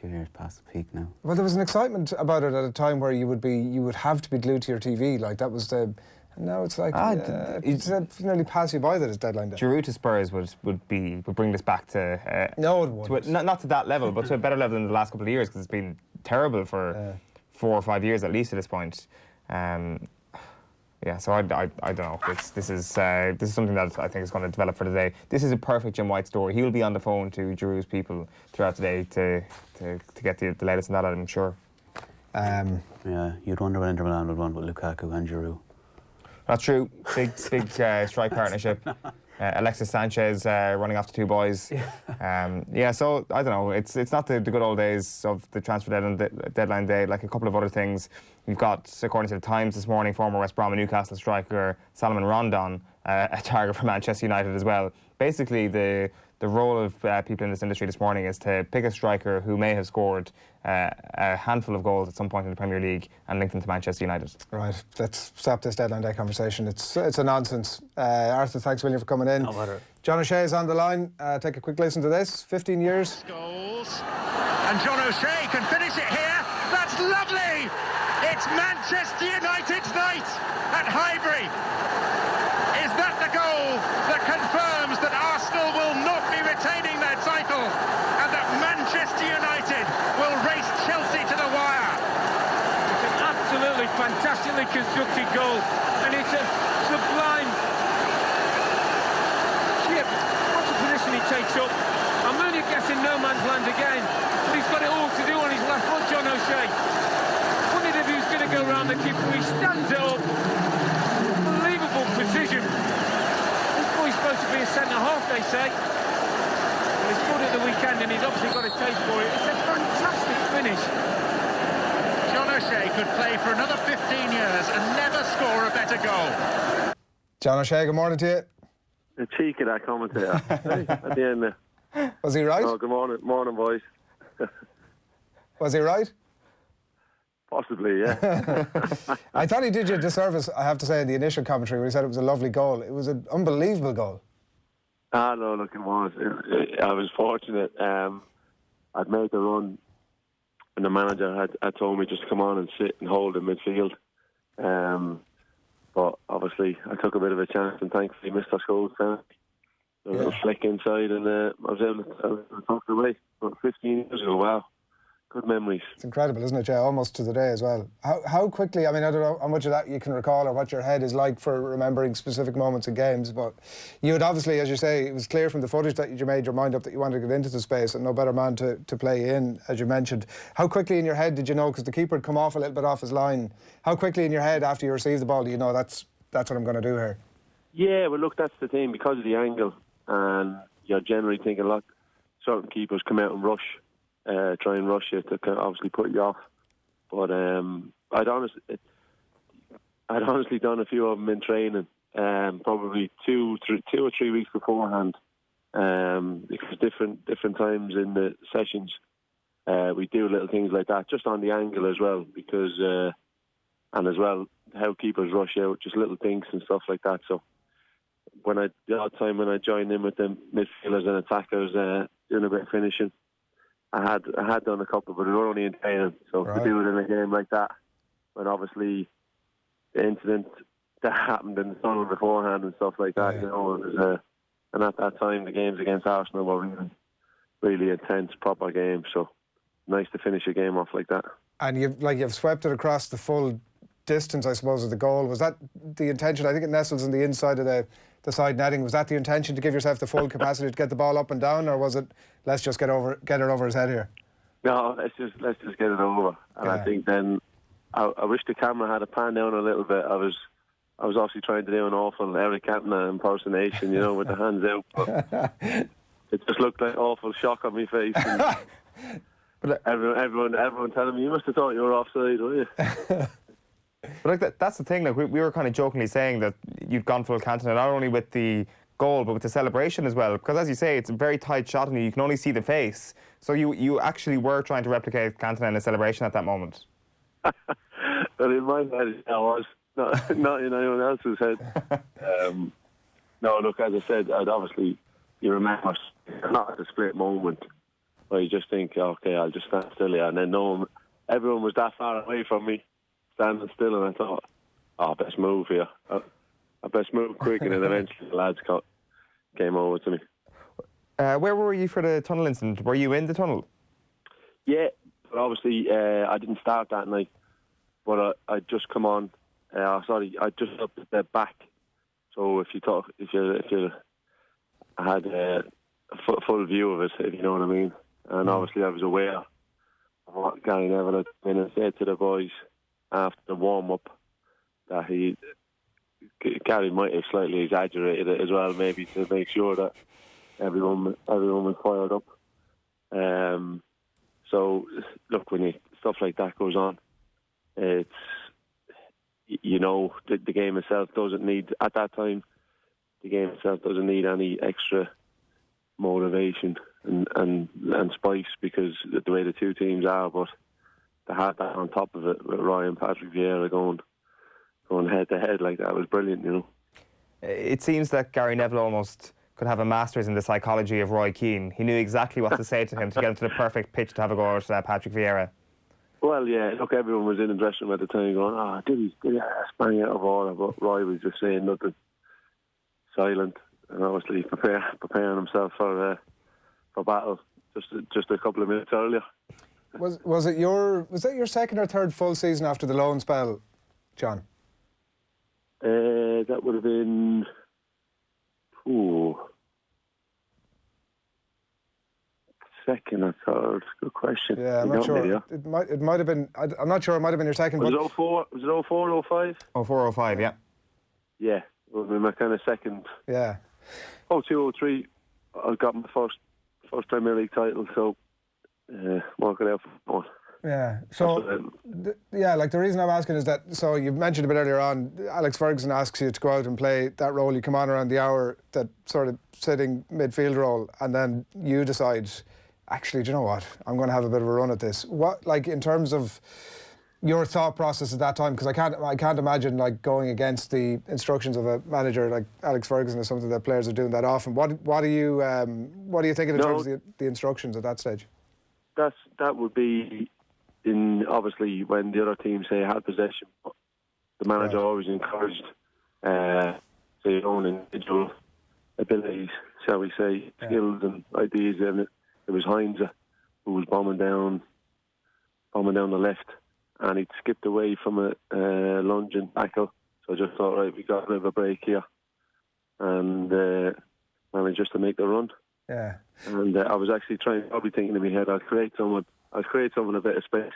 few years past the peak now. Well, there was an excitement about it at a time where you would have to be glued to your TV. That was the. And now it's it's nearly pass you by that it's deadline day. Giroud to Spurs would bring this back to no, it wouldn't. Not to that level, but to a better level than the last couple of years, because it's been terrible for 4 or 5 years at least at this point. So I don't know. This is something that I think is going to develop for the day. This is a perfect Jim White story. He'll be on the phone to Giroud's people throughout the day to get the latest on that, I'm sure. You'd wonder what Inter Milan would want with Lukaku and Giroud. That's true. Big strike partnership. Alexis Sanchez running off the 2 boys. So I don't know. It's not the good old days of the transfer deadline day. Like a couple of other things. We've got, according to the Times this morning, former West Brom and Newcastle striker Salomon Rondon, a target for Manchester United as well. Basically, the role of people in this industry this morning is to pick a striker who may have scored a handful of goals at some point in the Premier League and link them to Manchester United. Right, let's stop this deadline day conversation. It's a nonsense. Arthur, thanks a million for coming in. No matter. John O'Shea is on the line. Take a quick listen to this. 15 years. Goals. And John O'Shea can finish it here. That's lovely. It's Manchester United's night at Highbury. Is that the goal that confirms that Arsenal will not be retaining their title and that Manchester United will race Chelsea to the wire? It's an absolutely fantastically constructed goal, and it's a sublime chip. What's the position he takes up? I'm only guessing no man's land again, but he's got it all to do on his left foot, John O'Shea. Wondered if he was going to go round the keeper. He stands it up. Unbelievable precision. This boy's supposed to be a centre-half, they say. Well, he's good at the weekend, and he's obviously got a taste for it. It's a fantastic finish. John O'Shea could play for another 15 years and never score a better goal. John O'Shea, good morning to you. The cheek of that commentator. At the end there. Was he right? Oh, good morning, boys. Was he right? Possibly, yeah. I thought he did you a disservice, I have to say, in the initial commentary when he said it was a lovely goal. It was an unbelievable goal. No, look, it was. I was fortunate. I'd made the run, and the manager had told me just to come on and sit and hold in midfield. But obviously, I took a bit of a chance, and thankfully missed our goal. A little flick inside, and I was able to tuck it away. But 15 years ago, wow. good memories. It's incredible, isn't it? Yeah, almost to the day as well. How quickly, I mean, I don't know how much of that you can recall or what your head is like for remembering specific moments in games, but you had obviously, as you say, it was clear from the footage that you made your mind up that you wanted to get into the space and no better man to play in, as you mentioned. How quickly in your head did you know, because the keeper had come off a little bit off his line, how quickly in your head after you received the ball do you know that's what I'm going to do here? Yeah, well, look, that's the thing, because of the angle, and you're generally thinking a lot, certain keepers come out and rush. Try and rush you to obviously put you off. But I'd honestly done a few of them in training, probably two or 3 weeks beforehand. Because different times in the sessions, we do little things like that, just on the angle as well, because and as well how keepers rush out, just little things and stuff like that. So the odd time when I joined in with the midfielders and attackers, doing a bit of finishing. I had done a couple, but it was only in training. So to do it in a game like that, when obviously the incident that happened in the tunnel beforehand and stuff like that, you know, it was, and at that time the games against Arsenal were really, really intense, proper games. So nice to finish a game off like that. And you've swept it across the full distance, I suppose, of the goal. Was that the intention? I think it nestles in the inside of the side netting. Was that the intention, to give yourself the full capacity to get the ball up and down, or was it let's just get it over his head here? No, let's just get it over. And I think then I wish the camera had a pan down a little bit. I was obviously trying to do an awful Eric Cantona impersonation, you know, with the hands out, but it just looked like awful shock on my face. But everyone telling me, you must have thought you were offside, were you? But like that's the thing. Like we were kind of jokingly saying that you'd gone full Cantona, not only with the goal but with the celebration as well. Because as you say, it's a very tight shot, and you can only see the face. So you actually were trying to replicate Cantona in a celebration at that moment. But in my head, I was not in anyone else's head. No, look, as I said, obviously you remember not at a split moment where you just think, okay, I'll just stand still here, and then everyone was that far away from me, standing still, and I thought, best move here. I best move quick, and then eventually the lads came over to me. Where were you for the tunnel incident? Were you in the tunnel? Yeah, but obviously I didn't start that night, but I'd just come on. I just up the back. So if you had a full view of it, if you know what I mean. And obviously I was aware of what Gary Neville had been and said to the boys after the warm-up, that Gary might have slightly exaggerated it as well, maybe to make sure that everyone was fired up. So look, when stuff like that goes on, it's, you know, the game itself doesn't need, at that time, the game itself doesn't need any extra motivation and spice, because the way the two teams are, but to have that on top of it with Roy and Patrick Vieira going head to head like that was brilliant, you know. It seems that Gary Neville almost could have a master's in the psychology of Roy Keane. He knew exactly what to say to him to get him to the perfect pitch to have a go at Patrick Vieira. Well, yeah, look, everyone was in the dressing room at the time going, did he bang out of order, but Roy was just saying nothing, silent, and obviously preparing himself for battle just a couple of minutes earlier. Was that your second or third full season after the loan spell, John? That would have been second or third. Good question. Yeah, I'm not sure. It might have been. I'm not sure. It might have been your second. Was it 04? Was it 04, 05? 04, 05, yeah. Yeah, it would have been my kind of second. Yeah. 02, 03, I got my first Premier League title, so work it out for one. Yeah. So, like the reason I'm asking is that, so you mentioned a bit earlier on, Alex Ferguson asks you to go out and play that role. You come on around the hour, that sort of sitting midfield role, and then you decide, actually, do you know what? I'm going to have a bit of a run at this. What, like, in terms of your thought process at that time, because I can't imagine like going against the instructions of a manager like Alex Ferguson is something that players are doing that often. What are you thinking in terms of the instructions at that stage? That would be in, obviously, when the other team say had possession, the manager always encouraged their own individual abilities, shall we say, skills and ideas. And it was Heinze who was bombing down bombing down the left, and he'd skipped away from a lunging tackle. So I just thought, right, we got a bit of a break here, and managed just to make the run. Yeah. And I was actually probably thinking in my head, I'll create someone a bit of space.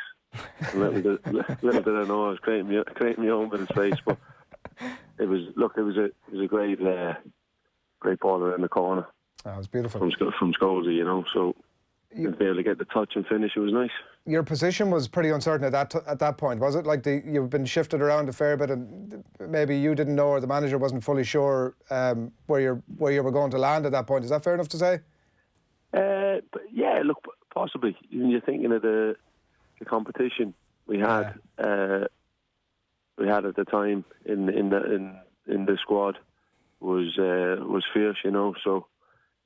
And little did I know I was creating my own bit of space. But it was a great baller in the corner. Oh, it was beautiful from Scholesy, you know. So to be able to get the touch and finish, it was nice. Your position was pretty uncertain at that point, was it? Like you've been shifted around a fair bit, and maybe you didn't know, or the manager wasn't fully sure where you were going to land at that point. Is that fair enough to say? But yeah, look, possibly. You're thinking of the competition we had. We had at the time in the squad was fierce, you know. So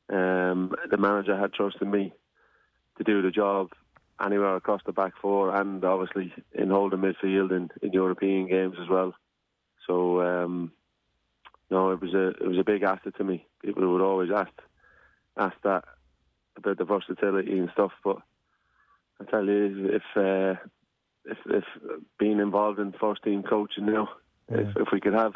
the manager had trusted me to do the job anywhere across the back four, and obviously in holding midfield in European games as well. So no, it was a big asset to me. People would always ask that about the versatility and stuff, but I tell you, if being involved in first team coaching now, if we could have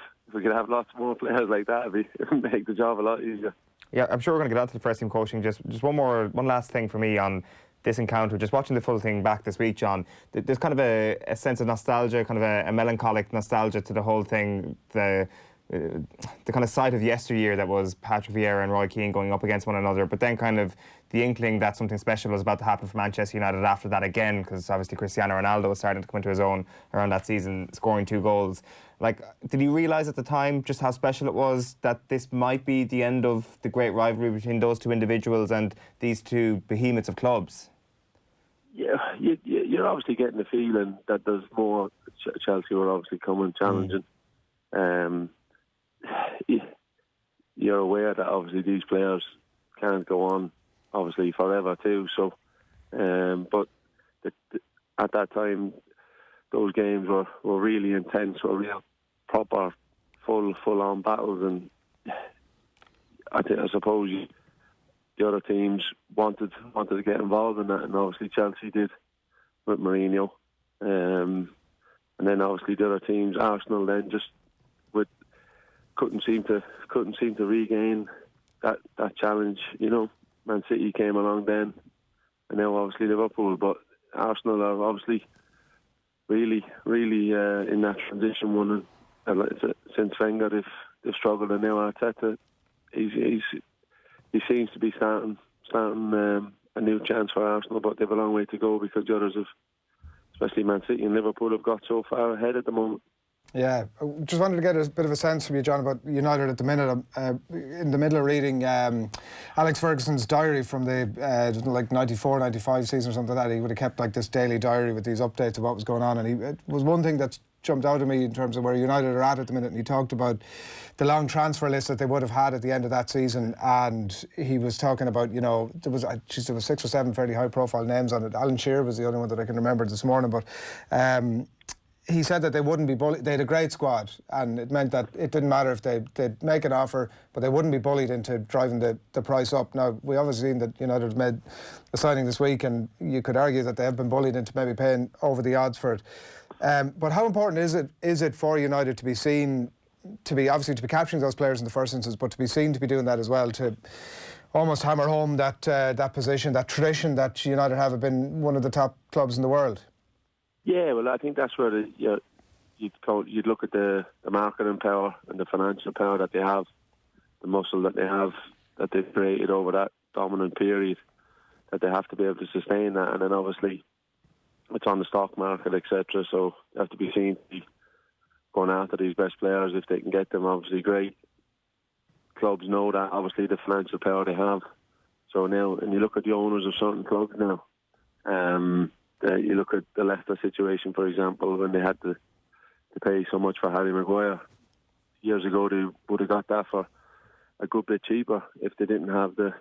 lots more players like that, it'd make the job a lot easier. Yeah, I'm sure we're going to get on to the first team coaching. Just one last thing for me on this encounter. Just watching the full thing back this week, John, there's kind of a sense of nostalgia, kind of a melancholic nostalgia to the whole thing. The kind of sight of yesteryear that was Patrick Vieira and Roy Keane going up against one another, but then kind of the inkling that something special was about to happen for Manchester United after that again, because obviously Cristiano Ronaldo was starting to come into his own around that season, scoring 2 goals. Like, did you realise at the time just how special it was that this might be the end of the great rivalry between those two individuals and these two behemoths of clubs? Yeah, you're obviously getting the feeling that there's more. Chelsea were obviously coming challenging. You're aware that obviously these players can't go on obviously forever too. So, but at that time, those games were really intense, were real proper, full-on battles, and I suppose the other teams wanted to get involved in that, and obviously Chelsea did with Mourinho, and then obviously the other teams, Arsenal, then just couldn't seem to regain that challenge. You know, Man City came along then, and now obviously Liverpool, but Arsenal are obviously really in that transition one, and since Wenger they've struggled, and now Arteta he seems to be starting a new chance for Arsenal, but they've a long way to go because the others have, especially Man City and Liverpool, have got so far ahead at the moment. Yeah, just wanted to get a bit of a sense from you, John, about United at the minute. In the middle of reading Alex Ferguson's diary from the like 94, 95 season or something like that. He would have kept like this daily diary with these updates of what was going on, and it was one thing that jumped out at me in terms of where United are at the minute, and he talked about the long transfer list that they would have had at the end of that season, and he was talking about, you know, there was 6 or 7 fairly high profile names on it. Alan Shearer was the only one that I can remember this morning, but he said that they wouldn't be bullied. They had a great squad, and it meant that it didn't matter if they'd make an offer, but they wouldn't be bullied into driving the price up. Now, we obviously seen that United made a signing this week, and you could argue that they have been bullied into maybe paying over the odds for it. But how important is it for United to be seen, to be capturing those players in the first instance, but to be seen to be doing that as well, to almost hammer home that position, that tradition that United have been one of the top clubs in the world? Yeah, well, I think that's where you'd look at the marketing power and the financial power that they have, the muscle that they have, that they've created over that dominant period, that they have to be able to sustain that. And then obviously it's on the stock market, etc. So they have to be seen to be going after these best players if they can get them. Obviously, great clubs know that, obviously, the financial power they have. So now, and you look at the owners of certain clubs now, you look at the Leicester situation, for example, when they had to pay so much for Harry Maguire. Years ago, they would have got that for a good bit cheaper if they didn't have the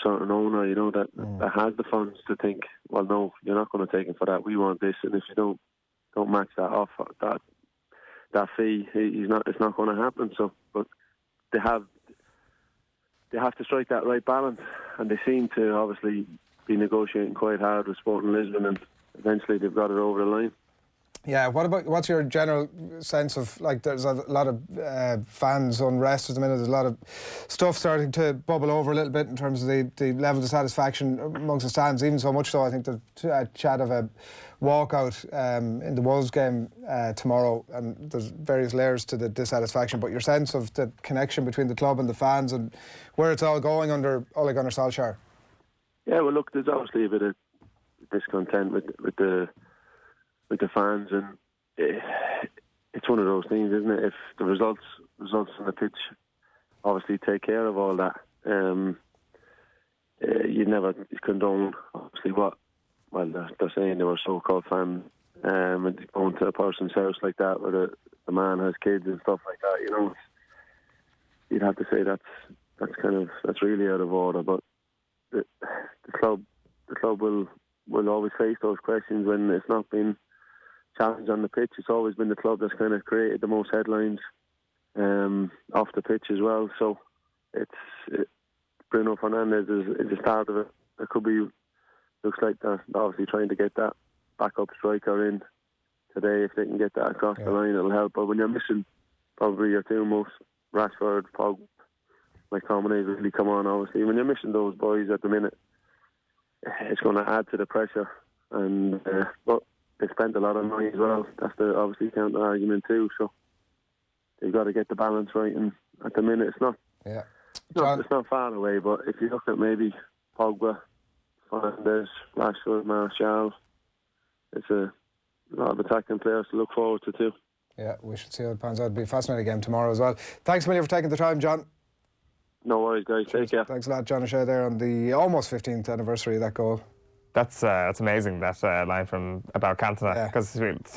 certain owner, you know, that has the funds to think, well, no, you're not going to take him for that. We want this, and if you don't match that off, that fee, it's not going to happen. So, but they have to strike that right balance, and they seem to obviously be negotiating quite hard with Sporting Lisbon eventually they've got it over the line. Yeah, what's your general sense of, like, there's a lot of fans unrest at the minute, there's a lot of stuff starting to bubble over a little bit in terms of the level of satisfaction amongst the stands, even so much so I think there's chat of a walkout in the Wolves game tomorrow, and there's various layers to the dissatisfaction, but your sense of the connection between the club and the fans and where it's all going under Ole Gunnar Solskjaer? Yeah, well, look, there's obviously a bit of discontent with the fans, and it's one of those things, isn't it? If the results on the pitch obviously take care of all that, you never condone obviously they're saying they were so-called fans, and going to a person's house like that where the man has kids and stuff like that. You know, you'd have to say that's really out of order. But the club will always face those questions when it's not been challenge on the pitch. It's always been the club that's kind of created the most headlines off the pitch as well. So Bruno Fernandes is the start of it. It could be, looks like they're obviously trying to get that backup striker in today. If they can get that across the line, it'll help. But when you're missing probably your two most, Rashford, Pogba, McTominay really come on, obviously. When you're missing those boys at the minute, it's going to add to the pressure. And but they spent a lot of money as well. That's the obviously counter argument too. So they've got to get the balance right. And at the minute, it's not far away. But if you look at maybe Pogba, Fernandes, Rashford, Martial, it's a lot of attacking players to look forward to too. Yeah, we should see how it pans out. It'll be a fascinating game tomorrow as well. Thanks a million for taking the time, John. No worries, guys. Take care. Thanks a lot, John O'Shea, there on the almost 15th anniversary of that goal. That's amazing, that line from about Cantona, because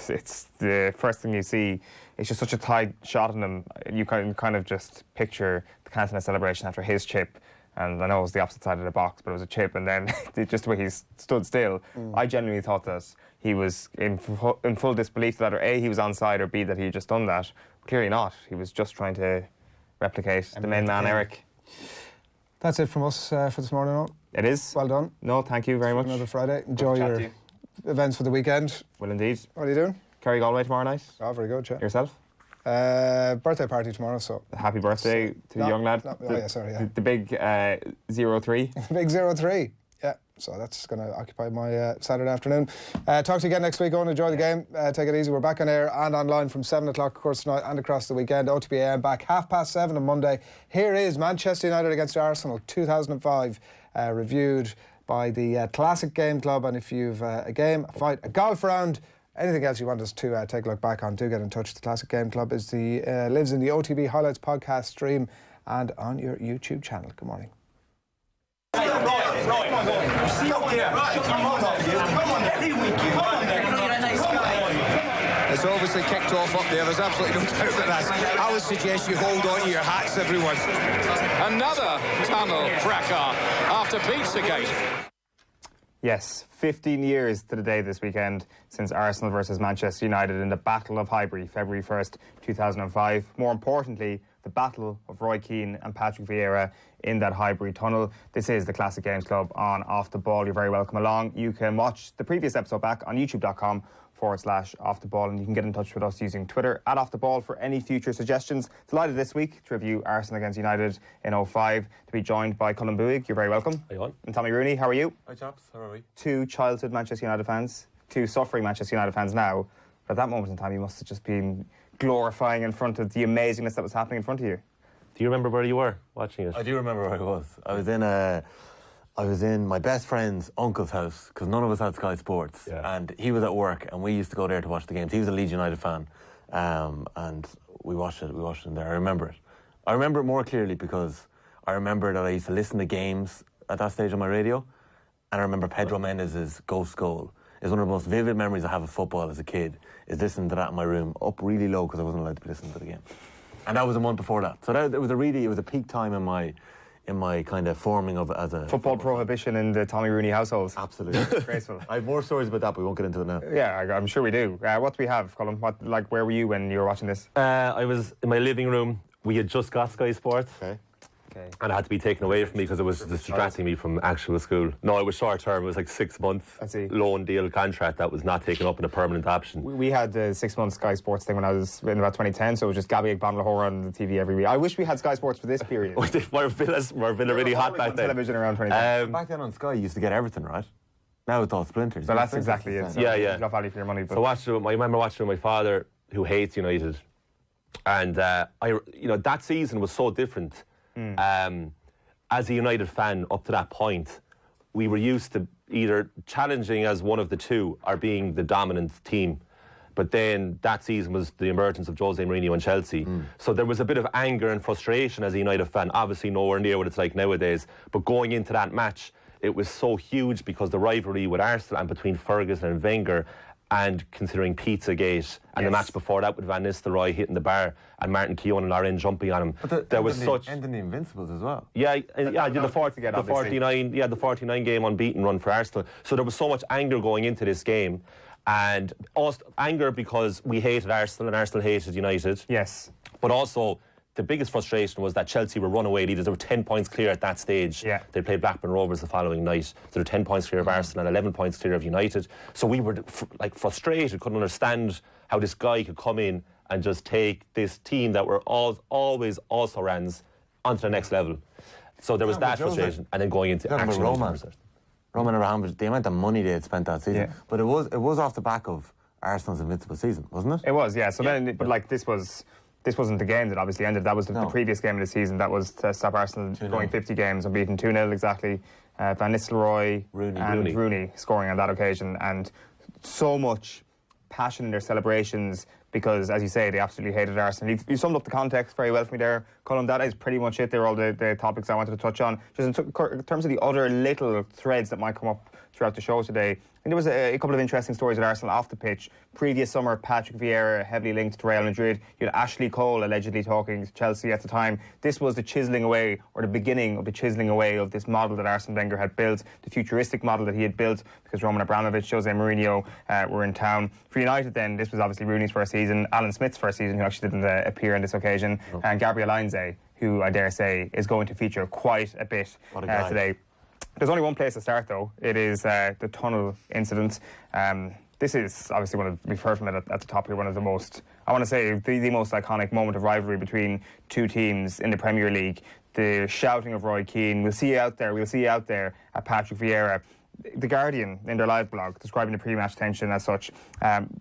it's the first thing you see. It's just such a tight shot on him. You can kind of just picture the Cantona celebration after his chip, and I know it was the opposite side of the box, but it was a chip, and then just the way he stood still. I genuinely thought that he was in full disbelief that either A, he was onside, or B, that he had just done that. Clearly not. He was just trying to replicate the main man, Eric. That's it from us for this morning, Eoin. It is. Well done. No, thank you very much. Another Friday. Enjoy your events for the weekend. Will indeed. What are you doing? Kerry Galway tomorrow night. Oh, very good, yeah. Yourself? Birthday party tomorrow, so... Happy birthday to the young lad. The big 03. Big 03. Yeah, so that's going to occupy my Saturday afternoon. Talk to you again next week. Go and enjoy the game. Take it easy. We're back on air and online from 7 o'clock, of course, tonight and across the weekend. OTBAM back 7:30 on Monday. Here is Manchester United against Arsenal 2005, reviewed by the Classic Game Club. And if you've a game, a fight, a golf round, anything else you want us to take a look back on, do get in touch. The Classic Game Club lives in the OTB Highlights podcast stream and on your YouTube channel. Good morning. It's obviously kicked off up there, there's absolutely no doubt about that. I would suggest you hold on to your hats, everyone. Another tunnel fracas after Pizzagate. Yes, 15 years to the day this weekend since Arsenal versus Manchester United in the Battle of Highbury, February 1st, 2005. More importantly, the battle of Roy Keane and Patrick Vieira in that Highbury tunnel. This is the Classic Games Club on Off the Ball. You're very welcome along. You can watch the previous episode back on youtube.com/Off the Ball, and you can get in touch with us using Twitter @Off the Ball for any future suggestions. Delighted this week to review Arsenal against United in 05, to be joined by Colin Buig. You're very welcome. Hi, Eoin. And Tommy Rooney, how are you? Hi, chaps. How are we? Two childhood Manchester United fans, two suffering Manchester United fans now. But at that moment in time, you must have just been glorifying in front of the amazingness that was happening in front of you. Do you remember where you were watching it? I do remember where I was. I was in my best friend's uncle's house, because none of us had Sky Sports, and he was at work, and we used to go there to watch the games. He was a Leeds United fan, and we watched it in there. I remember it. I remember it more clearly because I remember that I used to listen to games at that stage on my radio, and I remember Pedro Menez's ghost goal. It's one of the most vivid memories I have of football as a kid, is listening to that in my room, up really low because I wasn't allowed to be listening to the game. And that was a month before that. So it was a peak time in my kind of forming of as a... Football prohibition in the Tommy Rooney household. Absolutely. Disgraceful. I have more stories about that, but we won't get into it now. Yeah, I'm sure we do. What do we have, Colin? Where were you when you were watching this? I was in my living room. We had just got Sky Sports. Okay. And it had to be taken away from me because it was distracting me from actual school. No, it was short term. It was like 6 months loan deal contract that was not taken up in a permanent option. We had the 6 month Sky Sports thing when I was in about 2010, so it was just Gabby Bonlahora on the TV every week. I wish we had Sky Sports for this period. We're really hot back then. Television around 2010. Back then on Sky, you used to get everything, right? Now it's all splinters. So that's exactly it. So Yeah. you got value for your money. But So I remember watching with my father, who hates United, and that season was so different. As a United fan up to that point, we were used to either challenging as one of the two or being the dominant team. But then that season was the emergence of Jose Mourinho and Chelsea. So there was a bit of anger and frustration as a United fan, obviously nowhere near what it's like nowadays. But going into that match, it was so huge because the rivalry with Arsenal and between Ferguson and Wenger, and considering Pizzagate and the match before that with Van Nistelrooy hitting the bar and Martin Keown and Lauren jumping on him, there was such ending the Invincibles as well. The 49 game unbeaten run for Arsenal. So there was so much anger going into this game, and also anger because we hated Arsenal and Arsenal hated United. Yes, but also the biggest frustration was that Chelsea were runaway leaders. They were 10 points clear at that stage. Yeah. They played Blackburn Rovers the following night. So they were 10 points clear of Arsenal and 11 points clear of United. So we were frustrated, couldn't understand how this guy could come in and just take this team that were always also rans onto the next level. So there was that frustration, and then going into action. Roman Abramovich, the amount of money they had spent that season. Yeah. But it was off the back of Arsenal's invincible season, wasn't it? It was, yeah. So then, but like this wasn't the game that obviously ended. That was the previous game of the season. That was to stop Arsenal going 50 games unbeaten, 2-0 exactly. Van Nistelrooy and Rooney scoring on that occasion, and so much passion in their celebrations because, as you say, they absolutely hated Arsenal. You summed up the context very well for me there, Colin. That is pretty much it. They're all the topics I wanted to touch on. Just in terms of the other little threads that might come up throughout the show today, I think there was a couple of interesting stories at Arsenal off the pitch. Previous summer, Patrick Vieira heavily linked to Real Madrid. You had Ashley Cole allegedly talking to Chelsea at the time. This was the chiselling away, or the beginning of the chiselling away of this model that Arsene Wenger had built, the futuristic model that he had built because Roman Abramovich, Jose Mourinho were in town. For United then, this was obviously Rooney's first season, Alan Smith's first season, who actually didn't appear on this occasion, and Gabriel Heinze, who I dare say is going to feature quite a bit today. There's only one place to start, though. It is the tunnel incident. This is obviously we've heard from it at the top here, one of the most, I want to say, the most iconic moment of rivalry between two teams in the Premier League. The shouting of Roy Keane, we'll see you out there at Patrick Vieira. The Guardian, in their live blog, describing the pre-match tension as such.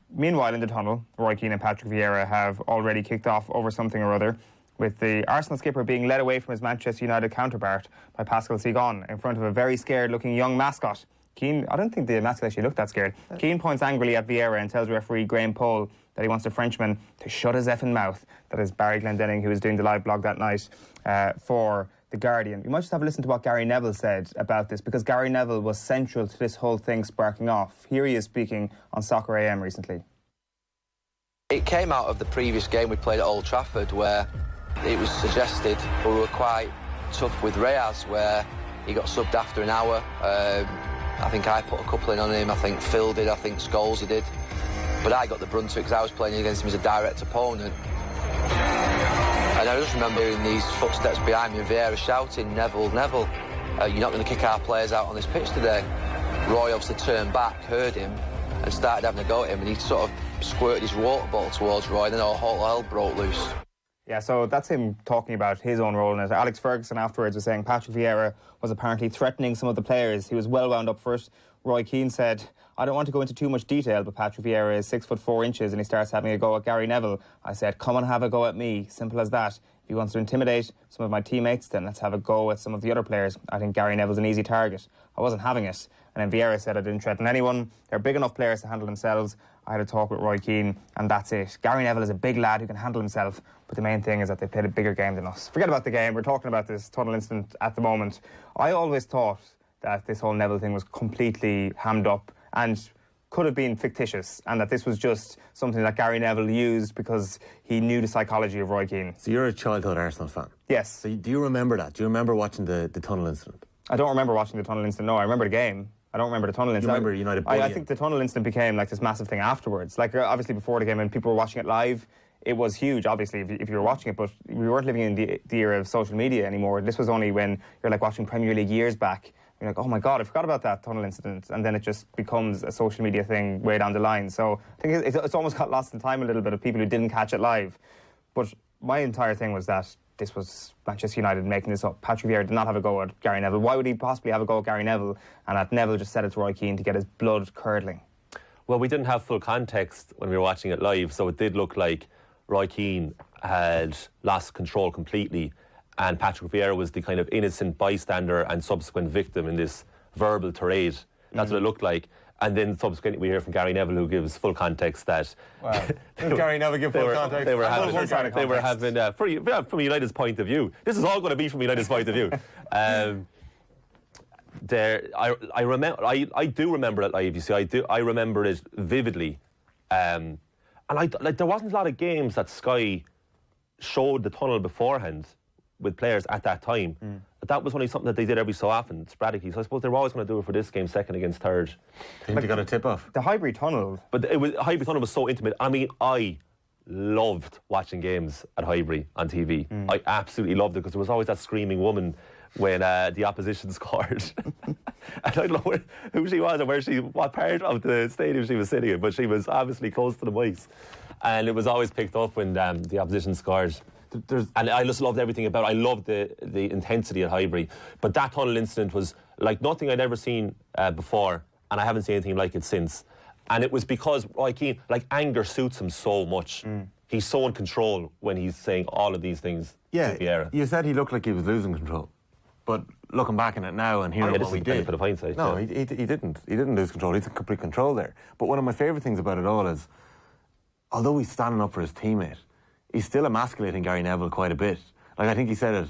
Meanwhile, in the tunnel, Roy Keane and Patrick Vieira have already kicked off over something or other, with the Arsenal skipper being led away from his Manchester United counterpart by Pascal Sigon in front of a very scared-looking young mascot. Keane, I don't think the mascot actually looked that scared. Keane points angrily at Vieira and tells referee Graham Poll that he wants the Frenchman to shut his effing mouth. That is Barry Glendenning, who was doing the live blog that night for The Guardian. You might just have a listen to what Gary Neville said about this, because Gary Neville was central to this whole thing sparking off. Here he is speaking on Soccer AM recently. It came out of the previous game we played at Old Trafford, where it was suggested, but we were quite tough with Reyes, where he got subbed after an hour. I think I put a couple in on him, I think Phil did, I think Scholes did. But I got the brunt of it because I was playing against him as a direct opponent. And I just remember hearing these footsteps behind me and Vieira shouting, Neville, Neville, you're not going to kick our players out on this pitch today. Roy obviously turned back, heard him, and started having a go at him, and he sort of squirted his water bottle towards Roy, and then all hell broke loose. Yeah, so that's him talking about his own role in it. Alex Ferguson afterwards was saying Patrick Vieira was apparently threatening some of the players. He was well wound up first. Roy Keane said, I don't want to go into too much detail, but Patrick Vieira is 6'4" and he starts having a go at Gary Neville. I said, come and have a go at me. Simple as that. If he wants to intimidate some of my teammates, then let's have a go at some of the other players. I think Gary Neville's an easy target. I wasn't having it. And then Vieira said I didn't threaten anyone. They're big enough players to handle themselves. I had a talk with Roy Keane, and that's it. Gary Neville is a big lad who can handle himself, but the main thing is that they played a bigger game than us. Forget about the game. We're talking about this tunnel incident at the moment. I always thought that this whole Neville thing was completely hammed up and could have been fictitious, and that this was just something that Gary Neville used because he knew the psychology of Roy Keane. So you're a childhood Arsenal fan? Yes. So do you remember that? Do you remember watching the tunnel incident? I don't remember watching the tunnel incident, no. I remember the game. I don't remember the tunnel incident. You remember United I think the tunnel incident became like this massive thing afterwards. Like obviously before the game, when people were watching it live, it was huge, obviously, if you were watching it, but we weren't living in the era of social media anymore. This was only when you're like watching Premier League years back. You're like, oh my God, I forgot about that tunnel incident. And then it just becomes a social media thing way down the line. So I think it's almost got lost in time a little bit of people who didn't catch it live. But my entire thing was that this was Manchester United making this up. Patrick Vieira did not have a go at Gary Neville. Why would he possibly have a go at Gary Neville? And that Neville just said it to Roy Keane to get his blood curdling. Well, we didn't have full context when we were watching it live, so it did look like Roy Keane had lost control completely, and Patrick Vieira was the kind of innocent bystander and subsequent victim in this verbal tirade. That's what it looked like. And then subsequently we hear from Gary Neville, who gives full context that... Wow. Did Gary Neville give full context? They were having from United's point of view. This is all going to be from United's point of view. I do remember it live, you see. I remember it vividly. And there wasn't a lot of games that Sky showed the tunnel beforehand with players at that time. That was only something that they did every so often, sporadically. So I suppose they were always going to do it for this game, second against third. I think they got a tip-off. The Highbury Tunnel. But Highbury Tunnel was so intimate. I mean, I loved watching games at Highbury on TV. I absolutely loved it because there was always that screaming woman when the opposition scored. And I don't know who she was and what part of the stadium she was sitting in, but she was obviously close to the mics. And it was always picked up when the opposition scored. And I just loved everything about it. I loved the intensity at Highbury. But that tunnel incident was like nothing I'd ever seen before, and I haven't seen anything like it since. And it was because Roy Keane, like, anger suits him so much. He's so in control when he's saying all of these things to Vieira. You said he looked like he was losing control. But looking back in it now and hearing what we did... Of hindsight, no, he didn't. He didn't lose control. He's in complete control there. But one of my favourite things about it all is, although he's standing up for his teammate, he's still emasculating Gary Neville quite a bit. Like, I think he said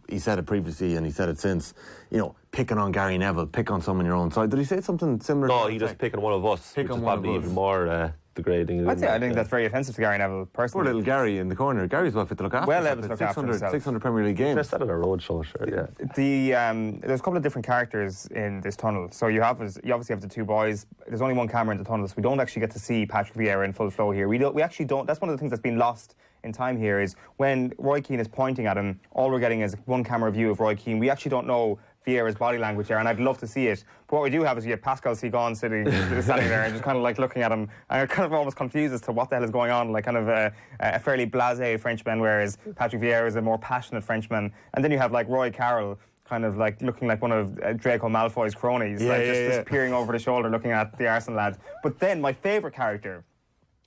it previously and he said it since, you know, picking on Gary Neville, pick on someone on your own side. Did he say something similar? No, he just picking one of us, which is probably even more degrading. I think that's very offensive to Gary Neville, personally. Poor little Gary in the corner. Gary's well fit to look after. Well able to look after himself. 600 Premier League games. Just that at a road show, sure, yeah. There's a couple of different characters in this tunnel. So you obviously have the two boys. There's only one camera in the tunnel, so we don't actually get to see Patrick Vieira in full flow here. We actually don't. That's one of the things that's been lost in time here, is when Roy Keane is pointing at him, all we're getting is one camera view of Roy Keane. We actually don't know Vieira's body language there, and I'd love to see it. But what we do have is you have Pascal Sigon standing there and just kind of like looking at him, and you're kind of almost confused as to what the hell is going on, like kind of a fairly blasé Frenchman, whereas Patrick Vieira is a more passionate Frenchman. And then you have like Roy Carroll, kind of like looking like one of Draco Malfoy's cronies, just peering over the shoulder looking at the Arsenal lads. But then my favourite character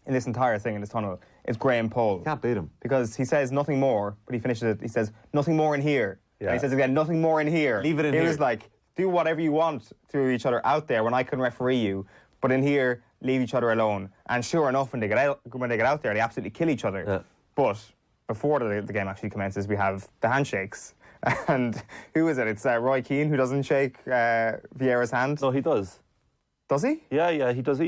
in this entire thing, in this tunnel, is Graham Poll. Can't beat him. Because he says nothing more, but he finishes it, he says, nothing more in here. Yeah. And he says again, nothing more in here. Leave it in here. He was like, do whatever you want to each other out there when I can referee you, but in here, leave each other alone. And sure enough, when they get out there, they absolutely kill each other. Yeah. But before the game actually commences, we have the handshakes. And who is it? It's Roy Keane, who doesn't shake Vieira's hand. No, he does. Does he? Yeah, he does.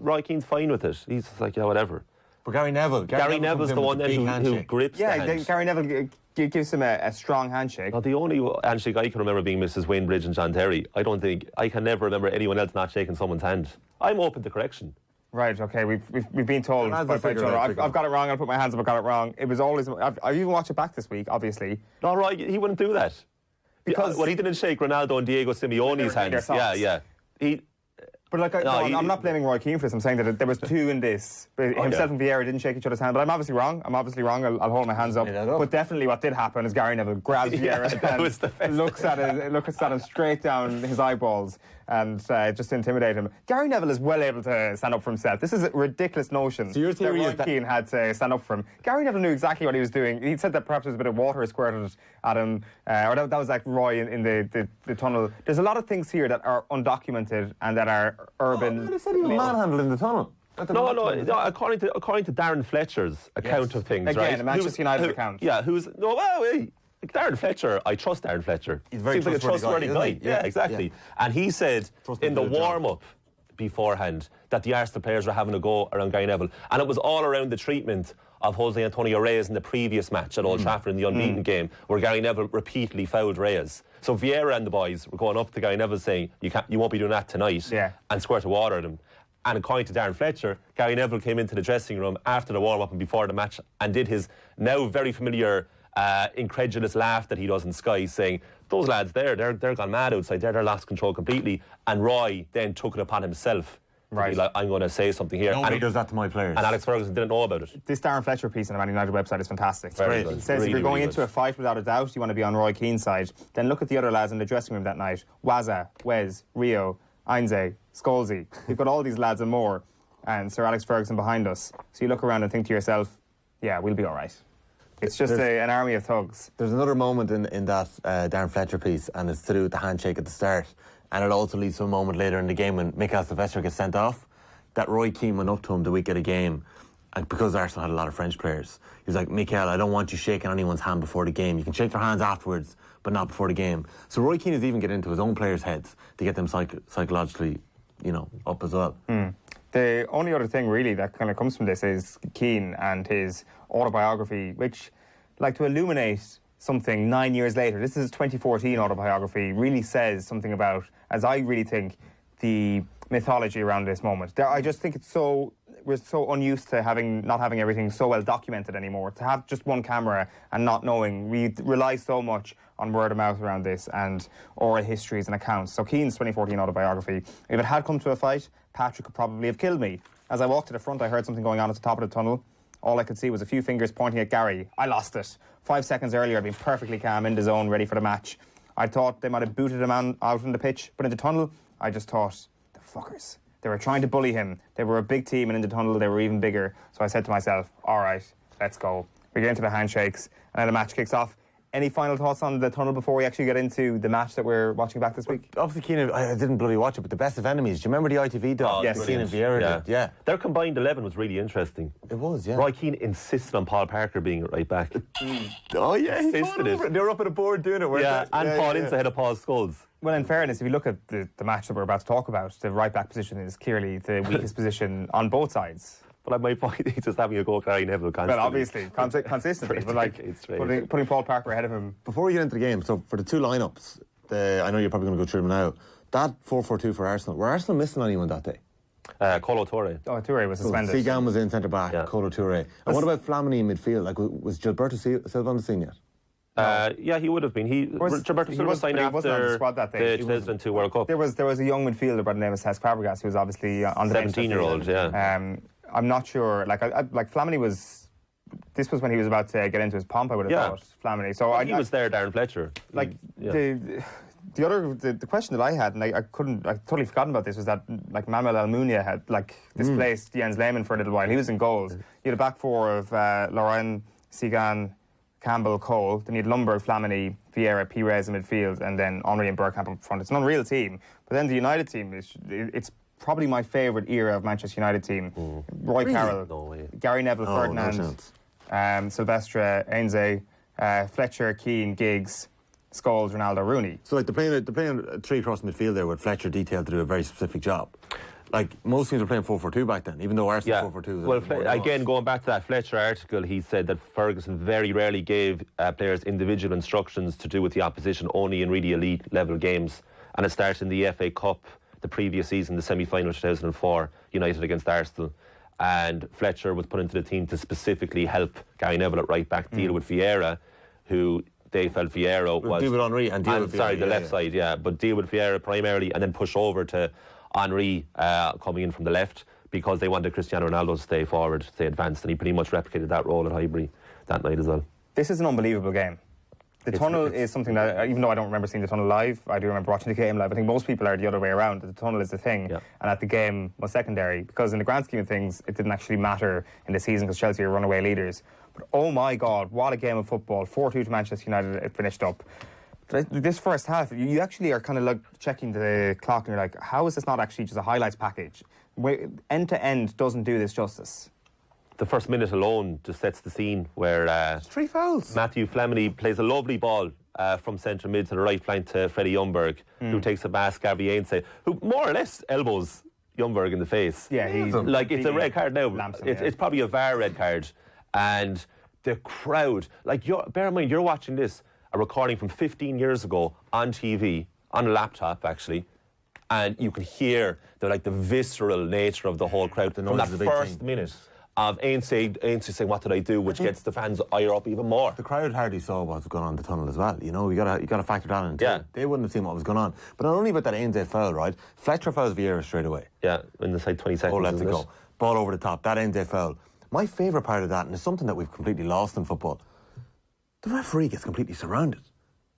Roy Keane's fine with it. He's just like, yeah, whatever. But Gary Neville's the one then who grips the hand. Gary Neville gives him a strong handshake. No, the only handshake I can remember being Mrs. Wainbridge and John Terry. I can never remember anyone else not shaking someone's hand. I'm open to correction. Right, okay, we've been told by each other. I've got it wrong, I'll put my hands up, I've got it wrong. It was always... I've even watched it back this week, obviously. No, right, he wouldn't do that. Because... Well, he didn't shake Ronaldo and Diego Simeone's hands. Yeah. But like, I'm not blaming Roy Keane for this. I'm saying that there was two in this. Himself and Vieira didn't shake each other's hand. But I'm obviously wrong. I'll hold my hands up. But definitely what did happen is Gary Neville grabs Vieira's hand, looks at him straight down his eyeballs and just to intimidate him. Gary Neville is well able to stand up for himself. This is a ridiculous notion. So your theory that Roy Keane had to stand up for him. Gary Neville knew exactly what he was doing. He said that perhaps there was a bit of water squirted at him, or that was like Roy in the tunnel. There's a lot of things here that are undocumented and that are urban. They said he was manhandled in the tunnel. No. According to Darren Fletcher's account of things, again, right? a Manchester United account. Yeah, Darren Fletcher, I trust Darren Fletcher. He's very Seems like a trustworthy guy. Yeah, exactly. Yeah. And he said in the warm-up beforehand that the Arsenal players were having a go around Gary Neville. And it was all around the treatment of Jose Antonio Reyes in the previous match at Old Trafford in the unbeaten game, where Gary Neville repeatedly fouled Reyes. So Vieira and the boys were going up to Gary Neville saying, you won't be doing that tonight, and squirt of water at him. And according to Darren Fletcher, Gary Neville came into the dressing room after the warm-up and before the match and did his now very familiar incredulous laugh that he does in Sky, saying, those lads there, they're gone mad outside there, they're lost control completely. And Roy then took it upon himself. Right. Like, I'm going to say something here. Nobody does that to my players. And Alex Ferguson didn't know about it. This Darren Fletcher piece on the Man United website is fantastic. It's great. It says if you're going into a fight without a doubt, you want to be on Roy Keane's side, then look at the other lads in the dressing room that night. Waza, Wes, Rio, Ainze, Scholesy. You've got all these lads and more. And Sir Alex Ferguson behind us. So you look around and think to yourself, yeah, we'll be all right. It's just an army of thugs. There's another moment in that Darren Fletcher piece, and it's to do with the handshake at the start. And it also leads to a moment later in the game when Mikel Silvestre gets sent off. That Roy Keane went up to him the week of the game, and because Arsenal had a lot of French players, he was like, Mikel, I don't want you shaking anyone's hand before the game. You can shake their hands afterwards, but not before the game. So Roy Keane is even getting into his own players' heads to get them psychologically, up as well. The only other thing really that kind of comes from this is Keane and his autobiography, which, like, to illuminate something 9 years later, this is his 2014 autobiography, really says something about, as I really think, the mythology around this moment. I just think we're so unused to not having everything so well documented anymore. To have just one camera and not knowing, we rely so much on word of mouth around this and oral histories and accounts. So Keane's 2014 autobiography, if it had come to a fight, Patrick could probably have killed me. As I walked to the front, I heard something going on at the top of the tunnel. All I could see was a few fingers pointing at Gary. I lost it. 5 seconds earlier, I'd been perfectly calm, in the zone, ready for the match. I thought they might have booted him out on the pitch, but in the tunnel, I just thought, the fuckers. They were trying to bully him. They were a big team, and in the tunnel, they were even bigger. So I said to myself, all right, let's go. We get into the handshakes, and then the match kicks off. Any final thoughts on the tunnel before we actually get into the match that we're watching back this week? Obviously, Keane, I didn't bloody watch it, but the best of enemies. Do you remember the ITV dog? Yes, Keane and Vieira did. Yeah. Their combined 11 was really interesting. It was, yeah. Roy Keane insisted on Paul Parker being at right back. Oh, yeah. Insisted it. They were up at the board doing it, weren't they? And Paul Ince ahead of Paul Scholes. Well, in fairness, if you look at the match that we're about to talk about, the right-back position is clearly the weakest position on both sides. But at my point, he's just having a go at Gary Neville constantly. Well, obviously, consistently. But like putting Paul Parker ahead of him. Before we get into the game, so for the two lineups, I know you're probably going to go through them now. That 4-4-2 for Arsenal. Were Arsenal missing anyone that day? Colo Touré. Oh, Touré was suspended. Seagan was in centre back. Colo Touré. And what about Flamini in midfield? Like, was Gilberto Silva on the scene yet? Yeah, he would have been. Gilberto Silva signed after the 2002 World Cup. There was a young midfielder by the name of Cesc Fabregas who was obviously on the 17-year-old, yeah. I'm not sure. Like Flamini was. This was when he was about to get into his pomp, I would have thought. Flamini. So he was there, Darren Fletcher. The question that I had, and I totally forgotten about this, was that like Manuel Almunia had displaced Jens Lehmann for a little while. He was in goals. You had a back four of Lauren, Seagan, Campbell, Cole. Then you had Lundberg, Flamini, Vieira, Pires in midfield, and then Henry and Bergkamp up front. It's an unreal team. But then the United team it's probably my favourite era of Manchester United team. Roy Carroll, Gary Neville, Ferdinand, Silvestre, Ainze, Fletcher, Keane, Giggs, Scholes, Ronaldo, Rooney. So like they're playing three across midfield there with Fletcher detailed to do a very specific job. Like most teams were playing 4-4-2 back then, even though Arsenal 4-4-2 was again, going back to that Fletcher article, he said that Ferguson very rarely gave players individual instructions to do with the opposition, only in really elite level games. And it started in the FA Cup the previous season, the semi-final 2004, United against Arsenal. And Fletcher was put into the team to specifically help Gary Neville at right back deal with Vieira, who they felt Vieira was... Deal with Henry and deal with Vieira. Sorry, the left side, but deal with Vieira primarily and then push over to Henry coming in from the left because they wanted Cristiano Ronaldo to stay forward, stay advanced, and he pretty much replicated that role at Highbury that night as well. This is an unbelievable game. The tunnel is something that, even though I don't remember seeing the tunnel live, I do remember watching the game live. I think most people are the other way around. The tunnel is the thing, and that the game was secondary, because in the grand scheme of things, it didn't actually matter in the season because Chelsea are runaway leaders. But oh my God, what a game of football. 4-2 to Manchester United, it finished up. This first half, you actually are kind of like checking the clock and you're like, how is this not actually just a highlights package? End to end doesn't do this justice. The first minute alone just sets the scene where 3 fouls. Matthew Flamini plays a lovely ball from centre mid to the right flank to Freddie Ljungberg, who takes a pass, Gary Ainse, who more or less elbows Ljungberg in the face. Yeah, he's like, it's a red card now. It's probably a VAR red card. And the crowd, like, bear in mind, you're watching this, a recording from 15 years ago on TV, on a laptop actually, and you can hear the visceral nature of the whole crowd from that first minute of Ainsley saying, what did I do, which gets the fans ire up even more. The crowd hardly saw what was going on in the tunnel as well. You know, you gotta factor that in too. Yeah. They wouldn't have seen what was going on. But not only about that Ainsley foul, right? Fletcher fouls Vieira straight away. Yeah, in the 20 seconds. Oh, lets it go. Ball over the top. That Ainsley foul. My favourite part of that, and it's something that we've completely lost in football, the referee gets completely surrounded.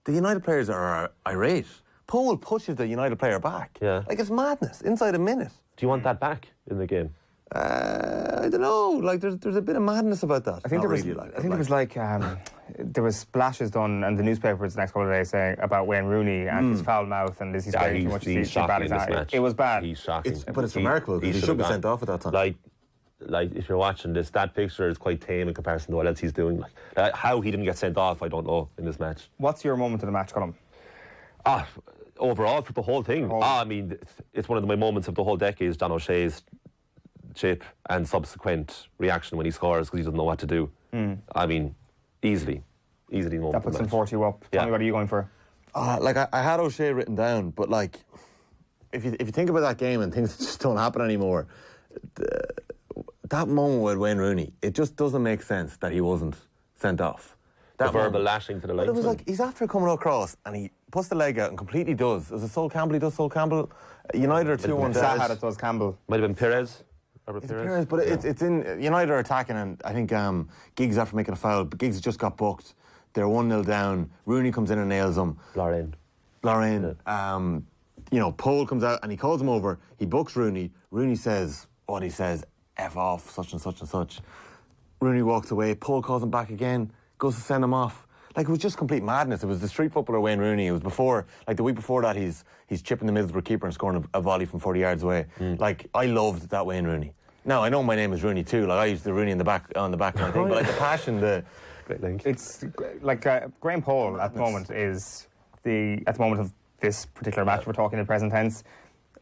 The United players are irate. Paul pushes the United player back. Yeah. Like, it's madness. Inside a minute. Do you want that back in the game? I don't know. Like, there's a bit of madness about that. I think there was splashes done in the newspapers the next couple of days saying about Wayne Rooney and his foul mouth and is he spraying too much? He's shocking in this match. It was bad. He's shocking. But it's remarkable because he should be sent off at that time. Like if you're watching this, that picture is quite tame in comparison to what else he's doing. Like, how he didn't get sent off, I don't know, in this match. What's your moment of the match, Colm? Overall, for the whole thing. I mean, it's one of my moments of the whole decade is John O'Shea's chip and subsequent reaction when he scores because he doesn't know what to do. I mean, easily moment. That puts him 40 up. Tell me, what are you going for? I had O'Shea written down, but like, if you think about that game and things just don't happen anymore, that moment with Wayne Rooney, it just doesn't make sense that he wasn't sent off. The verbal lashing to the linesman. It was like, he's after coming across and he puts the leg out and completely does. Is it Sol Campbell? He does Sol Campbell. United are 2-1 down. Zaha that does Campbell. Might have been Perez. It's Perez, but it's in... United are attacking and I think Giggs after making a foul, but Giggs just got booked. They're 1-0 down. Rooney comes in and nails him. Lorraine. Paul comes out and he calls him over. He books Rooney. Rooney says what he says, F off, such and such and such. Rooney walks away. Paul calls him back again, goes to send him off. Like, it was just complete madness. It was the street footballer Wayne Rooney. It was before, like the week before that, he's chipping the Middlesbrough keeper and scoring a volley from 40 yards away. Like, I loved that Wayne Rooney. Now, I know my name is Rooney too. Like, I used the Rooney on the back kind of thing. But like the passion, Great link. It's like Graham Paul at the moment of this particular match we're talking in the present tense,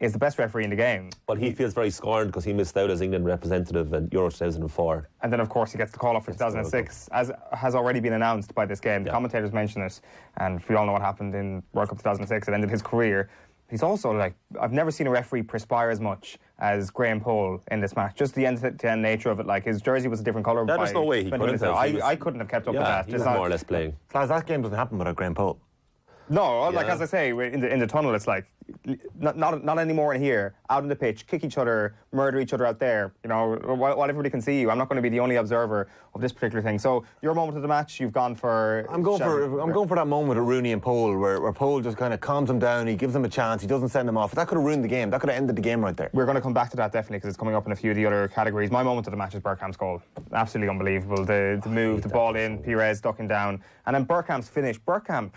is the best referee in the game. But he feels very scorned because he missed out as England representative in Euro 2004. And then, of course, he gets the call-up for 2006, as has already been announced by this game. The commentators mention it, and we all know what happened in World Cup 2006. It ended his career. He's also, like, I've never seen a referee perspire as much as Graham Paul in this match. Just the end-to-end nature of it. Like, his jersey was a different colour. There's no way he couldn't have. I couldn't have kept up with that. He was more or less playing. That game doesn't happen without Graham Paul. No, like as I say, in the tunnel, it's like not anymore in here. Out on the pitch, kick each other, murder each other out there. You know, while everybody can see you. I'm not going to be the only observer of this particular thing. So your moment of the match, you've gone for. I'm going for that moment with Rooney and Paul, where Paul just kind of calms him down. He gives him a chance. He doesn't send him off. That could have ruined the game. That could have ended the game right there. We're going to come back to that definitely because it's coming up in a few of the other categories. My moment of the match is Bergkamp's goal. Absolutely unbelievable. The move, the ball in, Perez ducking down, and then Bergkamp's finish. Bergkamp.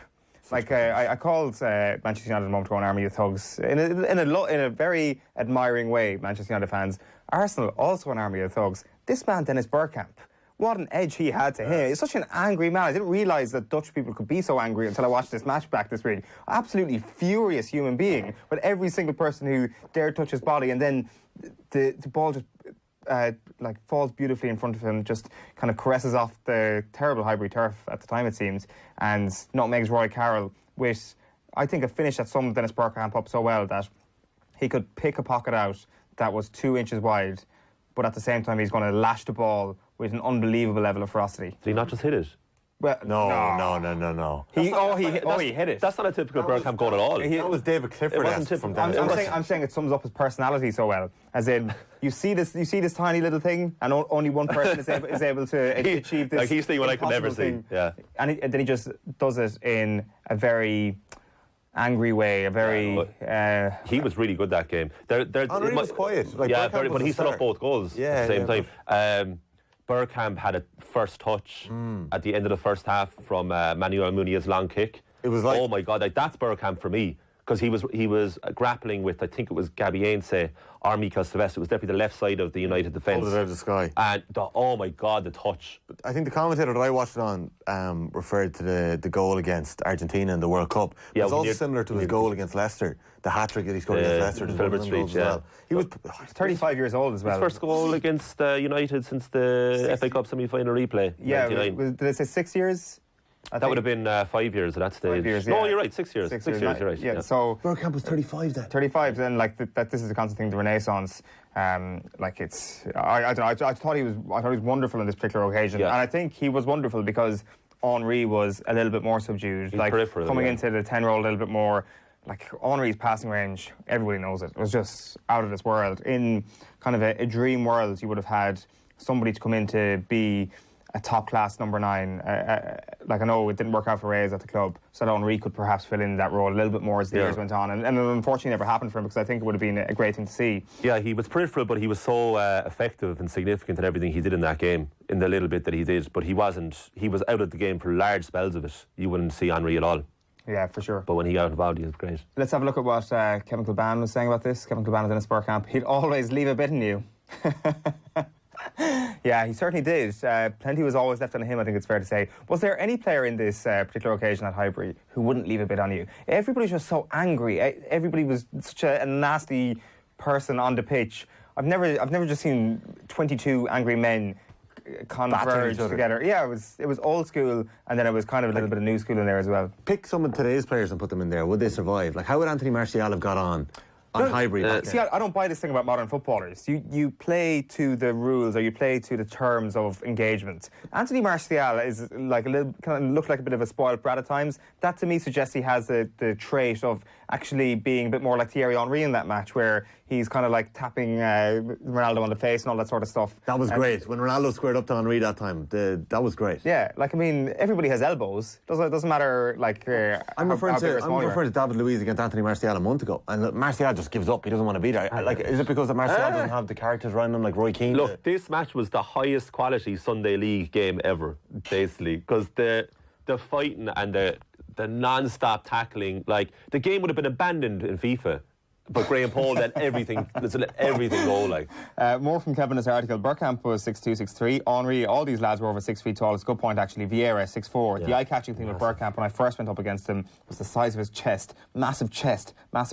Like I called Manchester United a moment ago an army of thugs in a very admiring way. Manchester United fans, Arsenal also an army of thugs. This man Dennis Bergkamp, what an edge he had to him. He's such an angry man. I didn't realise that Dutch people could be so angry until I watched this match back this week. Absolutely furious human being with every single person who dared touch his body, and then the ball just. Falls beautifully in front of him, just kind of caresses off the terrible Highbury turf at the time, it seems, and nutmegs Roy Carroll with, I think, a finish that summed Dennis Bergkamp up so well that he could pick a pocket out that was 2 inches wide, but at the same time he's going to lash the ball with an unbelievable level of ferocity. Did he not just hit it? Well, no. He hit it. That's not a typical Bergkamp goal at all. That was David Clifford. I'm saying it sums up his personality so well. As in, you see this tiny little thing, and only one person is able to achieve this. Like he's seeing what I could never see. Yeah. And then he just does it in a very angry way. He was really good that game. He was quiet. But he set up both goals at the same time. Bergkamp had a first touch at the end of the first half from Manuel Munia's long kick. It was like, oh my God, that's Bergkamp for me, because he was grappling with, I think it was Gabi Ainse or Mikel Silvestre. It was definitely the left side of the United defence. Out of the sky. And oh my God, the touch. I think the commentator that I watched it on referred to the goal against Argentina in the World Cup. It was also similar to his goal against Leicester. The hat-trick that he scored against Leicester. Filbert Street, well. He was 35 years old as well. His first goal against United since the FA Cup semi-final replay. Yeah, did they say 6 years? That would have been 5 years at that stage. 5 years, No, yeah. you're right, 6 years. 6 years, you're right. Yeah, so Bergkamp was 35 then. 35, then like that. This is the constant thing, the Renaissance. Like it's, I don't know. I thought he was wonderful on this particular occasion, and I think he was wonderful because Henry was a little bit more subdued. He's like peripheral, coming into the 10-year-old a little bit more. Like Henry's passing range, everybody knows it. It was just out of this world. In kind of a dream world, you would have had somebody to come in to be a top-class number 9. Like I know it didn't work out for Reyes at the club, so that Henry could perhaps fill in that role a little bit more as the years went on. And it unfortunately never happened for him because I think it would have been a great thing to see. Yeah, he was peripheral, but he was so effective and significant in everything he did in that game, in the little bit that he did. But he wasn't. He was out of the game for large spells of it. You wouldn't see Henry at all. Yeah, for sure. But when he got involved, he was great. Let's have a look at what Kevin Kilban was saying about this. Kevin Kilban was in a Bergkamp. He'd always leave a bit in you. Yeah, he certainly did. Plenty was always left on him, I think it's fair to say. Was there any player in this particular occasion at Highbury who wouldn't leave a bit on you? Everybody was just so angry. Everybody was such a nasty person on the pitch. I've never just seen 22 angry men converge together. Yeah, it was old school, and then it was kind of a little bit of new school in there as well. Pick some of today's players and put them in there. Would they survive? Like, how would Anthony Martial have got on Highbury? See, I don't buy this thing about modern footballers. You play to the rules, or you play to the terms of engagement. Anthony Martial is like a little, kind of looked like a bit of a spoiled brat at times. That to me suggests he has the trait of actually being a bit more like Thierry Henry in that match, where he's kind of like tapping Ronaldo on the face and all that sort of stuff. That was great. When Ronaldo squared up to Henry that time, that was great. Yeah, like I mean, everybody has elbows. Doesn't matter like. I'm referring to David Luiz against Anthony Martial a month ago, and Martial just gives up. He doesn't want to be there. Like, is it because that Martial doesn't have the characters around him like Roy Keane? Look, this match was the highest quality Sunday League game ever, basically, because the fighting and the non-stop tackling, like the game would have been abandoned in FIFA. But Graham Paul let everything go, like. More from Kevin in this article. Bergkamp was 6'2", 6'3". Henry, all these lads were over 6 feet tall. It's a good point, actually. Vieira, 6'4". Yeah. The eye-catching thing with Bergkamp when I first went up against him was the size of his chest, massive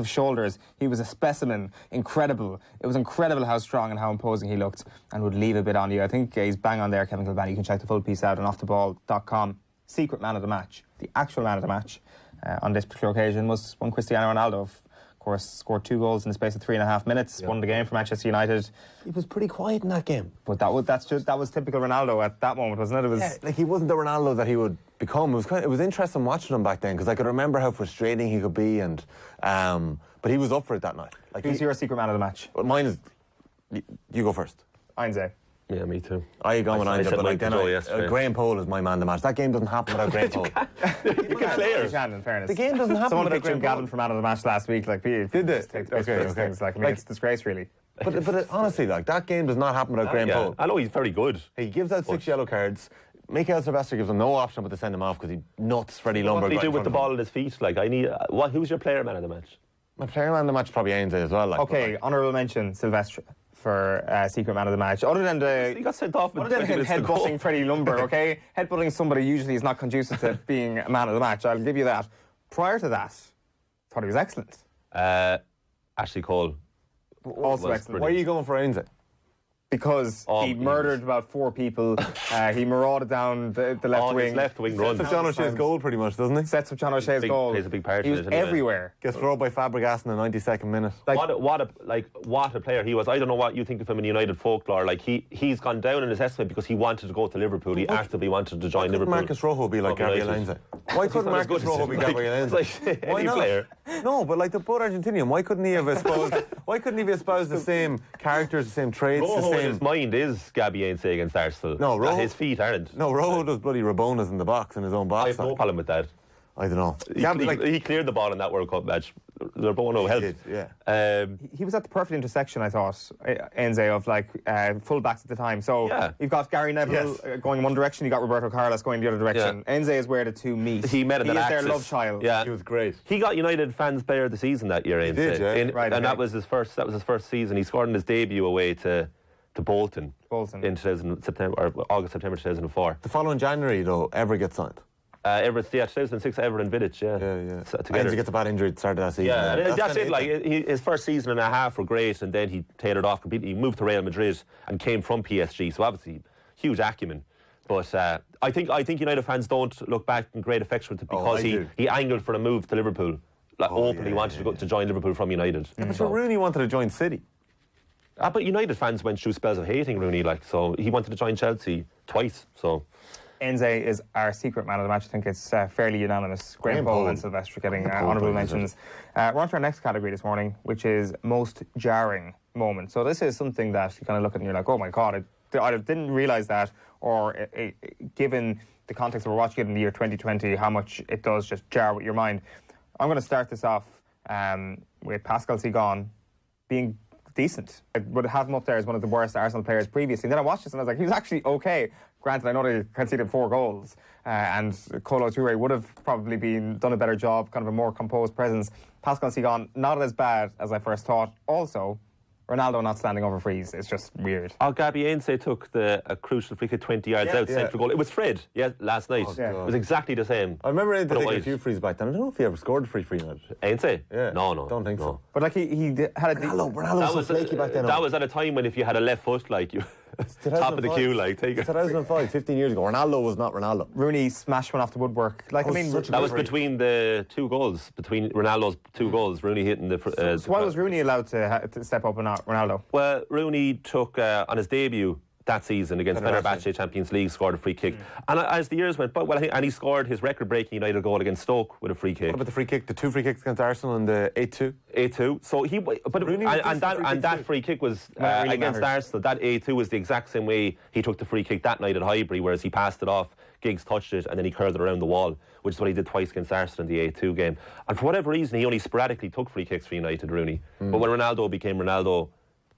shoulders. He was a specimen, incredible. It was incredible how strong and how imposing he looked, and would leave a bit on you. I think he's bang on there, Kevin Kilbane. You can check the full piece out on offtheball.com. Secret man of the match, the actual man of the match on this particular occasion was one Cristiano Ronaldo. Of course, scored 2 goals in the space of 3.5 minutes, won the game for Manchester United. He was pretty quiet in that game. But that was typical Ronaldo at that moment, wasn't it? It was like he wasn't the Ronaldo that he would become. It was interesting watching him back then, because I could remember how frustrating he could be, and but he was up for it that night. Like, who's your secret man of the match? Well, mine is, you go first. Einze. Yeah, me too. I go with Einze, but like then Graham Paul is my man of the match. That game doesn't happen without Graham Paul. You can, in fairness. The game doesn't happen Someone without picked Jim Graham Gavin for man of the match last week. Like, did they? Okay. Things. Like, I mean, it's a disgrace, really. But honestly, like, that game does not happen without Graham Paul. I know he's very good. He gives out 6 yellow cards. Mikael Sylvester gives him no option but to send him off because he nuts Freddie Lumberg. What did he do with the ball at his feet? Like, who's your player man of the match? My player man of the match is probably Ainsley as well. Like, okay, honourable mention, Sylvester for secret man of the match. Other than he got sent off. Other than him headbutting Freddie Lumberg, okay, headbutting somebody usually is not conducive to being a man of the match. I'll give you that. Prior to that, thought he was excellent. Ashley Cole, also excellent. Brilliant. Why are you going for Ainsley? Because he murdered about 4 people. He marauded down the left wing. His left wing run. Sets up John O'Shea's goal, pretty much, doesn't he? Sets up John O'Shea's goal. Plays a big part. He was everywhere. Gets thrown by Fabregas in the 92nd minute. Like, what a player he was. I don't know what you think of him in United folklore. Like, he's gone down in his estimate because he wanted to go to Liverpool. He actively wanted to join Liverpool. Marcus Rojo be like Gabriel Ainsley? Why couldn't Marcus Rojo be Gabriel Ainsley? Why not? Player. No, but like, they're both Argentinian. Why couldn't he have espoused? Why couldn't he have espoused the same characters, the same traits, the same? His mind is Gabby Ainsley against Arsenal. No, Rojo, his feet aren't. No, Rojo does bloody Rabonas in the box, in his own box. I have no problem with that. I don't know. He cleared the ball in that World Cup match. Rabono helped. Yeah. He was at the perfect intersection, I thought, Enze, of like full-backs at the time. So you've got Gary Neville going in one direction, you've got Roberto Carlos going the other direction. Enze is where the two meet. He met at He is axis. their love child. Yeah. He was great. He got United Fans Player of the Season that year, Enze. He did, yeah. And that was his first season. He scored in his debut away to Bolton in August, September 2004. The following January, though, Everett gets signed. 2006, Everett and Vidic, Together. He gets a bad injury at the start of that season. Yeah, that's it. Like, his first season and a half were great, and then he tailored off completely. He moved to Real Madrid and came from PSG, so obviously huge acumen. But I think United fans don't look back in great affection with it because he angled for a move to Liverpool. Openly wanted to join Liverpool from United. Yeah, but Rooney wanted to join City. But United fans went through spells of hating Rooney, so he wanted to join Chelsea twice. So Enze is our secret man of the match. I think it's fairly unanimous. Graham Poll and Sylvester getting honourable mentions. We're on to our next category this morning, which is most jarring moment. So this is something that you kind of look at and you're like, oh my God, I either didn't realise that, or given the context that we're watching it in the year 2020, how much it does just jar with your mind. I'm going to start this off with Pascal Sigon being decent. I would have him up there as one of the worst Arsenal players previously. And then I watched this and I was like, he was actually okay. Granted, I know they conceded 4 goals, and Kolo Toure would have probably done a better job, kind of a more composed presence. Pascal Sigon, not as bad as I first thought. Also, Ronaldo not standing over frees. It's just weird. Gabi Ainse took a crucial free kick 20 yards out, central goal. It was Fred, last night. It was exactly the same. I remember Ainse taking a few frees back then. I don't know if he ever scored a free United. Ainse? Yeah. No. Don't think so. But like he had a... Ronaldo was so flaky back then. That was at a time when if you had a left foot, like you... top of the queue, like, take it. 2005, 15 years ago. Ronaldo was not Ronaldo. Rooney smashed one off the woodwork. Like, that was between the 2 goals, between Ronaldo's 2 goals. Rooney hitting the. So why was Rooney allowed to step up and not Ronaldo? Well, Rooney took on his debut that season against Fenerbahce Champions League, scored a free kick. And as the years went by, and he scored his record-breaking United goal against Stoke with a free kick. What about the free kick, the 2 free kicks against Arsenal and the 8-2? 8-2. So that free kick was against Arsenal. That 8-2 was the exact same way he took the free kick that night at Highbury, whereas he passed it off, Giggs touched it, and then he curled it around the wall, which is what he did twice against Arsenal in the 8-2 game. And for whatever reason, he only sporadically took free kicks for United, Rooney. But when Ronaldo became Ronaldo,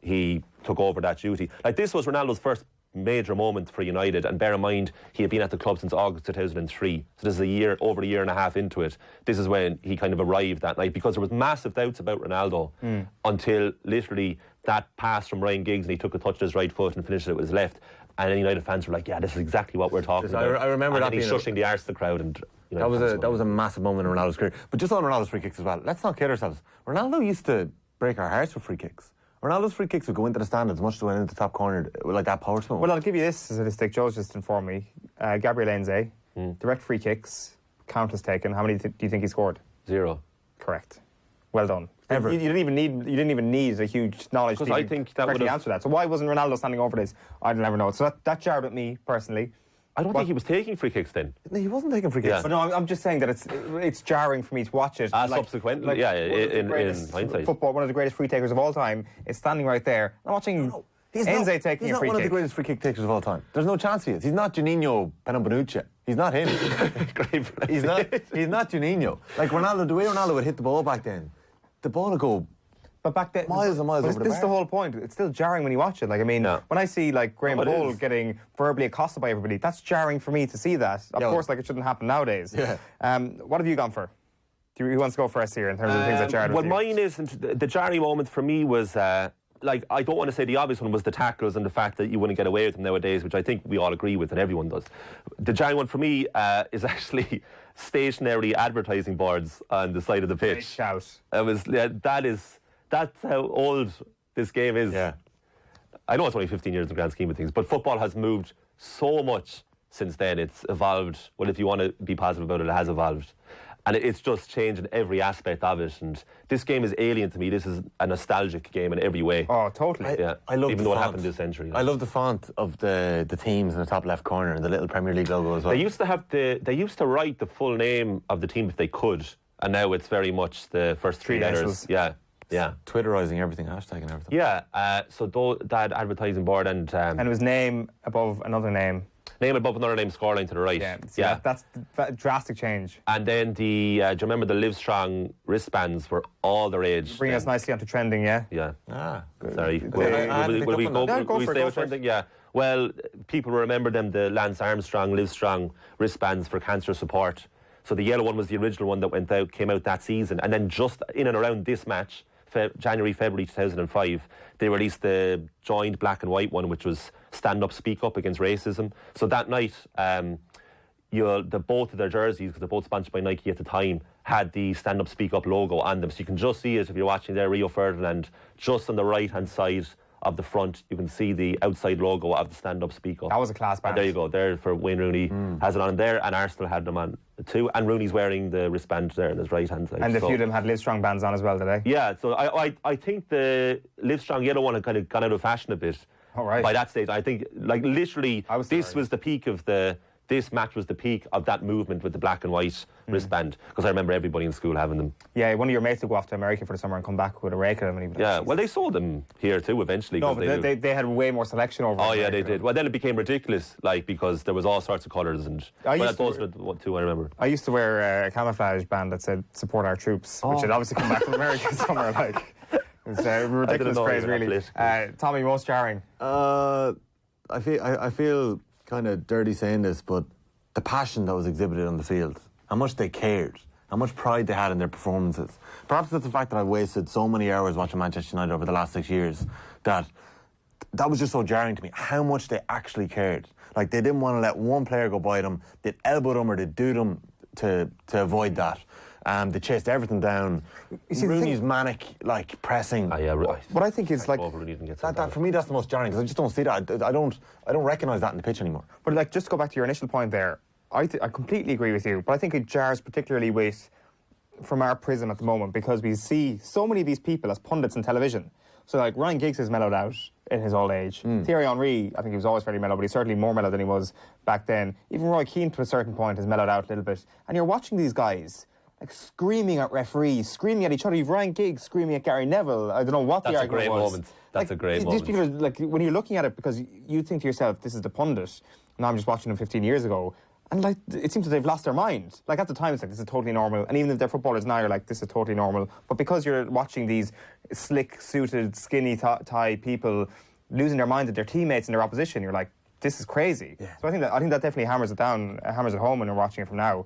he took over that duty. Like, this was Ronaldo's first major moment for United, and bear in mind he had been at the club since August 2003, so this is over a year and a half into it. This is when he kind of arrived that night, because there was massive doubts about Ronaldo until literally that pass from Ryan Giggs, and he took a touch to his right foot and finished it with his left, and then United fans were like, yeah, this is exactly what we're talking about. I remember and that he's shushing the arse of the crowd, and that was a massive moment in Ronaldo's career. But just on Ronaldo's free kicks as well, let's not kid ourselves. Ronaldo used to break our hearts with free kicks. Ronaldo's free kicks would go into the stand as much as they went into the top corner, like that power spin. Well, I'll give you this statistic. Joe's just informed me. Gabriel Ainse, direct free kicks, countless taken. How many do you think he scored? 0. Correct. Well done. Ever. You didn't even need a huge knowledge to I think that would answer that. So why wasn't Ronaldo standing over this? I'd never know. So that jarred at me personally. I don't think he was taking free kicks then. No, he wasn't taking free kicks. Yeah. But no, I'm just saying that it's jarring for me to watch it. Subsequently, in hindsight. Football, one of the greatest free takers of all time is standing right there. I'm watching Ainse taking a free kick. He's not one of the greatest free kick takers of all time. There's no chance he is. He's not Juninho Penobonucci. He's not him. He's not Juninho. Like Ronaldo, the way Ronaldo would hit the ball back then, the ball would go... But back then, miles and miles over the bar. This is the whole point. It's still jarring when you watch it. Like, I mean, when I see like Graham Poll getting verbally accosted by everybody, that's jarring for me to see that. Of course, like, it shouldn't happen nowadays. Yeah. What have you gone for? Who wants to go first here in terms of the things that jarred? Well, mine is the jarring moment for me was like, I don't want to say the obvious one was the tackles and the fact that you wouldn't get away with them nowadays, which I think we all agree with and everyone does. The jarring one for me is actually stationary advertising boards on the side of the pitch. Shout. That's how old this game is. Yeah. I know it's only 15 years in the grand scheme of things, but football has moved so much since then. It's evolved. Well, if you want to be positive about it, it has evolved. And it's just changed in every aspect of it. And this game is alien to me. This is a nostalgic game in every way. Oh, totally. I love even though it happened this century. I love the font of the teams in the top left corner and the little Premier League logo as well. They used to write the full name of the team if they could, and now it's very much the first 3 letters. Yeah. Twitterising everything, hashtagging everything. Yeah, so that advertising board and it was name above another name. Name above another name, scoreline to the right. Yeah. That's a drastic change. And then do you remember the Livestrong wristbands were all the rage? Bring us nicely onto trending, yeah? Yeah. Good. Sorry. Will we stay with trending? Yeah. Well, people will remember them, the Lance Armstrong, Livestrong wristbands for cancer support. So the yellow one was the original one that came out that season. And then just in and around this match, January, February 2005, they released the joined black and white one, which was Stand Up, Speak Up against racism. So that night, both of their jerseys, because they're both sponsored by Nike at the time, had the Stand Up, Speak Up logo on them. So you can just see it if you're watching there, Rio Ferdinand, just on the right-hand side of the front. You can see the outside logo of the stand-up speaker. That was a class band. There you go. There for Wayne Rooney has it on there, and Arsenal had them on too. And Rooney's wearing the wristband there on his right hand side. And a few of them had Livestrong bands on as well today. Yeah, so I think the Livestrong yellow one had kind of gone out of fashion a bit. All right. By that stage, I think like literally this was the peak of this match was the peak of that movement with the black and white wristband, because I remember everybody in school having them. Yeah, one of your mates would go off to America for the summer and come back with a rake of them. And yeah, well, they sold them here too eventually. No, but they had way more selection over. Oh yeah, they did. Well, then it became ridiculous, like, because there was all sorts of colours and. Those are the two I remember. I used to wear a camouflage band that said "Support our troops," which had obviously come back from America somewhere. Like, it was a ridiculous phrase, really. Tommy, most jarring. I feel kind of dirty saying this, but the passion that was exhibited on the field, how much they cared, how much pride they had in their performances. Perhaps it's the fact that I've wasted so many hours watching Manchester United over the last 6 years that was just so jarring to me, how much they actually cared. Like, they didn't want to let one player go by them. They'd elbow them or they'd do them to avoid that. They chased everything down. You see, Rooney's manic, like, pressing. Yeah, right. What I think is like that for me, that's the most jarring, because I just don't see that. I don't recognise that in the pitch anymore. But like, just to go back to your initial point there, I completely agree with you. But I think it jars particularly from our prism at the moment, because we see so many of these people as pundits in television. So like, Ryan Giggs has mellowed out in his old age. Thierry Henry, I think he was always fairly mellow, but he's certainly more mellow than he was back then. Even Roy Keane, to a certain point, has mellowed out a little bit. And you're watching these guys like screaming at referees, screaming at each other. You've Ryan Giggs screaming at Gary Neville. I don't know what the argument was. That's a great moment. These people are, like, when you're looking at it, because you think to yourself, this is the pundit, and I'm just watching them 15 years ago, and like, it seems that they've lost their mind. Like, at the time, it's like, this is totally normal. And even if they're footballers now, you're like, this is totally normal. But because you're watching these slick, suited, skinny tie people losing their minds at their teammates and their opposition, you're like, this is crazy. Yeah. So I think that definitely hammers it home when you're watching it from now.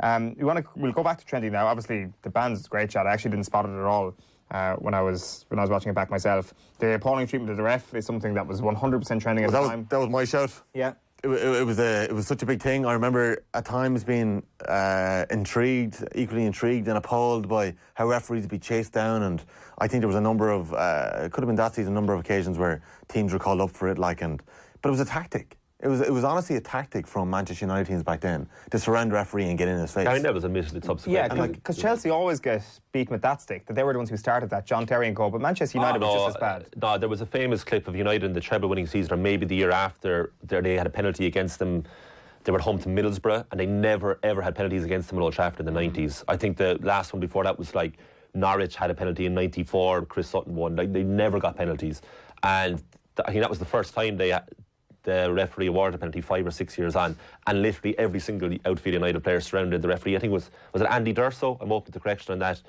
We'll go back to trending now. Obviously, the band's great shot. I actually didn't spot it at all when I was watching it back myself. The appalling treatment of the ref is something that was 100% trending at the time. That was my shout. Yeah. It was such a big thing. I remember at times being equally intrigued and appalled by how referees would be chased down, and I think there was a number of it could have been that season, a number of occasions where teams were called up for it, but it was a tactic. It was honestly a tactic from Manchester United teams back then to surround the referee and get in his face. Gary Neville's admitted it subsequently. Yeah, because Chelsea always get beaten with that stick, that they were the ones who started that, John Terry and co, but Manchester United was just as bad. No, there was a famous clip of United in the treble-winning season, or maybe the year after, they had a penalty against them. They were home to Middlesbrough, and they never, ever had penalties against them at Old Trafford in the 90s. I think the last one before that was like Norwich had a penalty in 94, Chris Sutton won. Like, they never got penalties. And I think that was the first time the referee awarded a penalty 5 or 6 years on, and literally every single outfield United player surrounded the referee. I think was it Andy Durso? I'm open to correction on that.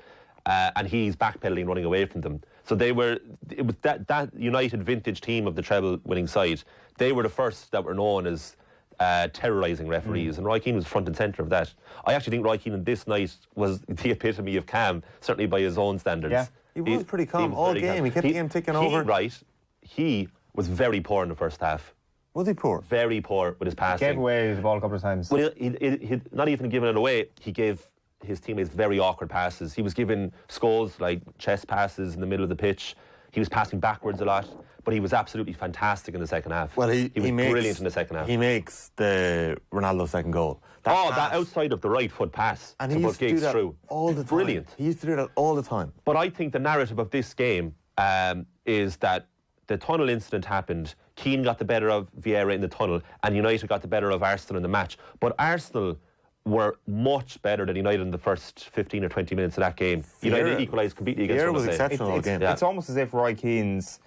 And he's backpedaling, running away from them. So it was that United vintage team of the treble-winning side. They were the first that were known as terrorising referees, and Roy Keane was front and centre of that. I actually think Roy Keane on this night was the epitome of calm, certainly by his own standards. Yeah, he was pretty calm all game. He kept the game ticking over. He was very poor in the first half. Was he poor? Very poor with his passing. He gave away the ball a couple of times. Well, he not even giving it away. He gave his teammates very awkward passes. He was giving Scholes like chest passes in the middle of the pitch. He was passing backwards a lot, but he was absolutely fantastic in the second half. Well, he was brilliant in the second half. He makes the Ronaldo second goal. That outside of the right foot pass, and he used to do that all the time. Brilliant. He used to do that all the time. But I think the narrative of this game is that the tunnel incident happened. Keane got the better of Vieira in the tunnel, and United got the better of Arsenal in the match. But Arsenal were much better than United in the first 15 or 20 minutes of that game. United equalised completely against Vieira was exceptional again. It's almost as if Roy Keane's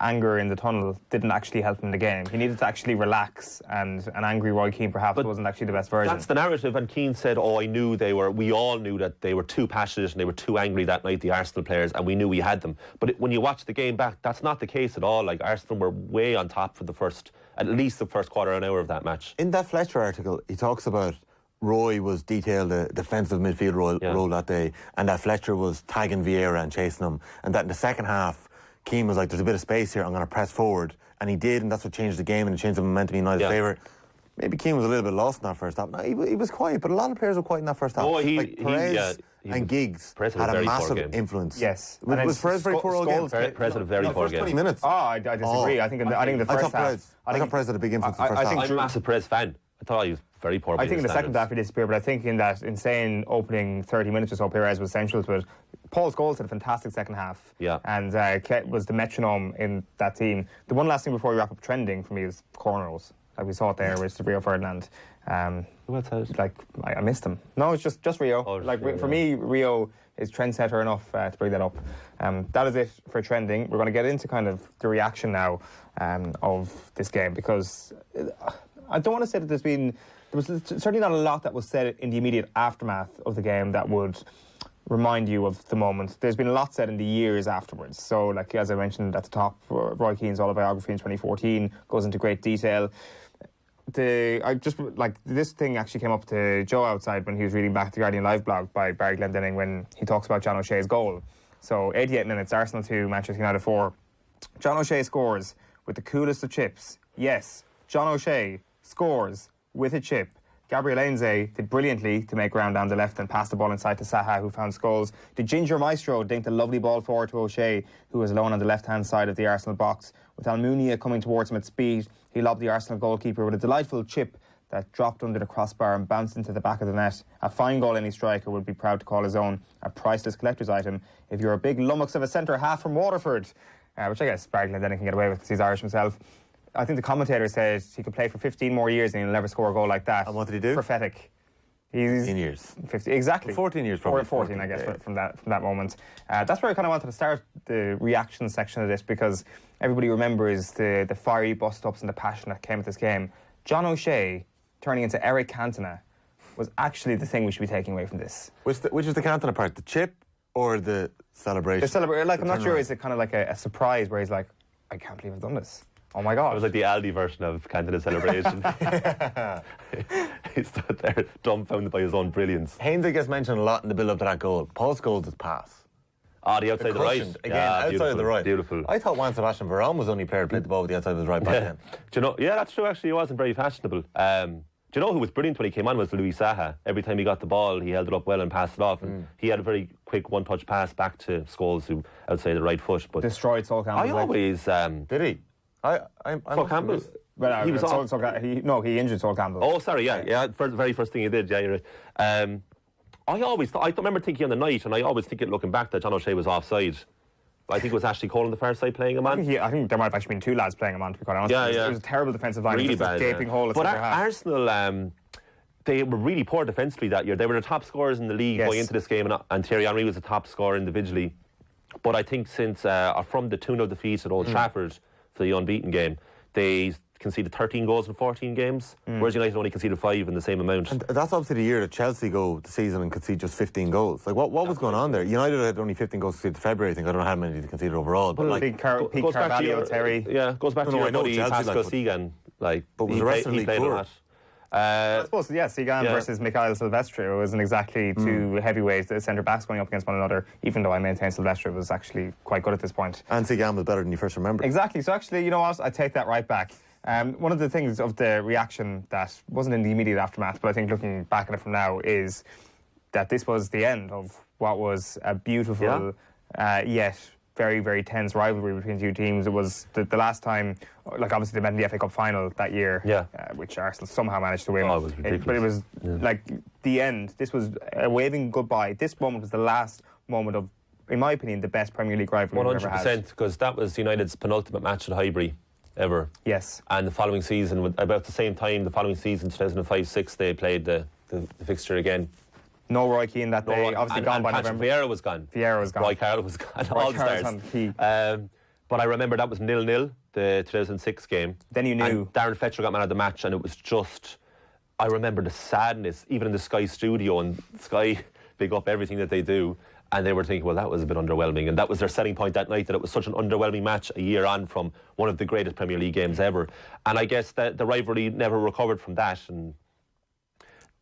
anger in the tunnel didn't actually help him in the game. He needed to actually relax, and an angry Roy Keane perhaps wasn't actually the best version. That's the narrative, and Keane said, we all knew that they were too passionate and they were too angry that night, the Arsenal players, and we knew we had them. But when you watch the game back, that's not the case at all. Like, Arsenal were way on top for at least the first quarter an hour of that match. In that Fletcher article, he talks about Roy was detailed a defensive midfield role that day, and that Fletcher was tagging Vieira and chasing him, and that in the second half Keane was like, there's a bit of space here, I'm going to press forward, and he did, and that's what changed the game and it changed the momentum in United's favour. maybe Keane was a little bit lost in that first half. No, he was quiet, but a lot of players were quiet in that first half. Oh, Perez and Giggs had a massive influence. Yes. Was Perez very poor all game? Perez had a very poor game. 20 minutes. Oh, I disagree. I think in the first half. I thought Perez had a big influence in the first half. I'm a massive Perez fan. I thought he was very poor. I think in the second half he disappeared, but I think in that insane opening 30 minutes or so, Perez was essential to it. Paul Scholes had a fantastic second half. Yeah. And was the metronome in that team. The one last thing before we wrap up trending for me is cornrows. Like we saw it there with Rio Ferdinand. Like I missed him. No, it's just Rio. For me, Rio is trendsetter enough to bring that up. That is it for trending. We're going to get into kind of the reaction now of this game, because I don't want to say that there was certainly not a lot that was said in the immediate aftermath of the game that would remind you of the moment. There's been a lot said in the years afterwards. So, like as I mentioned at the top, Roy Keane's autobiography in 2014 goes into great detail. This thing actually came up to Joe outside when he was reading back the Guardian Live blog by Barry Glendenning when he talks about John O'Shea's goal. So 88 minutes, Arsenal 2, Manchester United 4. John O'Shea scores with the coolest of chips. Yes, John O'Shea scores with a chip. Gabriel Ainze did brilliantly to make ground down the left and pass the ball inside to Saha, who found Scholes. The Ginger Maestro dinked a lovely ball forward to O'Shea, who was alone on the left-hand side of the Arsenal box. With Almunia coming towards him at speed, he lobbed the Arsenal goalkeeper with a delightful chip that dropped under the crossbar and bounced into the back of the net. A fine goal any striker would be proud to call his own. A priceless collector's item if you're a big lummox of a centre-half from Waterford. Which I guess Barry Glendenning can get away with because he's Irish himself. I think the commentator said he could play for 15 more years and he'll never score a goal like that. And what did he do? Prophetic. He's 15 years. 50, exactly. 14 years probably. Or 14, I guess, from that moment. That's where I kind of wanted to start the reaction section of this, because everybody remembers the fiery bust-ups and the passion that came at this game. John O'Shea turning into Eric Cantona was actually the thing we should be taking away from this. Which is the Cantona part? The chip or the celebration? I'm not sure, is it kind of like a surprise where he's like, I can't believe I've done this. Oh my God. It was like the Aldi version of Cantona celebration. He stood there dumbfounded by his own brilliance. Hainsey gets mentioned a lot in the build-up to that goal. Paul Scholes' pass. The outside the right. Again, outside of the right. Beautiful. I thought Juan Sebastian Veron was the only player who played the ball with the outside of his right back then. Do you know? Yeah, that's true. Actually, he wasn't very fashionable. Do you know who was brilliant when he came on was Louis Saha. Every time he got the ball, he held it up well and passed it off. And he had a very quick one-touch pass back to Scholes, who outside the right foot. But destroyed Sol Campbell. I always did he? Sol Campbell. Well, he was he injured Sol Campbell. Oh, sorry, yeah. Very first thing he did, yeah, you're right. I remember thinking on the night, and I always think it looking back, that John O'Shea was offside. I think it was Ashley Cole on the far side playing him on. I think there might have actually been two lads playing him on, to be quite honest. Yeah. It was a terrible defensive line. Really it was bad. A gaping hole at but centre half. Arsenal, they were really poor defensively that year. They were the top scorers in the league going into this game, and Thierry Henry was the top scorer individually. But I think since from the 2-0 defeat at Old Trafford for the unbeaten game, they conceded 13 goals in 14 games, whereas United only conceded 5 in the same amount. And that's obviously the year that Chelsea go the season and concede just 15 goals. Like, what was going on there? United had only 15 goals conceded in February, I think. I don't know how many they conceded overall. But Peak Carvalho, Terry. Yeah, goes back to your buddy Pascal Segan. But was the rest of the league poor? I suppose, Segan versus Mikhail Silvestri wasn't exactly two heavyweights, the centre-backs going up against one another, even though I maintain Silvestri was actually quite good at this point. And Segan was better than you first remembered. Exactly. So actually, you know what? I take that right back. One of the things of the reaction that wasn't in the immediate aftermath, but I think looking back at it from now, is that this was the end of what was a beautiful, yet very, very tense rivalry between two teams. It was the last time, like obviously they met in the FA Cup final that year, which Arsenal somehow managed to win. Oh, it was ridiculous. But it was like the end. This was a waving goodbye. This moment was the last moment of, in my opinion, the best Premier League rivalry we've ever had. 100%, because that was United's penultimate match at Highbury ever. Yes. And the following season, about the same time, the following season, 2005-06, they played the fixture again. No Roy Keane that day, obviously gone by November. Vieira was gone. Roy Carroll was gone. Roy All the stars. But I remember that was 0-0, the 2006 game. Then you knew. And Darren Fletcher got man of the match, and it was just, I remember the sadness, even in the Sky studio, and Sky big up everything that they do, and they were thinking, well, that was a bit underwhelming. And that was their selling point that night, that it was such an underwhelming match a year on from one of the greatest Premier League games ever. And I guess that the rivalry never recovered from that, and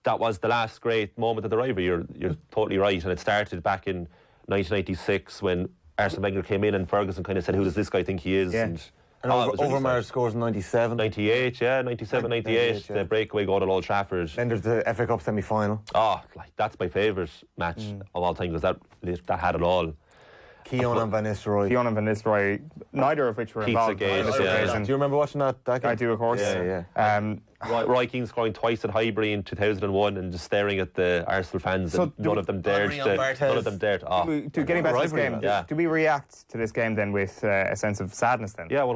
that was the last great moment of the rivalry. You're totally right, and it started back in 1996 when Arsene Wenger came in and Ferguson kind of said, who does this guy think he is? Yeah. And And Overmars scores 97. 98, yeah, 97, 98. The breakaway goal at Old Trafford. Then there's the FA Cup semi-final. Oh, that's my favourite match of all time, because that had it all. Keown and Van Nistelrooy, neither of which were involved. Do you remember watching that game? I do, of course. Yeah. Roy Keane scoring twice at Highbury in 2001 and just staring at the Arsenal fans, and none of them dared. Getting back to this game, do we react to this game then with a sense of sadness then? Yeah,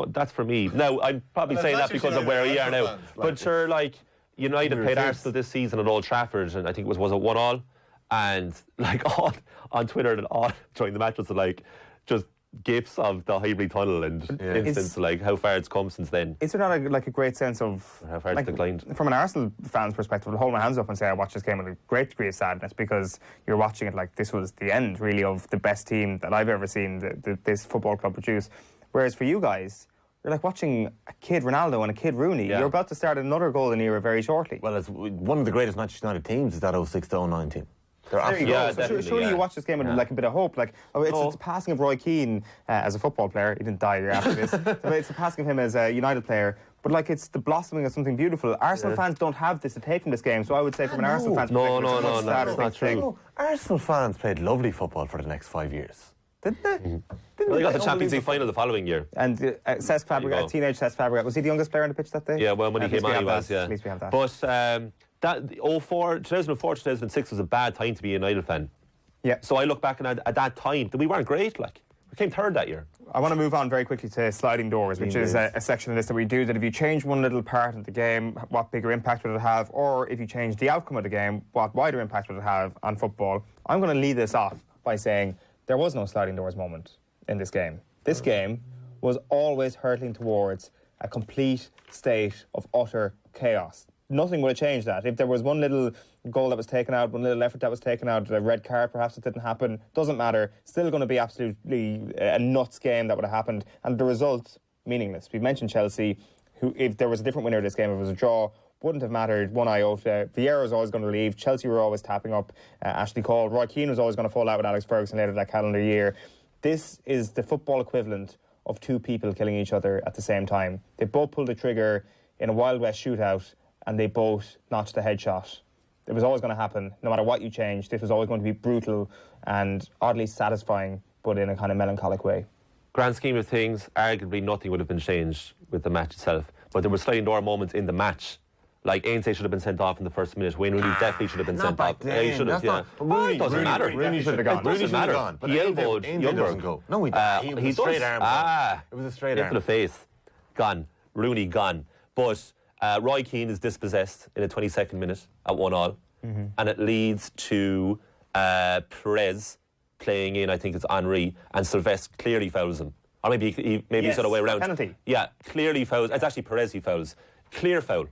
that's for me. Now, I'm probably saying that because of where we are now. But sure, like, United played Arsenal this season at Old Trafford, and I think it was a 1-1, and like all on Twitter and all during the match was like just gifs of the Highbury tunnel and instance like how far it's come since then. Is there not a great sense of how far it's declined? From an Arsenal fan's perspective, I'll hold my hands up and say I watched this game with a great degree of sadness, because you're watching it like this was the end really of the best team that I've ever seen this football club produce. Whereas for you guys, you're like watching a kid Ronaldo and a kid Rooney. You're about to start another golden era very shortly. Well, it's one of the greatest Manchester United teams is that 06-09 team. Surely you watch this game with like a bit of hope. Like, it's the passing of Roy Keane as a football player. He didn't die after this. So it's the passing of him as a United player. But like, it's the blossoming of something beautiful. Arsenal fans don't have this to take from this game. So I would say from an Arsenal fan's perspective, no, that's not true. Arsenal fans played lovely football for the next 5 years. Didn't they? They got the Champions League final the following year. And Cesc Fabregas, teenage Cesc Fabregas, was he the youngest player on the pitch that day? Yeah, well, when he came on, he was, At least we have that. But 2004, 2006 was a bad time to be a United fan. Yeah. So I look back and at that time, we weren't great. Like, we came third that year. I want to move on very quickly to sliding doors, which is a section of this that we do, that if you change one little part of the game, what bigger impact would it have? Or if you change the outcome of the game, what wider impact would it have on football? I'm going to lead this off by saying there was no sliding doors moment in this game. This game was always hurtling towards a complete state of utter chaos. Nothing would have changed that. If there was one little goal that was taken out, one little effort that was taken out, a red card perhaps that didn't happen, doesn't matter. Still going to be absolutely a nuts game that would have happened. And the result, meaningless. We mentioned Chelsea, who, if there was a different winner of this game, if it was a draw, wouldn't have mattered one iota. Vieira was always going to leave. Chelsea were always tapping up Ashley Cole. Roy Keane was always going to fall out with Alex Ferguson later that calendar year. This is the football equivalent of two people killing each other at the same time. They both pulled the trigger in a Wild West shootout, and they both notched the headshot. It was always going to happen. No matter what you changed, this was always going to be brutal and oddly satisfying, but in a kind of melancholic way. Grand scheme of things, arguably nothing would have been changed with the match itself. But there were sliding door moments in the match. Like, Ainsley should have been sent off in the first minute. Wayne Rooney definitely should have been sent off. He should have, It doesn't matter. Rooney should have gone. It doesn't matter. He elbowed Youngberg. No, he was a straight arm. It was a straight arm. To the face. Gone. Rooney gone. But Roy Keane is dispossessed in the 22nd minute at 1-1. And it leads to Perez playing in, I think it's Henry, and Sylvestre clearly fouls him. Or maybe he's the other way around. Penalty. Yeah, clearly fouls. It's actually Perez who fouls. Clear foul.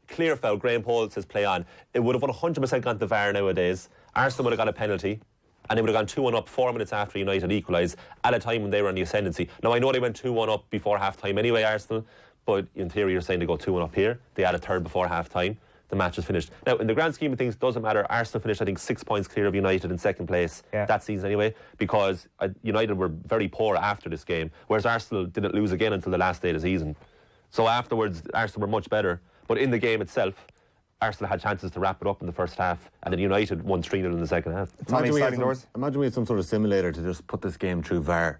Graham Poll says play on. It would have 100% gone to VAR nowadays. Arsenal would have got a penalty, and they would have gone 2-1 up 4 minutes after United equalised at a time when they were on the ascendancy. Now, I know they went 2-1 up before half-time anyway, Arsenal, but in theory you're saying they go 2-1 up here. They had a third before half-time. The match is finished. Now, in the grand scheme of things, it doesn't matter. Arsenal finished, I think, 6 points clear of United in second place that season anyway, because United were very poor after this game, whereas Arsenal didn't lose again until the last day of the season. So afterwards, Arsenal were much better. But in the game itself, Arsenal had chances to wrap it up in the first half, and then United won 3-0 in the second half. Imagine we had some sort of simulator to just put this game through VAR.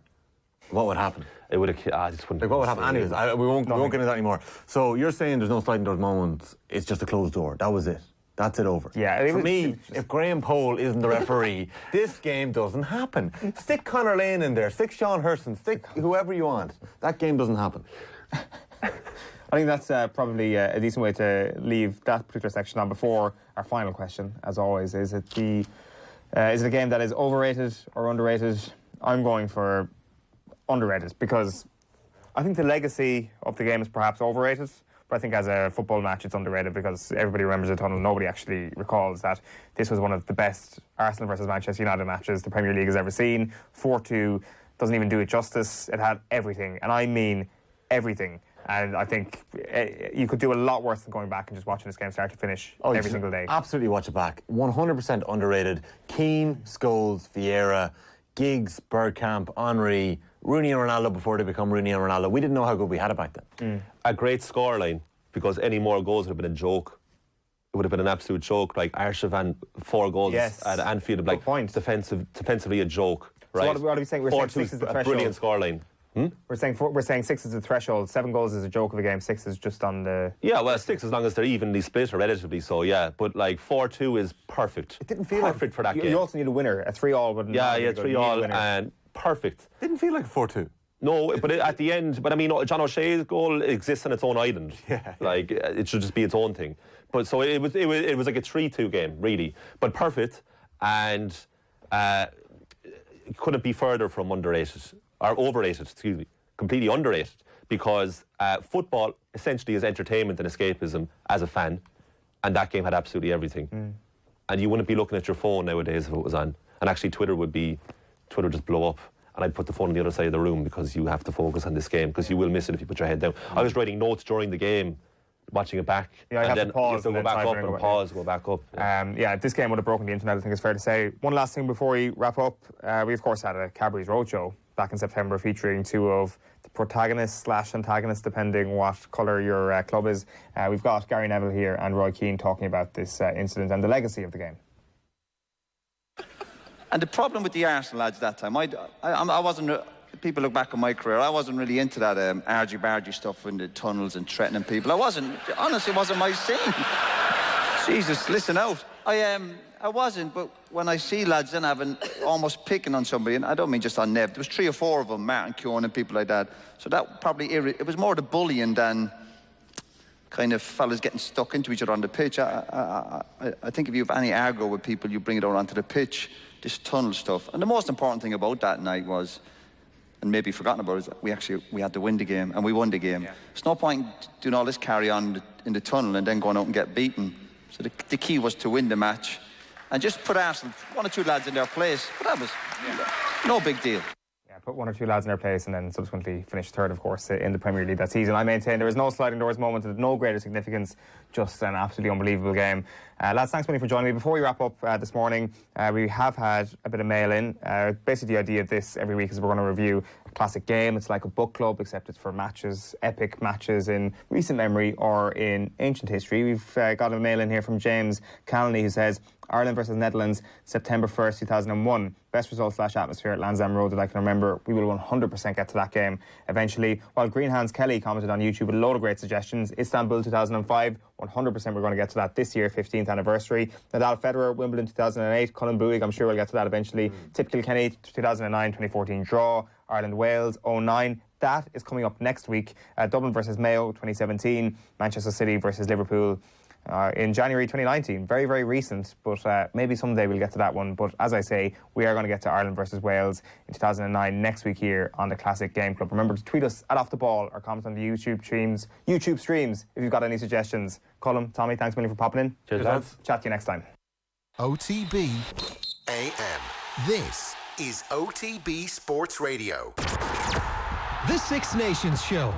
What would happen? It would have. What would happen? Anyways, we won't get into that anymore. So you're saying there's no sliding doors moments. It's just a closed door. That was it. That's it over. Yeah. For me, if Graham Poll isn't the referee, this game doesn't happen. Stick Conor Lane in there. Stick Sean Hurston. Stick whoever you want. That game doesn't happen. I think that's probably a decent way to leave that particular section on before our final question, as always. Is it a game that is overrated or underrated? I'm going for underrated, because I think the legacy of the game is perhaps overrated, but I think as a football match it's underrated because everybody remembers the tunnel. Nobody actually recalls that this was one of the best Arsenal versus Manchester United matches the Premier League has ever seen. 4-2 doesn't even do it justice. It had everything, and I mean everything. And I think you could do a lot worse than going back and just watching this game start to finish every single day. Absolutely watch it back. 100% underrated. Keane, Scholes, Vieira. Giggs, Bergkamp, Henry, Rooney and Ronaldo before they become Rooney and Ronaldo. We didn't know how good we had it back then. A great scoreline, because any more goals would have been a joke. It would have been an absolute joke. Like Arshavan, 4 goals at Anfield, like defensively a joke. Right? So what are we saying? We're saying 6 is the threshold. Brilliant scoreline. We're saying 6 is the threshold. 7 goals is a joke of a game. 6 is just on the. Yeah, well, 6 as long as they're evenly split or relatively so. Yeah, but like 4-2 is perfect. It didn't feel perfect for that game. You also need a winner. A 3-all wouldn't. Yeah, 3-all and perfect. Didn't feel like a 4-2. No, but at the end, but I mean, John O'Shea's goal exists on its own island. Yeah. Like it should just be its own thing. But so it was like a 3-2 game, really, but perfect, and couldn't be further from underrated or overrated. Excuse me, completely underrated, because football essentially is entertainment and escapism as a fan, and that game had absolutely everything. And you wouldn't be looking at your phone nowadays if it was on. And actually, Twitter would just blow up. And I'd put the phone on the other side of the room, because you have to focus on this game, because you will miss it if you put your head down. I was writing notes during the game, watching it back. Yeah, I have then to pause. You have to go back up and pause, go back up. Yeah, this game would have broken the internet, I think it's fair to say. One last thing before we wrap up. We, of course, had a Cadbury's Roadshow back in September featuring 2 of the protagonists/antagonists, depending what colour your club is. We've got Gary Neville here and Roy Keane talking about this incident and the legacy of the game. And the problem with the Arsenal lads that time, I wasn't. People look back on my career, I wasn't really into that argy-bargy stuff in the tunnels and threatening people. I wasn't. Honestly, it wasn't my scene. Jesus, listen out. I wasn't, but when I see lads then almost picking on somebody, and I don't mean just on Nev, there was 3 or 4 of them, Martin Keown and people like that. So that probably it was more the bullying than kind of fellas getting stuck into each other on the pitch. I think if you have any argo with people, you bring it out onto the pitch. This tunnel stuff. And the most important thing about that night was, and maybe forgotten about, is that we had to win the game, and we won the game. Yeah. There's no point doing all this carry on in the tunnel and then going out and get beaten. So the key was to win the match and just put Arsenal, 1 or 2 lads in their place. But that was no big deal. Yeah, put 1 or 2 lads in their place and then subsequently finished 3rd, of course, in the Premier League that season. I maintain there was no sliding doors moment of no greater significance, just an absolutely unbelievable game. Lads, thanks many for joining me. Before we wrap up this morning, we have had a bit of mail in. Basically, the idea of this every week is we're going to review a classic game. It's like a book club, except it's for matches, epic matches in recent memory or in ancient history. We've got a mail in here from James Calney, who says, Ireland versus Netherlands, September 1st, 2001. Best result/atmosphere at Lansdowne Road that I can remember. We will 100% get to that game eventually. While Greenhands Kelly commented on YouTube with a load of great suggestions. Istanbul 2005, 100% we're going to get to that this year, 15th anniversary. Nadal Federer, Wimbledon 2008. Colin Buig, I'm sure we'll get to that eventually. Tip Kilkenny 2009, 2014 draw. Ireland Wales 09. That is coming up next week. Dublin versus Mayo 2017. Manchester City versus Liverpool in January 2019. Very, very recent, but maybe someday we'll get to that one. But as I say, we are going to get to Ireland versus Wales in 2009 next week here on the Classic Game Club. Remember to tweet us at Off The Ball or comment on the YouTube streams if you've got any suggestions. Colm, Tommy, thanks a million for popping in. Cheers, lads. Chat to you next time. OTB AM. This is OTB Sports Radio. The Six Nations Show.